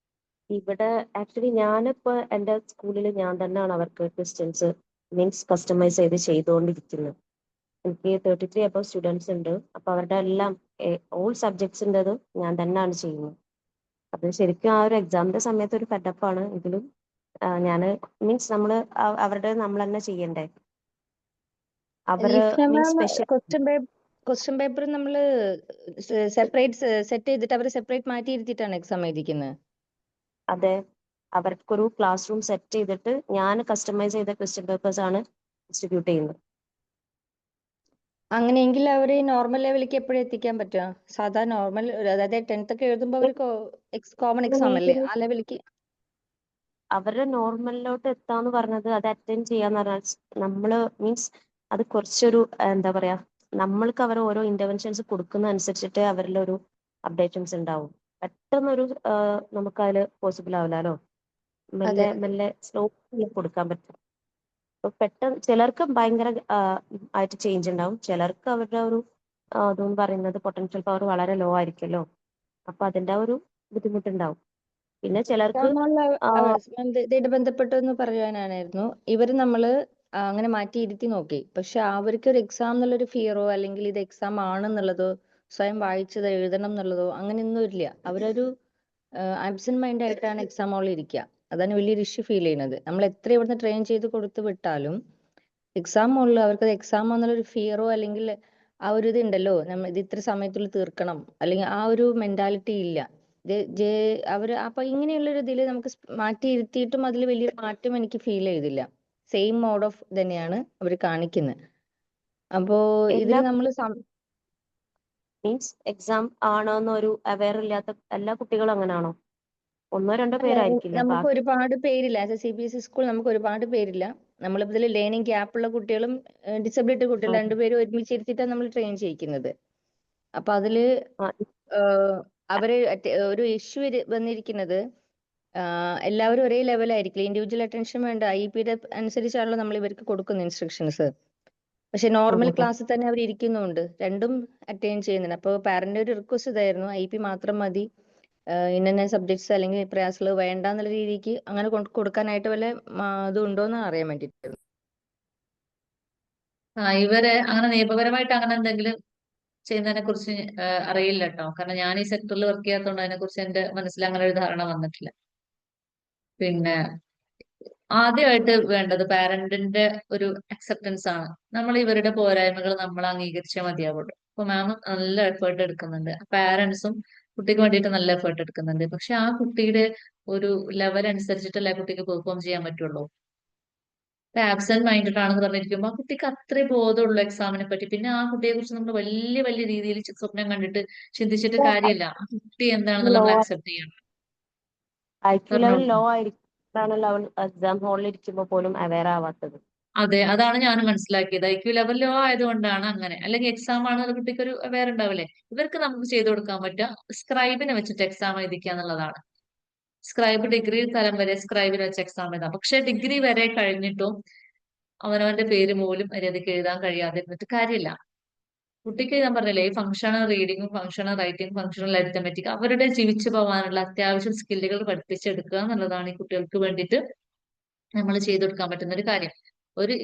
ഇവിടെ ആക്ച്വലി ഞാനിപ്പോ എന്റെ സ്കൂളിൽ ഞാൻ തന്നെയാണ് അവർക്ക് ക്വസ്റ്റ്യൻസ് മീൻസ് കസ്റ്റമൈസ് ചെയ്തുകൊണ്ടിരിക്കുന്നത്. എനിക്ക് 33 അബവ് സ്റ്റുഡൻസ് ഉണ്ട്. അപ്പൊ അവരുടെ എല്ലാം ഓൾ സബ്ജക്ട്സിൻ്റെത് ഞാൻ തന്നെയാണ് ചെയ്യുന്നത്. അത് ശരിക്കും ആ ഒരു എക്സാമിന്റെ സമയത്ത് ഒരു ഫെഡപ്പാണ്. എങ്കിലും ഞാൻ മീൻസ് അവരുടെ നമ്മൾ തന്നെ ചെയ്യണ്ടേ. അവര് മീൻസ് സ്പെഷ്യൽ ക്വസ്റ്റ്യൻ പേപ്പർ നമ്മൾ സെപ്പറേറ്റ് സെറ്റ് ചെയ്തിട്ട് അവരെ സെപ്പറേറ്റ് മാറ്റി ഇരുത്തിയിട്ടാണ് എക്സാം എഴുതിക്കുന്നത്. അതെ, അവർക്കൊരു ക്ലാസ് റൂം സെറ്റ് ചെയ്തിട്ട് ഞാൻ കസ്റ്റമൈസ് ചെയ്ത ക്വസ്റ്റ്യൻ പേപ്പേഴ്സ് ആണ് ഡിസ്ട്രിബ്യൂട്ട് ചെയ്യുന്നത്. അങ്ങനെയെങ്കിൽ അവര് നോർമൽ ലെവലിലേക്ക് എപ്പോഴും എത്തിക്കാൻ പറ്റുക? സാധാ നോർമൽ, അതായത് 10th ഒക്കെ എഴുതുമ്പോൾ അവർ കോമൺ എക്സാം അല്ലേ, ആ ലെവലിലേക്ക് അവരുടെ നോർമലിലോട്ട് എത്താന്ന് പറഞ്ഞത് അത് അറ്റൻഡ് ചെയ്യാന്ന് പറഞ്ഞാൽ നമ്മള് മീൻസ് അത് കുറച്ചൊരു എന്താ പറയാ, നമ്മൾക്ക് അവർ ഓരോ ഇന്റർവെൻഷൻസ് കൊടുക്കുന്ന അനുസരിച്ചിട്ട് അവരിൽ ഒരു അപ്ഡേഷൻസ് ഉണ്ടാവും. പെട്ടെന്നൊരു നമുക്ക് അതിൽ പോസിബിൾ ആവില്ലല്ലോ. മെല്ലെ മെല്ലെ സ്ലോ കൊടുക്കാൻ പറ്റും. അപ്പൊ പെട്ടെന്ന് ചിലർക്ക് ഭയങ്കര ആയിട്ട് ചേഞ്ച് ഉണ്ടാവും, ചിലർക്ക് അവരുടെ ഒരു അതെന്ന് പറയുന്നത് പൊട്ടൻഷ്യൽ പവർ വളരെ ലോ ആയിരിക്കുമല്ലോ. അപ്പൊ അതിന്റെ ഒരു ബുദ്ധിമുട്ടുണ്ടാവും. പിന്നെ ചിലർക്ക് ഇതായിട്ട് ബന്ധപ്പെട്ടെന്ന് പറയാനായിരുന്നു. ഇവര് നമ്മള് അങ്ങനെ മാറ്റി ഇരുത്തി നോക്കി, പക്ഷെ അവർക്ക് ഒരു എക്സാം എന്നുള്ളൊരു ഫിയറോ അല്ലെങ്കിൽ ഇത് എക്സാം ആണെന്നുള്ളതോ സ്വയം വായിച്ചത് എഴുതണം എന്നുള്ളതോ അങ്ങനെയൊന്നും ഇല്ല. അവരൊരു ആബ്സെന്റ് മൈൻഡ് ആയിട്ടാണ് എക്സാം ഹാളിൽ ഇരിക്കുക. അതാണ് വലിയൊരു ഇഷ്യൂ ഫീൽ ചെയ്യുന്നത്. നമ്മൾ എത്ര ഇവിടുന്ന് ട്രെയിൻ ചെയ്ത് കൊടുത്തു വിട്ടാലും എക്സാം ഹാളിൽ അവർക്ക് എക്സാം എന്നുള്ളൊരു ഫിയറോ അല്ലെങ്കിൽ ആ ഒരു ഇത് ഉണ്ടല്ലോ, നമ്മൾ ഇത് ഇത്ര സമയത്തുള്ളിൽ തീർക്കണം അല്ലെങ്കിൽ ആ ഒരു മെന്റാലിറ്റി ഇല്ല. അവര് അപ്പൊ ഇങ്ങനെയുള്ളൊരു ഇതിൽ നമുക്ക് മാറ്റി ഇരുത്തിയിട്ടും അതിൽ വലിയ മാറ്റം എനിക്ക് ഫീൽ ചെയ്തില്ല. സെയിം മോഡ് ഓഫ് തന്നെയാണ് അവർ കാണിക്കുന്നത്. അപ്പോ ഇതിൽ നമ്മൾ മീൻസ് എക്സാം ആണോന്നൊരു അവെയർ ഇല്ലാത്ത എല്ലാ കുട്ടികളും അങ്ങനെയാണോ? ഒന്നോ രണ്ടോ പേരായിരിക്കില്ലേ? നമുക്ക് ഒരുപാട് പേരില്ല. ആസ് എ CBSE സ്കൂൾ നമുക്ക് ഒരുപാട് പേരില്ല. നമ്മളിപ്പോ ഇതിൽ ലേണിംഗ് ഗ്യാപ്പ് ഉള്ള കുട്ടികളും ഡിസബിലിറ്റി കുട്ടികളും രണ്ടുപേരും ഒരുമിച്ചിരുത്തിയിട്ടാണ് നമ്മൾ ട്രെയിൻ ചെയ്യിക്കുന്നത്. അപ്പൊ അതില് അവര് ഒരു ഇഷ്യൂ വന്നിരിക്കുന്നത് എല്ലാവരും ഒരേ ലെവലായിരിക്കില്ല. ഇൻഡിവിജ്വൽ അറ്റൻഷൻ വേണ്ട. IEPയുടെ അനുസരിച്ചാണല്ലോ നമ്മൾ ഇവർക്ക് കൊടുക്കുന്ന ഇൻസ്ട്രക്ഷൻസ്. പക്ഷെ നോർമൽ ക്ലാസ്സിൽ തന്നെ അവർ ഇരിക്കുന്നുണ്ട്, രണ്ടും അറ്റൈൻ ചെയ്യുന്നുണ്ട്. അപ്പോൾ പാരന്റ് ഒരു റിക്വസ്റ്റ് ഇതായിരുന്നു, IP മാത്രം മതി, ഇന്ന സബ്ജക്ട്സ് അല്ലെങ്കിൽ പ്രയാസങ്ങൾ വേണ്ട എന്നുള്ള രീതിക്ക് അങ്ങനെ കൊടുക്കാനായിട്ട് വല്ല ഇത് ഉണ്ടോന്ന് അറിയാൻ വേണ്ടിയിട്ട്. ഇവരെ അങ്ങനെ നിയമപരമായിട്ട് അങ്ങനെ എന്തെങ്കിലും ചെയ്യുന്നതിനെ കുറിച്ച് അറിയില്ല കേട്ടോ. കാരണം ഞാൻ ഈ സെക്ടറിൽ വർക്ക് ചെയ്യാത്തതുകൊണ്ട് അതിനെ കുറിച്ച് എന്റെ മനസ്സിൽ അങ്ങനെ ഒരു ധാരണ വന്നിട്ടില്ല. പിന്നെ ആദ്യമായിട്ട് വേണ്ടത് പാരന്റിന്റെ ഒരു അക്സെപ്റ്റൻസ് ആണ്. നമ്മൾ ഇവരുടെ പോരായ്മകൾ നമ്മൾ അംഗീകരിച്ചാൽ മതിയാവുള്ളൂ. അപ്പൊ മാം നല്ല എഫേർട്ട് എടുക്കുന്നുണ്ട്, പാരന്റ്സും കുട്ടിക്ക് വേണ്ടിയിട്ട് നല്ല എഫേർട്ട് എടുക്കുന്നുണ്ട്. പക്ഷെ ആ കുട്ടിയുടെ ഒരു ലെവൽ അനുസരിച്ചിട്ടല്ലേ കുട്ടിക്ക് പെർഫോം ചെയ്യാൻ പറ്റുള്ളൂ. ആബ്സെന്റ് മൈൻഡഡ് ആണെന്ന് പറഞ്ഞിരിക്കുമ്പോൾ ആ കുട്ടിക്ക് അത്രേ ബോധമുള്ളൂ എക്സാമിനെ പറ്റി. പിന്നെ ആ കുട്ടിയെ കുറിച്ച് നമ്മൾ വലിയ വലിയ രീതിയിൽ സ്വപ്നം കണ്ടിട്ട് ചിന്തിച്ചിട്ട് കാര്യമല്ല. ആ കുട്ടി എന്താണെന്ന് നമ്മൾ അക്സെപ്റ്റ് ചെയ്യണം. IQ ലെവൽ ലോ ആയിരിക്കും. ആണല്ലോ അവൾ എക്സാം ഹാളിൽ ഇരിക്കുമ്പോൾ പോലും അവെയർ ആവാത്തത്. അതെ, അതാണ് ഞാൻ മനസ്സിലാക്കിയത്. IQ ലെവൽ ലോ ആയതുകൊണ്ടാണ് അങ്ങനെ. അല്ലെങ്കിൽ എക്സാം ആണ്, അത് കുട്ടിക്ക് ഒരു അവെയർ ഉണ്ടാവില്ലേ. ഇവർക്ക് നമുക്ക് ചെയ്തു കൊടുക്കാൻ പറ്റുക സ്ക്രൈബിനെ വെച്ചിട്ട് എക്സാം എഴുതിക്കുക എന്നുള്ളതാണ്. സ്ക്രൈബ് ഡിഗ്രി തലം വരെ സ്ക്രൈബിന് വെച്ച് എക്സാം എഴുതാം. പക്ഷെ ഡിഗ്രി വരെ കഴിഞ്ഞിട്ടും അവനവന്റെ പേര് പോലും മര്യാദയ്ക്ക് എഴുതാൻ കഴിയാതിരുന്നിട്ട് കാര്യമില്ല. കുട്ടിക്ക് ഞാൻ പറഞ്ഞില്ലേ, ഈ ഫംഗ്ഷണൽ റീഡിങ്ങും ഫംഗ്ഷണൽ റൈറ്റിംഗ് ഫംഗ്ഷണൽ അരിത്തമെറ്റിക് അവരുടെ ജീവിച്ചു പോകാനുള്ള അത്യാവശ്യം സ്കില്ലുകൾ പഠിപ്പിച്ചെടുക്കുക എന്നുള്ളതാണ് ഈ കുട്ടികൾക്ക് വേണ്ടിയിട്ട് നമ്മൾ ചെയ്തു കൊടുക്കാൻ പറ്റുന്ന ഒരു കാര്യം. ഒരു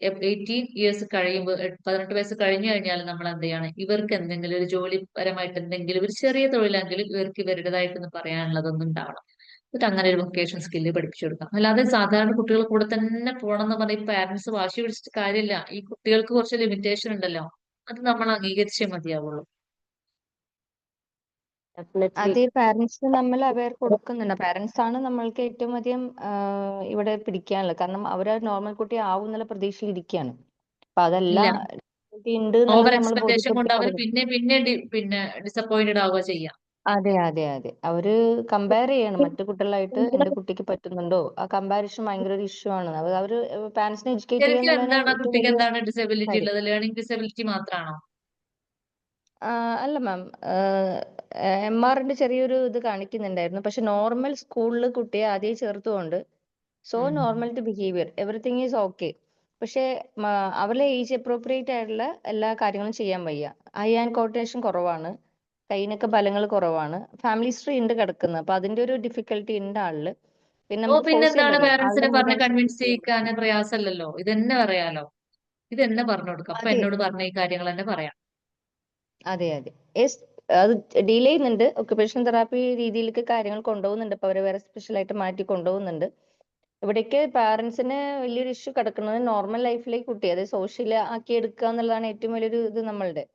18 ഇയേഴ്സ് കഴിയുമ്പോൾ, 18 വയസ്സ് കഴിഞ്ഞു കഴിഞ്ഞാൽ നമ്മൾ എന്ത് ചെയ്യാണ്, ഇവർക്ക് എന്തെങ്കിലും ഒരു ജോലിപരമായിട്ട് എന്തെങ്കിലും ഒരു ചെറിയ തൊഴിലെങ്കിലും ഇവർക്ക് ഇവരുടേതായിട്ടൊന്ന് പറയാനുള്ളതൊന്നും ഉണ്ടാവണം. എന്നിട്ട് അങ്ങനെ ഒരു വൊക്കേഷൻ സ്കില്ല് പഠിപ്പിച്ചു കൊടുക്കാം. അല്ലാതെ സാധാരണ കുട്ടികൾ കൂടെ തന്നെ പോകണം എന്ന് പറഞ്ഞ പാരന്റ്സ് വാശി പിടിച്ചിട്ട് കാര്യമില്ല. ഈ കുട്ടികൾക്ക് കുറച്ച് ലിമിറ്റേഷൻ ഉണ്ടല്ലോ, അത് നമ്മൾ അംഗീകരിച്ചേ മതിയാവുള്ളൂ. ഡെഫിനറ്റ്ലി. അതേ പാരന്റ്സിന് നമ്മൾ അവെയർ കൊടുക്കുന്നുണ്ട്. പാരന്റ്സ് ആണ് നമ്മൾക്ക് ഏറ്റവും അധികം ഇവിടെ പിടിക്കാനുള്ളത്. കാരണം അവര് നോർമൽ കുട്ടി ആവും എന്നുള്ള പ്രതീക്ഷയിൽ ഇരിക്കുകയാണ്. അപ്പൊ അതല്ല, ഇല്ല, ഉണ്ട് ഓവർ എന്നുള്ളത് നമ്മൾ എക്സ്പെക്ടേഷൻ കൊണ്ട് ബോധ്യപ്പെടുത്തി അവർ കൊടുക്കും. പിന്നെ ഡിസപ്പോയിന്റഡ് ആവുക ചെയ്യാം. അതെ അതെ അതെ, അവര് കമ്പയർ ചെയ്യണം മറ്റു കുട്ടികളായിട്ട്. എന്റെ കുട്ടിക്ക് പറ്റുന്നുണ്ടോ, ആ കമ്പാരിസൺ ഭയങ്കര ഒരു ഇഷ്യൂ ആണ്. അവര് പാരന്റ്സിനെ എഡ്യൂക്കേറ്റ് ചെയ്യുക ശരിക്കും എന്നുള്ളതാണ് എന്താണ് ആ ഏറ്റവും കുട്ടിക്ക് വലിയ എന്താണ് ഡിസബിലിറ്റി കാര്യം. ഉള്ളത്? ലേണിംഗ് ഡിസബിലിറ്റി മാത്രമാണോ? അല്ല മാം, MRന്റെ ചെറിയൊരു ഇത് കാണിക്കുന്നുണ്ടായിരുന്നു. പക്ഷെ നോർമൽ സ്കൂളിൽ കുട്ടിയെ ആദ്യം ചേർത്തുകൊണ്ട് so normal to behaviour everything is okay. പക്ഷെ അവരുടെ ഏജ് അപ്രോപ്രിയേറ്റ് ആയിട്ടുള്ള എല്ലാ കാര്യങ്ങളും ചെയ്യാൻ വയ്യ. ഐ ആൻഡ് കോർഡിനേഷൻ കുറവാണ്, കൈയിനൊക്കെ ബലങ്ങൾ കുറവാണ്, ഫാമിലി ഹിസ്റ്ററി ഉണ്ട് കിടക്കുന്നത്. അപ്പൊ അതിന്റെ ഒരു ഡിഫിക്കൽട്ടി ഉണ്ട് ആളില്. പിന്നെ നമുക്ക് ഫോഴ്സ് ചെയ്യാൻ പിന്നെന്താണ് പറ്റില്ല, ആളുടെ പാരന്റ്സിനെ മൂഡ് പറഞ്ഞ് കൺവിൻസ് അനുസരിച്ച്. ചെയ്യിക്കാൻ പ്രയാസമല്ലല്ലോ. ഇതെന്നെ പറയാലോ, ഇതെന്നെ പറഞ്ഞു കൊടുക്കാം. അപ്പൊ അതെ എന്നോട് പറഞ്ഞ ഈ കാര്യങ്ങൾ തന്നെ പറയാം. അതെ അതെ, യെസ്. അത് ഡീൽ ചെയ്യുന്നുണ്ട്. ഒക്യുപേഷൻ തെറാപ്പി രീതിയിലേക്ക് കാര്യങ്ങൾ കൊണ്ടുപോകുന്നുണ്ട്. ഇപ്പൊ അവരെ വേറെ സ്പെഷ്യൽ ആയിട്ട് മാറ്റി കൊണ്ടുപോകുന്നുണ്ട്. ഇവിടേക്ക് പാരന്റ്സിന് വലിയൊരു ഇഷ്യൂ കിടക്കുന്നത് നോർമൽ ലൈഫിലേക്ക് കുട്ടി അതായത് സോഷ്യൽ ആക്കി എടുക്കുക എന്നുള്ളതാണ് ഏറ്റവും വലിയൊരു ഇത് നമ്മളുടെ.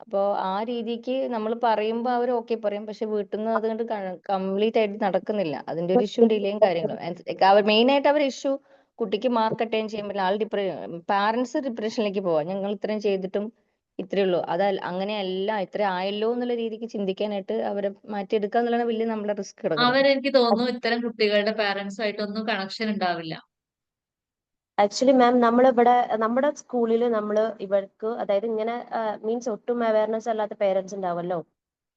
അപ്പോൾ ആ രീതിക്ക് നമ്മൾ പറയുമ്പോൾ അവർ ഓക്കെ പറയും. പക്ഷെ വീട്ടിൽ നിന്ന് അതുകൊണ്ട് കംപ്ലീറ്റ് ആയിട്ട് നടക്കുന്നില്ല. അതിന്റെ ഒരു ഇഷ്യൂ ഡിലേയും കാര്യങ്ങളും. മെയിൻ ആയിട്ട് അവർ ഇഷ്യൂ കുട്ടിക്ക് മാർക്ക് അറ്റൈൻ ചെയ്യുമ്പോൾ ആൾ പാരന്റ്സ് ഡിപ്രഷനിലേക്ക് പോവാം. ഞങ്ങൾ ഇത്രയും ചെയ്തിട്ടും ഇത്രയേ ഉള്ളൂ, അങ്ങനെയല്ല, ഇത്ര ആയല്ലോ എന്നുള്ള രീതിക്ക് ചിന്തിക്കാനായിട്ട് അവരെ മാറ്റിയെടുക്കുക എന്നുള്ളതാണ് വലിയ നമ്മുടെ റിസ്ക് കിടക്കുന്നത്. അവരെനിക്ക് തോന്നുന്നു ഇത്തരം കുട്ടികളുടെ പാരന്റ്സുമായിട്ടൊന്നും കണക്ഷൻ ഉണ്ടാവില്ല. ആക്ച്വലി മാം, നമ്മളിവിടെ നമ്മുടെ സ്കൂളിൽ നമ്മൾ ഇവർക്ക് അതായത് ഇങ്ങനെ മീൻസ് ഒട്ടും അവയർനെസ് അല്ലാത്ത പേരൻസ് ഉണ്ടാവല്ലോ.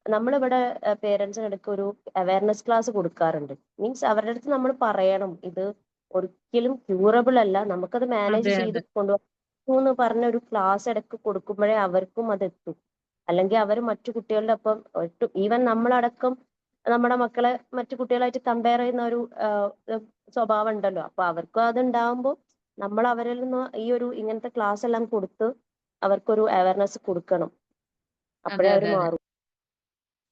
നമ്മളിവിടെ പേരൻസിന് ഇടയ്ക്ക് ഒരു അവയർനെസ് ക്ലാസ് കൊടുക്കാറുണ്ട്. മീൻസ് അവരുടെ അടുത്ത് നമ്മൾ പറയണം, ഇത് ഒരിക്കലും ക്യൂറബിൾ അല്ല, നമുക്കത് മാനേജ് അതെ ചെയ്ത് അതെ കൊണ്ടുപോകാൻ എന്ന് പറഞ്ഞ ഒരു ക്ലാസ് ഇടയ്ക്ക് കൊടുക്കുമ്പോഴേ അവർക്കും അത് എത്തും. അല്ലെങ്കിൽ അവർ മറ്റു കുട്ടികളുടെ ഒപ്പം ഈവൻ നമ്മളടക്കം നമ്മുടെ മക്കളെ മറ്റു കുട്ടികളായിട്ട് കമ്പയർ ചെയ്യുന്ന ഒരു സ്വഭാവം ഉണ്ടല്ലോ. അപ്പൊ അവർക്കും അത് ഉണ്ടാവുമ്പോൾ നമ്മൾ അവരിൽ നിന്ന് ഈ ഒരു ഇങ്ങനത്തെ ക്ലാസ് എല്ലാം കൊടുത്ത് അവർക്കൊരു അവയർനെസ് കൊടുക്കണം. അതെ അപ്പോഴേ അവർ അതെ അതെ, മാറും.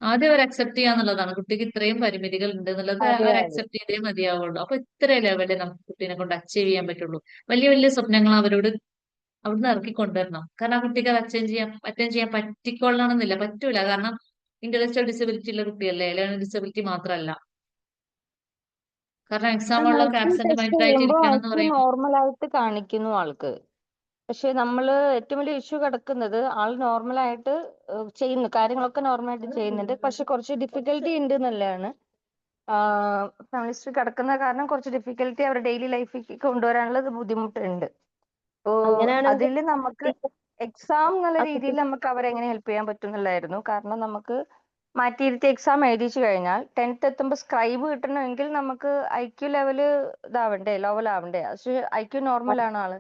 ആദ്യം അവർ അക്സെപ്റ്റ് ചെയ്യാന്നുള്ളതാണ്. കുട്ടിക്ക് ഇത്രയും പരിമിതികൾ ഉണ്ട് എന്നുള്ളത് അതെ അവർ അതെ അക്സെപ്റ്റ് ചെയ്തേ മതിയാവുള്ളൂ. അപ്പൊ ഇത്ര ലെവലിൽ നമുക്ക് കുട്ടീനെ കൊണ്ട് അച്ചീവ് ചെയ്യാൻ പറ്റുള്ളൂ. വലിയ വലിയ സ്വപ്നങ്ങൾ അവരോട് അവിടുന്ന് ഇറക്കി കൊണ്ടുവരണം. കാരണം ആ കുട്ടിക്ക് അത് അറ്റൻഡ് ചെയ്യാൻ പറ്റിക്കൊള്ളണമെന്നില്ല, പറ്റൂല. കാരണം ഇന്റലക്ച്വൽ ഡിസബിലിറ്റി ഉള്ള കുട്ടിയല്ലേ, ലേണിംഗ് ഡിസബിലിറ്റി മാത്രമല്ല. കാരണം എക്സാമുകളിലൊക്കെ ഐക്യു ആബ്സെന്റ് ടെസ്റ്റ് മൈൻഡഡ് ആയിട്ട് ചെയ്യുമ്പോൾ ഇരിക്കണം എന്ന് ഐക്യു പറയുമ്പോൾ നോർമൽ ആയിട്ട് കാണിക്കുന്നു ആൾക്ക്. പക്ഷെ നമ്മൾ ഏറ്റവും വലിയ ഇഷ്യൂ കിടക്കുന്നത് ആൾ നോർമൽ ആയിട്ട് ചെയ്യുന്നു, കാര്യങ്ങളൊക്കെ നോർമൽ ആയിട്ട് ചെയ്യുന്നുണ്ട്. പക്ഷെ കുറച്ച് ഡിഫിക്കൽട്ടി ഉണ്ട് എന്നുള്ളതാണ്. ഫാമിലി കിടക്കുന്ന കാരണം കുറച്ച് ഡിഫിക്കൽട്ടി അവരുടെ ഡെയിലി ലൈഫിൽ കൊണ്ടുവരാനുള്ള ബുദ്ധിമുട്ടുണ്ട്. അപ്പോ അങ്ങനെയാണെങ്കിൽ അതിൽ നമുക്ക് എക്സാം എന്നുള്ള ആ കുട്ടി രീതിയിൽ നമുക്ക് അവരെ എങ്ങനെ ഹെൽപ്പ് ചെയ്യാൻ പറ്റുന്നുള്ളായിരുന്നു. കാരണം നമുക്ക് മാറ്റിയിരുത്തി എക്സാം എഴുതിച്ചു കഴിഞ്ഞാൽ 10th എത്തുമ്പോൾ സ്ക്രൈബ് കിട്ടണമെങ്കിൽ നമുക്ക് IQ ലെവല് ഇതാവണ്ടേ, ലെവൽ ആവണ്ടേ. പക്ഷെ IQ നോർമൽ ആണ് ആള്.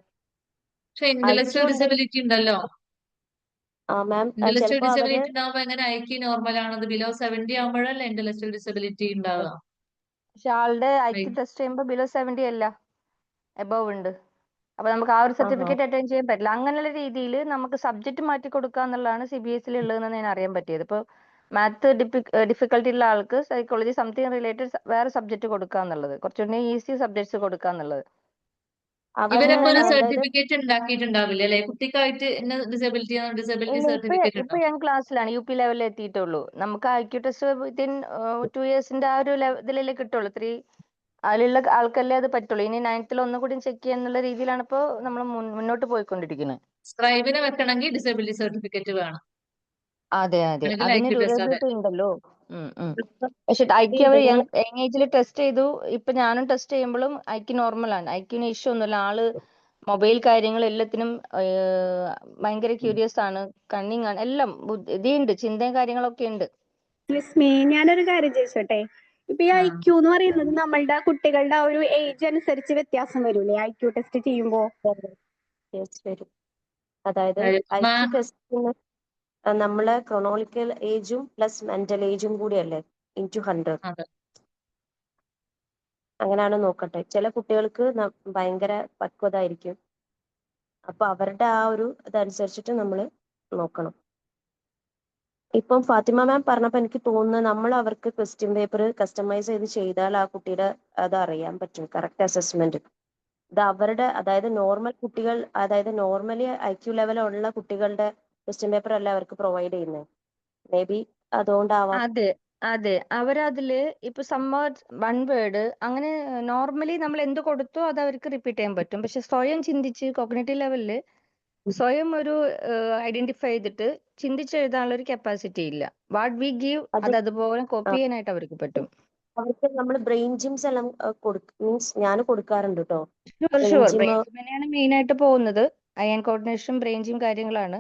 പക്ഷെ ഐക്യു ഇന്റലക്ച്വൽ ഉണ്ട്. ഡിസബിലിറ്റി ഉണ്ടല്ലോ. മാം ഇന്റലക്ച്വൽ ചിലപ്പോ അവര് ഡിസബിലിറ്റി ഉണ്ടാവുമ്പോ എങ്ങനെ IQ നോർമൽ ആണത്? ബിലോ 70 ആകുമ്പോഴല്ലേ ഇന്റലക്ച്വൽ ഡിസബിലിറ്റി ഉണ്ടാവുക. പക്ഷെ ആളുടെ IQ ടെസ്റ്റ് ചെയ്യുമ്പോൾ ബിലോ 70 അല്ല, എബവ് ഉണ്ട്. അപ്പൊ നമുക്ക് ആ ഒരു സർട്ടിഫിക്കറ്റ് അറ്റൈൻ ചെയ്യാൻ പറ്റില്ല. അങ്ങനെയുള്ള രീതിയിൽ നമുക്ക് സബ്ജക്ട് മാറ്റി കൊടുക്കുക എന്നുള്ളതാണ് CBSE ഉള്ളതെന്ന് ഞാൻ അറിയാൻ പറ്റിയത്. ഇപ്പോൾ മാത്ത് ഡിഫിക്കൽട്ടി ഉള്ള ആൾക്ക് സൈക്കോളജി സംതിങ് റിലേറ്റഡ് വേറെ സബ്ജക്ട് കൊടുക്കുക എന്നുള്ളത്, കുറച്ചുകൂടി ഈസി സബ്ജക്ട്സ് കൊടുക്കുക എന്നുള്ളത്. ഇവരപ്പോ ഒരു അവരെന്താണ് അതായത് സർട്ടിഫിക്കറ്റ് ഉണ്ടാക്കിയിട്ടുണ്ടാവില്ല അല്ലെ? കുട്ടിക്കായിട്ട് എന്നെ ഡിസബിലിറ്റി ഇല്ല, സർട്ടിഫിക്കറ്റ് ഇപ്പൊ ഉണ്ടോ? യങ് ക്ലാസ്സിലാണ്, UP ലെവലിൽ എത്തിയിട്ടുള്ളൂ. നമുക്ക് IQ ടെസ്റ്റ് വിത്തിൻ 2 ഇയേഴ്സിന്റെ ആ ഒരു ഇതിലല്ലേ കിട്ടുള്ളൂ. അതിലുള്ള ആൾക്കല്ലേ അത് പറ്റുള്ളൂ. ഇനി 9th ഒന്നുകൂടി ചെക്ക് ചെയ്യാന്നുള്ള രീതിയിലാണ് ഇപ്പോൾ നമ്മൾ മുന്നോട്ട് പോയിക്കൊണ്ടിരിക്കുന്നത്. സ്ക്രൈബിനെ വെക്കണമെങ്കിൽ ഡിസബിലിറ്റി സർട്ടിഫിക്കറ്റ് വേണം, അതെ അതെ, അല്ലെങ്കിൽ അതിന് IQ ടെസ്റ്റ്. അതെ ഡ്യൂറബിലിറ്റി ഉണ്ടല്ലോ. പക്ഷെ ഐക്യു അവർ ഇതുങ്ങൾ യങ് ഏജിൽ ടെസ്റ്റ് ചെയ്തു. ഇപ്പൊ ഞാനും ടെസ്റ്റ് ചെയ്യുമ്പോഴും ഐക്യു നോർമലാണ്. ഐക്യുവിന് ഇഷ്യൂ ഒന്നുമില്ല. ആള് മൊബൈൽ കാര്യങ്ങൾ എല്ലാത്തിനും ഭയങ്കര ക്യൂരിയസ് ആണ്, കണ്ണിങ് ആണ്, എല്ലാം ഇതുണ്ട്, ചിന്തയും കാര്യങ്ങളൊക്കെ ഉണ്ട്. ലിസ്മി, ഞാനൊരു കാര്യം ചോദിച്ചോട്ടെ. ഇപ്പൊ ഈ ആ IQ എന്ന് പറയുന്നത് നമ്മളുടെ കുട്ടികളുടെ ആ ഒരു ഏജ് അനുസരിച്ച് വ്യത്യാസം വരൂലേ IQ ടെസ്റ്റ് ചെയ്യുമ്പോ? വരും. അതായത് അമ്മ, ഐക്യു ടെസ്റ്റ് നമ്മളെ ക്രോണോളിക്കൽ ഏജും പ്ലസ് മെന്റൽ ഏജും കൂടിയല്ലേ ഇൻറ്റു 100. അതെ. അങ്ങനെയാണ് നോക്കട്ടെ. ചില കുട്ടികൾക്ക് ഭയങ്കര പക്വത ആയിരിക്കും. അപ്പൊ അവരുടെ ആ ഒരു ഇതനുസരിച്ചിട്ട് നമ്മൾ നോക്കണം. ഇപ്പം ഫാത്തിമ മാം പറഞ്ഞപ്പോ എനിക്ക് തോന്നുന്നത് നമ്മൾ അവർക്ക് ക്വസ്റ്റ്യൻ പേപ്പർ കസ്റ്റമൈസ് ചെയ്താൽ ആ കുട്ടിയുടെ അത് അറിയാൻ പറ്റും, കറക്റ്റ് അസസ്മെന്റ്. ഇത് അവരുടെ, അതായത് നോർമൽ കുട്ടികൾ, അതായത് നോർമലി IQ ലെവലുള്ള കുട്ടികളുടെ ക്വസ്റ്റ്യൻ പേപ്പർ അല്ല അവർക്ക് പ്രൊവൈഡ് ചെയ്യുന്നത്. മേ ബി അതുകൊണ്ടാവാം. അതെ അതെ, അവരതില് ഇപ്പൊ വൺ വേർഡ് അങ്ങനെ നോർമലി നമ്മൾ എന്ത് കൊടുത്തോ അത് അവർക്ക് റിപ്പീറ്റ് ചെയ്യാൻ പറ്റും. പക്ഷെ സ്വയം ചിന്തിച്ച് കോഗ്നിറ്റീവ് ലെവലില് സ്വയം ഒരു ഐഡന്റിഫൈ ചെയ്തിട്ട് ചിന്തിച്ചെഴുതാനുള്ള ഒരു കപ്പാസിറ്റി ഇല്ല. വാട്ട് വി ഗീവ് അത് അത് അതുപോലെ കോപ്പി ചെയ്യാനായിട്ട് അവർക്ക് പറ്റും. അവർക്ക് നമ്മൾ ബ്രെയിൻ ജിംസ് എല്ലാം മീൻസ് ഞാൻ കൊടുക്കാറുണ്ട് കേട്ടോ. Sure brain sure, gym brain gym തന്നെയാണ് മെയിൻ ആയിട്ട് പോകുന്നത്. അയൺ കോർഡിനേഷൻ, ബ്രെയിൻ ജിം കാര്യങ്ങളാണ്.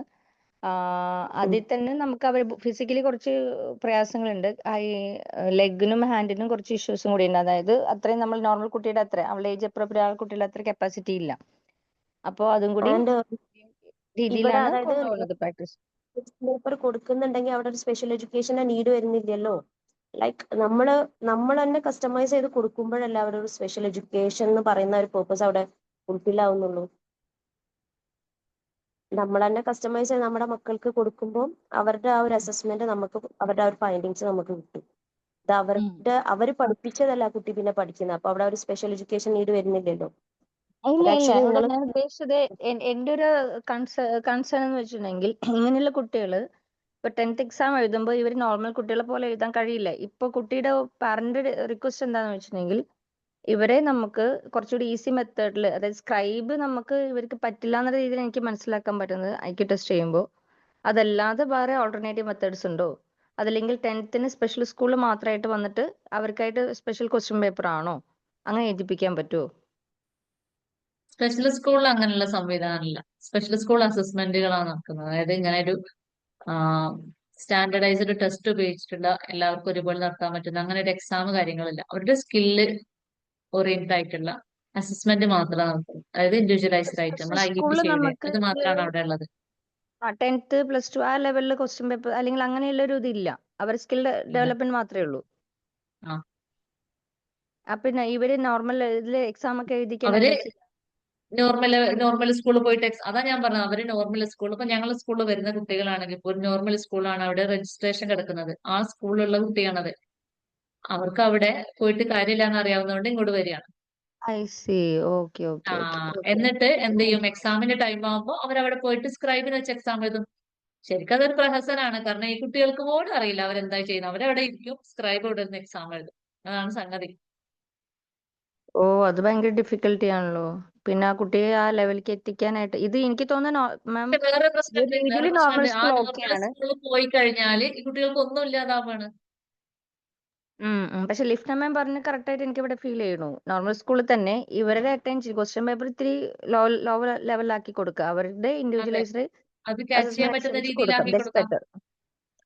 അതിൽ തന്നെ നമുക്ക് അവർ ഫിസിക്കലി കുറച്ച് പ്രയാസങ്ങളുണ്ട്. ലെഗിനും ഹാൻഡിനും കുറച്ച് ഇഷ്യൂസും കൂടി ഉണ്ട്. അതായത് അത്രയും നമ്മൾ നോർമൽ കുട്ടിയുടെ അത്ര, അവളുടെ ഏജ് അപ്രോപ്രിയറ്റ് ആ കുട്ടിയുടെ അത്ര കപ്പാസിറ്റി ഇല്ല. അപ്പോൾ അതും കൂടി ആൻഡ് ഇവിടെ രീതിയിലാണ് അതായത് കൊണ്ടുപോകുന്നത് പ്രാക്ടീസ്. പേപ്പർ കൊടുക്കുന്നുണ്ടെങ്കിൽ അവിടെ ഒരു സ്പെഷ്യൽ എഡ്യൂക്കേഷന്റെ നീഡ് വരുന്നില്ലല്ലോ. ലൈക്ക് നമ്മൾ തന്നെ കസ്റ്റമൈസ് ചെയ്ത് കൊടുക്കുമ്പോഴല്ല അവിടെ ഒരു സ്പെഷ്യൽ എഡ്യൂക്കേഷൻ എന്ന് പറയുന്ന ഒരു പേർപ്പസ് അവിടെ ഫുൾഫിൽ ആവുന്നുള്ളൂ. നമ്മൾ തന്നെ കസ്റ്റമൈസ് ചെയ്ത് നമ്മുടെ മക്കൾക്ക് കൊടുക്കുമ്പോൾ അവരുടെ ആ ഒരു അസസ്മെന്റ് നമുക്ക്, അവരുടെ ആ ഒരു ഫൈൻഡിങ്സ് നമുക്ക് കിട്ടും. ഇത് അവർ പഠിപ്പിച്ചതല്ല കുട്ടി പിന്നെ പഠിക്കുന്നത്. അപ്പൊ അവിടെ ഒരു സ്പെഷ്യൽ എഡ്യൂക്കേഷൻ നീഡ് വരുന്നില്ലല്ലോ. ഇല്ല അത് ഇല്ല, ആക്ച്വലി ഇവിടെ നിങ്ങൾ ഞാൻ ഉദ്ദേശിച്ചത് എന്റെ ഒരു കൺസേൺ എന്ന് വെച്ചിട്ടുണ്ടെങ്കിൽ ഇങ്ങനെയുള്ള കുട്ടികള് ഇപ്പൊ 10th എക്സാം എഴുതുമ്പോൾ ഇവർ നോർമൽ കുട്ടികളെ പോലെ എഴുതാൻ കഴിയില്ല. ഇപ്പൊ കുട്ടിയുടെ പാരന്റ് റിക്വസ്റ്റ് എന്താന്ന് വെച്ചിട്ടുണ്ടെങ്കിൽ ഇവരെ നമുക്ക് കുറച്ചുകൂടി ഈസി മെത്തേഡിൽ, അതായത് സ്ക്രൈബ് നമുക്ക് ഇവർക്ക് പറ്റില്ല എന്ന രീതിയിൽ എനിക്ക് മനസ്സിലാക്കാൻ പറ്റുന്നത് IQ ടെസ്റ്റ് ചെയ്യുമ്പോൾ. അതല്ലാതെ വേറെ ഓൾട്ടർനേറ്റീവ് മെത്തേഡ്സ് ഉണ്ടോ? അതല്ലെങ്കിൽ 10th സ്പെഷ്യൽ സ്കൂളിൽ മാത്രമായിട്ട് വന്നിട്ട് അവർക്കായിട്ട് സ്പെഷ്യൽ ക്വസ്റ്റ്യൻ പേപ്പർ ആണോ? അങ്ങനെ എഴുതിപ്പിക്കാൻ പറ്റുമോ? സ്പെഷ്യൽ സ്കൂളിൽ അങ്ങനെയുള്ള സംവിധാനമില്ല. സ്പെഷ്യൽ സ്കൂൾ അസസ്മെന്റുകളാണ് നടക്കുന്നത്. അതായത് ഇങ്ങനെ ഒരു സ്റ്റാൻഡർഡൈസ്ഡ് ടെസ്റ്റ് ഉപയോഗിച്ചിട്ടുള്ള എല്ലാവർക്കും ഒരുപോലെ നടത്താൻ പറ്റുന്ന അങ്ങനെ ഒരു എക്സാം കാര്യങ്ങളില്ല. അവരുടെ സ്കില്ല് ഓറിയന്റഡ് ആയിട്ടുള്ള അസസ്മെന്റ് മാത്രമേ നടത്തുള്ളൂ. അതായത് ഇൻഡിവിജ്വലൈസ്ഡ് ആയിട്ട് നമ്മൾ സ്പെഷ്യൽ IEP സ്കൂളിൽ ചെയ്യില്ലേ, നമുക്ക് അത് മാത്രമാണ് അവിടെ ഉള്ളത്. 10th +2 ആ ലെവലിൽ ക്വസ്റ്റ്യൻ പേപ്പർ അല്ലെങ്കിൽ അങ്ങനെയുള്ള ഒരു ഇതില്ല. അവർ സ്കിൽ ഇല്ല. ഡെവലപ്മെന്റ് മാത്രമേ ഉള്ളൂ. ആ അപ്പൊ ഇവര് നോർമൽ ഇതില് എക്സാം ഒക്കെ എഴുതിക്കാൻ അവര് എന്താ ചെയ്യുക? നോർമൽ സ്കൂളിൽ പോയിട്ട് അതാ ഞാൻ പറഞ്ഞത്. അവര് നോർമൽ സ്കൂൾ, ഇപ്പൊ ഞങ്ങളുടെ സ്കൂളിൽ വരുന്ന കുട്ടികളാണെങ്കിൽ ഇപ്പോൾ ഒരു നോർമൽ സ്കൂളാണ്, അവിടെ രജിസ്ട്രേഷൻ കിടക്കുന്നത് ആ സ്കൂളിലുള്ള കുട്ടിയാണത്. അവർക്ക് അവിടെ പോയിട്ട് കാര്യമില്ല എന്ന് അറിയാവുന്നതുകൊണ്ട് ഇങ്ങോട്ട് വരികയാണ്. I C, okay okay okay. എന്നിട്ട് എന്ത് ചെയ്യും, എക്സാമിന്റെ ടൈം ആകുമ്പോൾ അവരവിടെ പോയിട്ട് സ്ക്രൈബിന് വെച്ച് എക്സാം എഴുതും. ശരിക്കും അതൊരു പ്രഹസനാണ്. കാരണം ഈ കുട്ടികൾക്ക് പോലും അറിയില്ല അവരെന്താ ചെയ്യുന്നത്. അവരവിടെ ഇരിക്കും, സ്ക്രൈബ് ഇവിടെ നിന്ന് എക്സാം എഴുതും. അതാണ് സംഗതി. ഓ, അത് ഭയങ്കര ഡിഫിക്കൽട്ടി ആണല്ലോ. പിന്നെ ആ കുട്ടിയെ ആ ലെവലിലേക്ക് എത്തിക്കാനായിട്ട് ഇത് എനിക്ക് തോന്നുന്നു മാം പക്ഷെ വേറെ ഈ പ്രശ്നമുണ്ട്, വേറെ രീതിയിൽ നോർമൽ പ്രശ്നമുണ്ട്. ആ സ്കൂൾ നോർമൽ ഓക്കെയാണ്. സ്കൂളിൽ പോയി കഴിഞ്ഞാൽ ഈ കുട്ടികൾക്ക് ഒന്നും ഇല്ലാതാവാണ്. പക്ഷെ ലിഫ്റ്റ് മാം പറഞ്ഞ് കറക്റ്റ് ആയിട്ട് എനിക്ക് ഇവിടെ ഫീൽ ചെയ്യണു. നോർമൽ സ്കൂളിൽ തന്നെ ഇവരുടെ അറ്റൻഷൻ ക്വസ്റ്റ്യൻ പേപ്പർ ഇത്തിരി ലോ ലെവലാക്കി കൊടുക്കുക, അവരുടെ അതെ, ഇൻഡിവിജ്വലൈസ്ഡ് അത് ക്യാച്ച് ചെയ്യാൻ അസസ്മെന്റ് പറ്റുന്ന അനുസരിച്ച് കൊടുക്കാം. രീതിയിലാക്കി ദറ്റ്സ് കൊടുക്കാം. Better.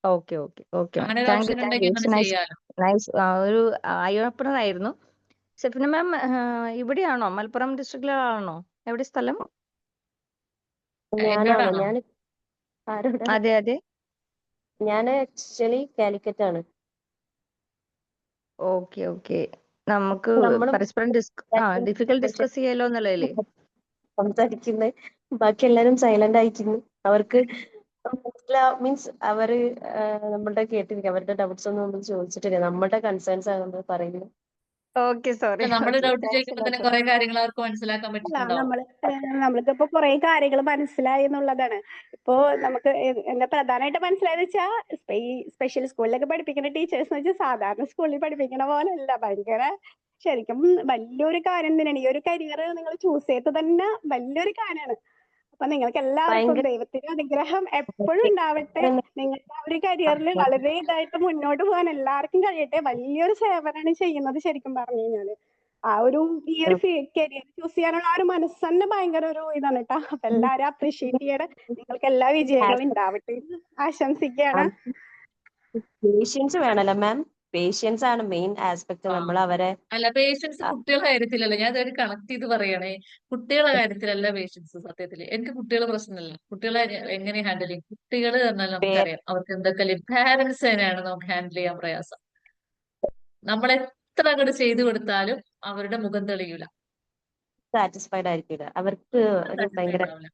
Okay okay okay ma'am, അങ്ങനെ ഒരു thank you option thank you. ഉണ്ടെങ്കിൽ ഇറ്റ്സ് അങ്ങനെ നൈസ് ചെയ്യാലോ. നൈസ്. ഒരു ഐ ഓപ്പണർ ആയിരുന്നു. സെഫിന മാം ഇവിടെയാണോ, മലപ്പുറം ഡിസ്ട്രിക്റ്റിലാണോ? എവിടെ സ്ഥലം? ഞാനാണോ? എന്നോടാണോ? ഞാൻ ആരോടാ? അതെ അതെ. ഞാൻ ആക്ച്വലി കാലിക്കറ്റ് ആണ്. ഓക്കെ ഓക്കെ, നമുക്ക് നമ്മൾ പരസ്പരം ഡിഫിക്കൽട്ട് ഡിസ്കസ് ചെയ്യാലോ എന്നുള്ളതല്ലേ. സംസാരിക്കുന്നത് ബാക്കി എല്ലാരും സൈലന്റ് ആയിരിക്കുന്നു. അവർക്ക് മീൻസ് അവര് നമ്മളുടെ കേട്ടിരിക്കും. അവരുടെ ഡൗട്ട്സ് ഒന്നും നമ്മൾ ചോദിച്ചിട്ടില്ല. നമ്മുടെ കൺസേൺസ് ആണ് നമ്മൾ പറയുന്നത്. Okay sorry. നമ്മൾ ഓക്കെ, ഡൗട്ട് താങ്ക്സ് ചോദിക്കുമ്പോൾ തന്നെ ലോട്ട്. കുറെ കാര്യങ്ങൾ അവർക്ക് മനസ്സിലാക്കാൻ അല്ല, പറ്റിയിട്ടുണ്ടാവും. നമ്മൾക്കിപ്പോ കുറെ കാര്യങ്ങൾ മനസ്സിലായി എന്നുള്ളതാണ്. ഇപ്പോ നമുക്ക് എന്താ പ്രധാനമായിട്ട് മനസ്സിലായെന്ന് വെച്ചാൽ ഈ സ്പെഷ്യൽ സ്കൂളിലൊക്കെ പഠിപ്പിക്കുന്ന ടീച്ചേഴ്സ് എന്ന് വെച്ചാൽ സാധാരണ സ്കൂളിൽ പഠിപ്പിക്കുന്ന പോലെ അല്ല. ഭയങ്കര ശരിക്കും വലിയൊരു കാര്യം തന്നെയാണ്. ഈ ഒരു കരിയർ നിങ്ങൾ ചൂസ് ചെയ്തത് തന്നെ വലിയൊരു കാര്യമാണ്. അപ്പൊ നിങ്ങൾക്ക് എല്ലാവർക്കും ഭയങ്കര ദൈവത്തിന്റെ അനുഗ്രഹം എപ്പോഴും ഉണ്ടാവട്ടെ. നിങ്ങളുടെ ആ ഒരു കരിയറിൽ വളരെ ഇതായിട്ട് മുന്നോട്ട് പോകാൻ എല്ലാവർക്കും കഴിയട്ടെ. വലിയൊരു സേവനമാണ് ചെയ്യുന്നത് ശരിക്കും പറഞ്ഞു കഴിഞ്ഞാല്. ആ ഒരു ഈ ഒരു കരിയർ ചൂസ് ചെയ്യാനുള്ള ആ ഒരു മനസ്സ് തന്നെ ഭയങ്കര ഒരു ഇതാണ് കേട്ടോ. അപ്പൊ എല്ലാരും അപ്രീഷിയേറ്റ് ചെയ്യണം. നിങ്ങൾക്ക് എല്ലാ വിജയങ്ങളും ഉണ്ടാവട്ടെ എന്ന് ആശംസിക്കുകയാണ്. പേഷ്യൻസ് വേണല്ലോ മാം. പേഷ്യൻസ് ആണ് മെയിൻ ആസ്പെക്ട്. ആ നമ്മൾ അവരെ അല്ല പേഷ്യൻസ് കുട്ടികളുടെ കാര്യത്തിലല്ല, ഞാൻ ഇതൊരു കണക്ട് ചെയ്ത് പറയണേ. കുട്ടികളുടെ കാര്യത്തിലല്ല പേഷ്യൻസ്. സത്യത്തില് എനിക്ക് കുട്ടികളെ പ്രശ്നമല്ല. കുട്ടികളെ എങ്ങനെ ഹാൻഡിൽ ചെയ്യും? കുട്ടികൾ എന്നാൽ നമുക്കറിയാം അവർക്ക് എന്തൊക്കെ പാരന്റ്സ് തന്നെയാണ് നമുക്ക് ഹാൻഡിൽ ചെയ്യാൻ പ്രയാസം. നമ്മൾ എത്ര അങ്ങോട്ട് ചെയ്തു കൊടുത്താലും അവരുടെ മുഖം തെളിയൂല, സാറ്റിസ്ഫൈഡ് ആയിരിക്കില്ല. അവർക്ക് ഒരു സാറ്റിസ്ഫൈഡ് ഭയങ്കര ആവില്ല.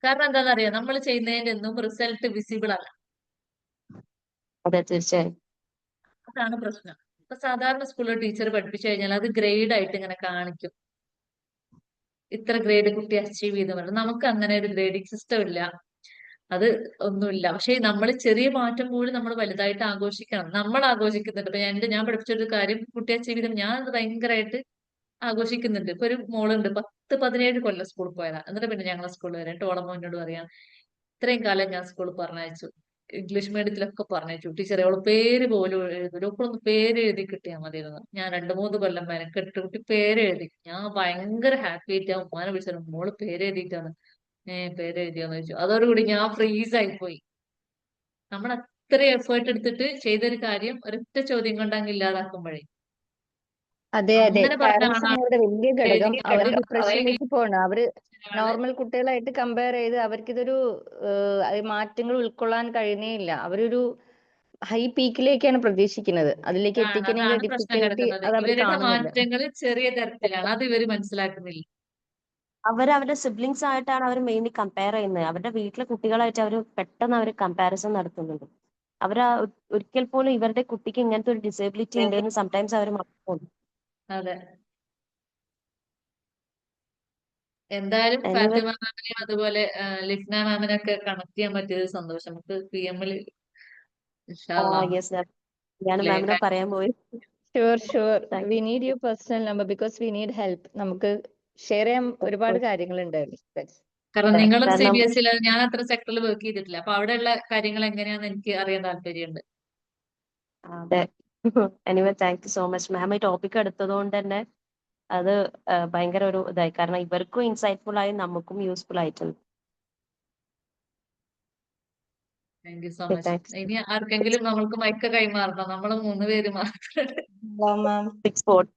കാരണം എന്താണെന്നറിയാം, നമ്മൾ ചെയ്യുന്നതിന്റെ ഒന്നും റിസൾട്ട് വിസിബിൾ അല്ല. അതെ തീർച്ചയായും. അതാണ് പ്രശ്നം. ഇപ്പൊ സാധാരണ സ്കൂളിൽ ടീച്ചർ പഠിപ്പിച്ചു കഴിഞ്ഞാൽ അത് ഗ്രേഡ് ആയിട്ട് ഇങ്ങനെ കാണിക്കും. ഇത്ര ഗ്രേഡ് കുട്ടി അച്ചീവ് ചെയ്ത് പറഞ്ഞു. നമുക്ക് അങ്ങനെ ഒരു ഗ്രേഡിംഗ് സിസ്റ്റം ഇല്ല, അത് ഒന്നുമില്ല. പക്ഷെ നമ്മൾ ചെറിയ മാറ്റം പോലും നമ്മൾ വലുതായിട്ട് ആഘോഷിക്കണം. നമ്മൾ ആഘോഷിക്കുന്നുണ്ട്. ഇപ്പൊ ഞാൻ പഠിപ്പിച്ചൊരു കാര്യം കുട്ടി അച്ചീവ് ചെയ്ത് ഞാൻ അത് ഭയങ്കരമായിട്ട് ആഘോഷിക്കുന്നുണ്ട്. ഇപ്പൊ ഒരു മോളുണ്ട് 17 കൊല്ലം സ്കൂളിൽ പോയതാ. എന്നിട്ട് പിന്നെ ഞങ്ങളെ സ്കൂളിൽ വരാൻ ടോളമ്മ എന്നോട് പറയാം, ഇത്രയും കാലം ഞാൻ സ്കൂളിൽ പറഞ്ഞയച്ചു, ഇംഗ്ലീഷ് മീഡിയത്തിലൊക്കെ പറഞ്ഞയച്ചു, ടീച്ചറെ അവള് പേര് പോലും എഴുതില്ല, ഒപ്പളൊന്ന് പേര് എഴുതി കിട്ടിയാൽ മതിയായിരുന്നു. ഞാൻ 2-3 കൊല്ലം മെനക്കെട്ട് കുട്ടി പേര് എഴുതി. ഞാൻ ഭയങ്കര ഹാപ്പി ആയിട്ട് ആ ഉമ്മാനെ വിളിച്ചു, മോള് പേര് എഴുതിയിട്ടാണ്. പേര് എഴുതിയാന്ന് ചോദിച്ചു. അതോടുകൂടി ഞാൻ ഫ്രീസ് ആയി പോയി. നമ്മൾ അത്രയും എഫേർട്ട് എടുത്തിട്ട് ചെയ്തൊരു കാര്യം ഒരൊറ്റ ചോദ്യം കൊണ്ട് അങ്ങ് ഇല്ലാതാക്കുമ്പോഴേ, അതെ അതെ, അങ്ങനെ പറഞ്ഞ പാരന്റ്സ് ആണ് ആളാണ് ഇവിടെ വലിയ ഘടകം. അവര് അവരെ ഡിപ്രഷനിലേക്ക് പോകണം. അവര് ഒരാള്. നോർമൽ കുട്ടികളായിട്ട് കമ്പയർ ചെയ്ത് അവർക്കിതൊരു മാറ്റങ്ങൾ ഉൾക്കൊള്ളാൻ കഴിയുന്നേ ഇല്ല. അവരൊരു ഹൈ പീക്കിലേക്കാണ് പ്രതീക്ഷിക്കുന്നത്. അതിലേക്ക് എത്തിക്കണമെങ്കിൽ അതാണ് പ്രശ്നം ഡിഫിക്കൽറ്റി കിടക്കുന്നത്. അത് അവർ ഇവരുടെ കാണുന്നില്ല. മാറ്റങ്ങൾ ചെറിയ തരത്തിലാണ്, അത് ഇവര് മനസ്സിലാക്കുന്നില്ല. അവരുടെ സിബ്ലിങ്സ് ആയിട്ടാണ് അവർ മെയിൻലി കമ്പയർ ചെയ്യുന്നത്. അവരുടെ വീട്ടിലെ കുട്ടികളായിട്ട് അവർ പെട്ടെന്ന് അവർ കമ്പാരിസൺ നടത്തുന്നുണ്ട്. അവർ ഒരിക്കൽ പോലും ഇവരുടെ കുട്ടിക്ക് ഇങ്ങനത്തെ ഒരു ഡിസേബിലിറ്റി ഉണ്ടെന്ന് സംടൈംസ് അവർ മറക്കുന്നു. അതെ, എന്തായാലും എനിവേ ഫാത്തിമ മാമിനെയും അതുപോലെ ലിഫ്ന മാമിനൊക്കെ കണക്ട് ചെയ്യാൻ പറ്റിയത് സന്തോഷം. നമുക്ക് PM-ൽ ഇൻഷാ അല്ലാഹ് യെസ് ഞാൻ അല്ലേ? മാമിനെ പറയാൻ പോയി. Sure sure, thank we need your personal number because we need help. നമുക്ക് ഷെയർ ചെയ്യാൻ ഒരുപാട് കാര്യങ്ങളുണ്ട്. കാരണം നിങ്ങളും കാരണം CBSE-ൽ, ഞാൻ അത്ര സെക്ടറിൽ വർക്ക് ചെയ്തിട്ടില്ല. അപ്പൊ അവിടെയുള്ള കാര്യങ്ങൾ എങ്ങനെയാണെന്ന് എനിക്ക് അറിയാൻ താല്പര്യമുണ്ട്. അതെ. Anyway thank you so much ma'am. ഈ ടോപ്പിക് എടുത്തതുകൊണ്ട് തന്നെ അത് ഭയങ്കര ഒരു ഇതായി. കാരണം ഇവർക്കും ഇൻസൈറ്റ്ഫുൾ ആയി നമുക്കും യൂസ്ഫുൾ ആയിട്ടുണ്ട്. Thank you so much. Thanks. ഇനി ആർക്കെങ്കിലും നമ്മൾക്ക് മൈക്ക് കൈമാറണം. നമ്മൾ 3 പേര് മാത്രം. ഹലോ മാം, സ്പോട്ട്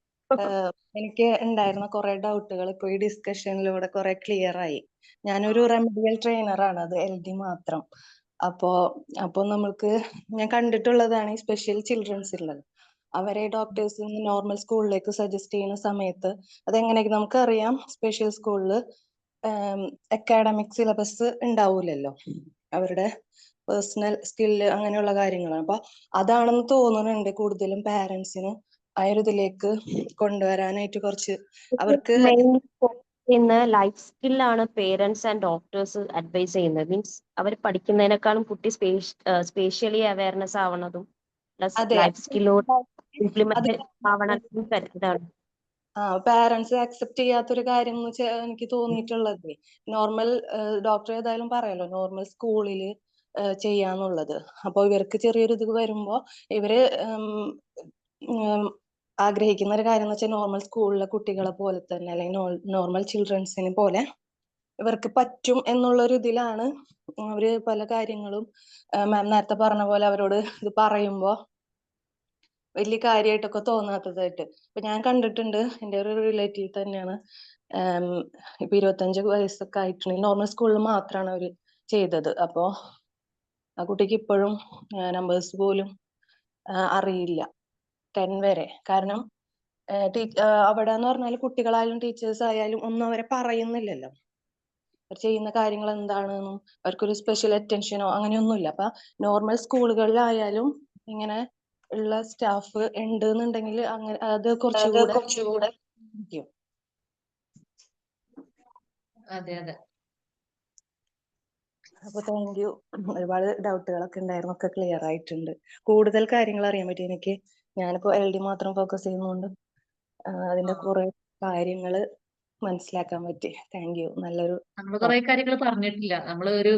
എനിക്ക് ഉണ്ടായിരുന്ന കുറെ ഡൗട്ടുകൾ ഇപ്പോൾ ഈ ഡിസ്കഷനിലൂടെ കുറെ ക്ലിയർ ആയി. ഞാനൊരു റെമഡിയൽ ട്രെയിനറാണ്, അത് LD മാത്രം. അപ്പോ അപ്പോ നമ്മൾക്ക് ഞാൻ കണ്ടിട്ടുള്ളതാണ് ഈ സ്പെഷ്യൽ ചിൽഡ്രൻസ് ഉള്ളത്. അവരെ ഡോക്ടേഴ്സ് നോർമൽ സ്കൂളിലേക്ക് സജസ്റ്റ് ചെയ്യുന്ന സമയത്ത് അതെങ്ങനെയൊക്കെ നമുക്കറിയാം, സ്പെഷ്യൽ സ്കൂളിൽ അക്കാഡമിക് സിലബസ് ഉണ്ടാവൂലല്ലോ, അവരുടെ പേഴ്സണൽ സ്കില്ല് അങ്ങനെയുള്ള കാര്യങ്ങളാണ്. അപ്പൊ അതാണെന്ന് തോന്നുന്നുണ്ട് കൂടുതലും പാരന്റ്സിന് ആ ഒരു ഇതിലേക്ക് കൊണ്ടുവരാനായിട്ട്. കുറച്ച് അവർക്ക് മെയിൻലി ഇന്ന് ലൈഫ് സ്കില്ലാണ് പേരൻസ് ആൻഡ് ഡോക്ടേഴ്സ് അഡ്വൈസ് ചെയ്യുന്നത്. മീൻസ് അവർ പഠിക്കുന്നതിനേക്കാളും കുട്ടി സ്പേഷ്യലി അവയർനെസ് ആവണതും പ്ലസ് അതെ ലൈഫ് സ്കില്ലോട് അത് ഇംപ്ലിമെന്റ് ആവണതും ഇതാണ്. പാരന്റ്സ് അക്സെപ്റ്റ് ചെയ്യാത്തൊരു കാര്യം എന്ന് വെച്ചാൽ എനിക്ക് തോന്നിയിട്ടുള്ളത്, നോർമൽ ഡോക്ടർ ഏതായാലും പറയല്ലോ നോർമൽ സ്കൂളില് ചെയ്യാന്നുള്ളത്. അപ്പൊ ഇവർക്ക് ചെറിയൊരു ഇത് വരുമ്പോ ഇവര് ആഗ്രഹിക്കുന്ന ഒരു കാര്യം എന്ന് വെച്ചാൽ നോർമൽ സ്കൂളിലെ കുട്ടികളെ പോലെ തന്നെ അല്ലെങ്കിൽ നോർമൽ ചിൽഡ്രൻസിനെ പോലെ ഇവർക്ക് പറ്റും എന്നുള്ളൊരു ഇതിലാണ് അവര് പല കാര്യങ്ങളും മാം നേരത്തെ പറഞ്ഞ പോലെ അവരോട് ഇത് പറയുമ്പോ വലിയ കാര്യമായിട്ടൊക്കെ തോന്നാത്തതായിട്ട്. ഇപ്പൊ ഞാൻ കണ്ടിട്ടുണ്ട്, എൻ്റെ ഒരു റിലേറ്റീവ് തന്നെയാണ്. ഇപ്പൊ 25 വയസ്സൊക്കെ ആയിട്ടുണ്ടെങ്കിൽ നോർമൽ സ്കൂളിൽ മാത്രമാണ് അവര് ചെയ്തത്. അപ്പോ ആ കുട്ടിക്ക് ഇപ്പോഴും നമ്പേഴ്സ് പോലും അറിയില്ല 10 വരെ. കാരണം അവിടെ എന്ന് പറഞ്ഞാൽ കുട്ടികളായാലും ടീച്ചേഴ്സ് ആയാലും ഒന്നും അവരെ പറയുന്നില്ലല്ലോ, അവർ ചെയ്യുന്ന കാര്യങ്ങൾ എന്താണെന്നും അവർക്കൊരു സ്പെഷ്യൽ അറ്റൻഷനോ അങ്ങനെയൊന്നുമില്ല. അപ്പൊ നോർമൽ സ്കൂളുകളിലായാലും ഇങ്ങനെ ഉള്ള സ്റ്റാഫ് ഉണ്ട് എന്നുണ്ടെങ്കിൽ അങ്ങനെ അത് കുറച്ചുകൂടെ ഇരിക്കും. അതെ അതെ, അപ്പൊ താങ്ക് യു. ഒരുപാട് ഡൗട്ടുകളൊക്കെ ഉണ്ടായിരുന്നു, ഒക്കെ ക്ലിയർ ആയിട്ടുണ്ട്. കൂടുതൽ കാര്യങ്ങൾ അറിയാൻ പറ്റി എനിക്ക്. ഞാനിപ്പോ LD മാത്രം ഫോക്കസ് ചെയ്യുന്നതുകൊണ്ട് അതിന്റെ കുറെ കാര്യങ്ങള് മനസ്സിലാക്കാൻ പറ്റി. Thank you. നല്ലൊരു നമ്മൾ കുറെ കാര്യങ്ങൾ പറഞ്ഞിട്ടില്ല. നമ്മൾ ഒരു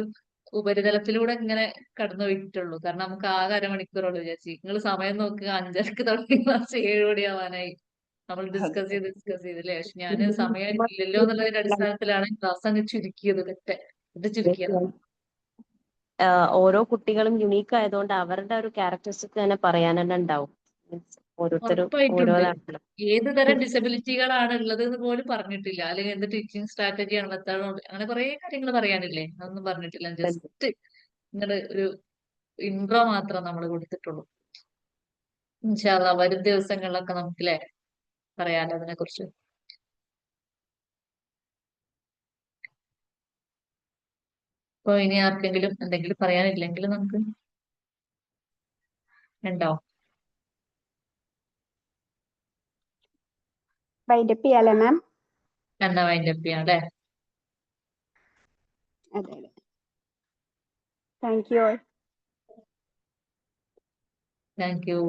ഉപരിതലത്തിലൂടെ ഇങ്ങനെ കടന്നു പോയിട്ടുള്ളൂ. കാരണം നമുക്ക് ആകെ അരമണിക്കൂറുള്ളൂ വിചാരിച്ചു. നിങ്ങൾ സമയം നോക്കുക, 5:30 തുടങ്ങി ക്ലാസ് 7 മണി ആവാനായി. നമ്മൾ ഡിസ്കസ് ചെയ്തില്ലേ. പക്ഷെ ഞാൻ സമയം ഇല്ലല്ലോ എന്നുള്ളതിന്റെ അടിസ്ഥാനത്തിലാണ് ക്ലാസ് അങ്ങ് ചുരുക്കിയത്. ചുരുക്കിയത്. ഓരോ കുട്ടികളും യുണീക്ക് ആയതുകൊണ്ട് അവരുടെ ഒരു ക്യാരക്ടറിസ്റ്റിക് തന്നെ പറയാൻ തന്നെ ഉണ്ടാവും. ഓരോരുത്തരും ഉറപ്പായിട്ടുണ്ട്. ഓരോതാണല്ലോ. ഏത് തരം ഡിസബിലിറ്റികളാണ് ഉള്ളത് എന്ന് പോലും പറഞ്ഞിട്ടില്ല. അല്ലെങ്കിൽ എന്ത് ടീച്ചിങ് സ്ട്രാറ്റജിയാണ്, മെത്തേഡ്, അങ്ങനെ കുറെ കാര്യങ്ങൾ പറയാനില്ലേ, അതൊന്നും പറഞ്ഞിട്ടില്ല. ജസ്റ്റ് ഇങ്ങനെ ഒരു ഇൻട്രോ മാത്രം നമ്മൾ കൊടുത്തിട്ടുള്ളൂ. ഇൻഷാ അല്ലാ വരും ദിവസങ്ങളിലൊക്കെ നമുക്കില്ലേ പറയാലോ അതിനെ കുറിച്ച്. അപ്പൊ ഇനി ആർക്കെങ്കിലും എന്തെങ്കിലും പറയാനില്ലെങ്കിൽ നമുക്ക് ഉണ്ടോ? വൈൻഡപ്പ് ചെയ്യാലേ മാം? എന്നാ വൈൻഡപ്പ് ചെയ്യാം അല്ലേ? അതെ അതെ. Thank you. Thank you.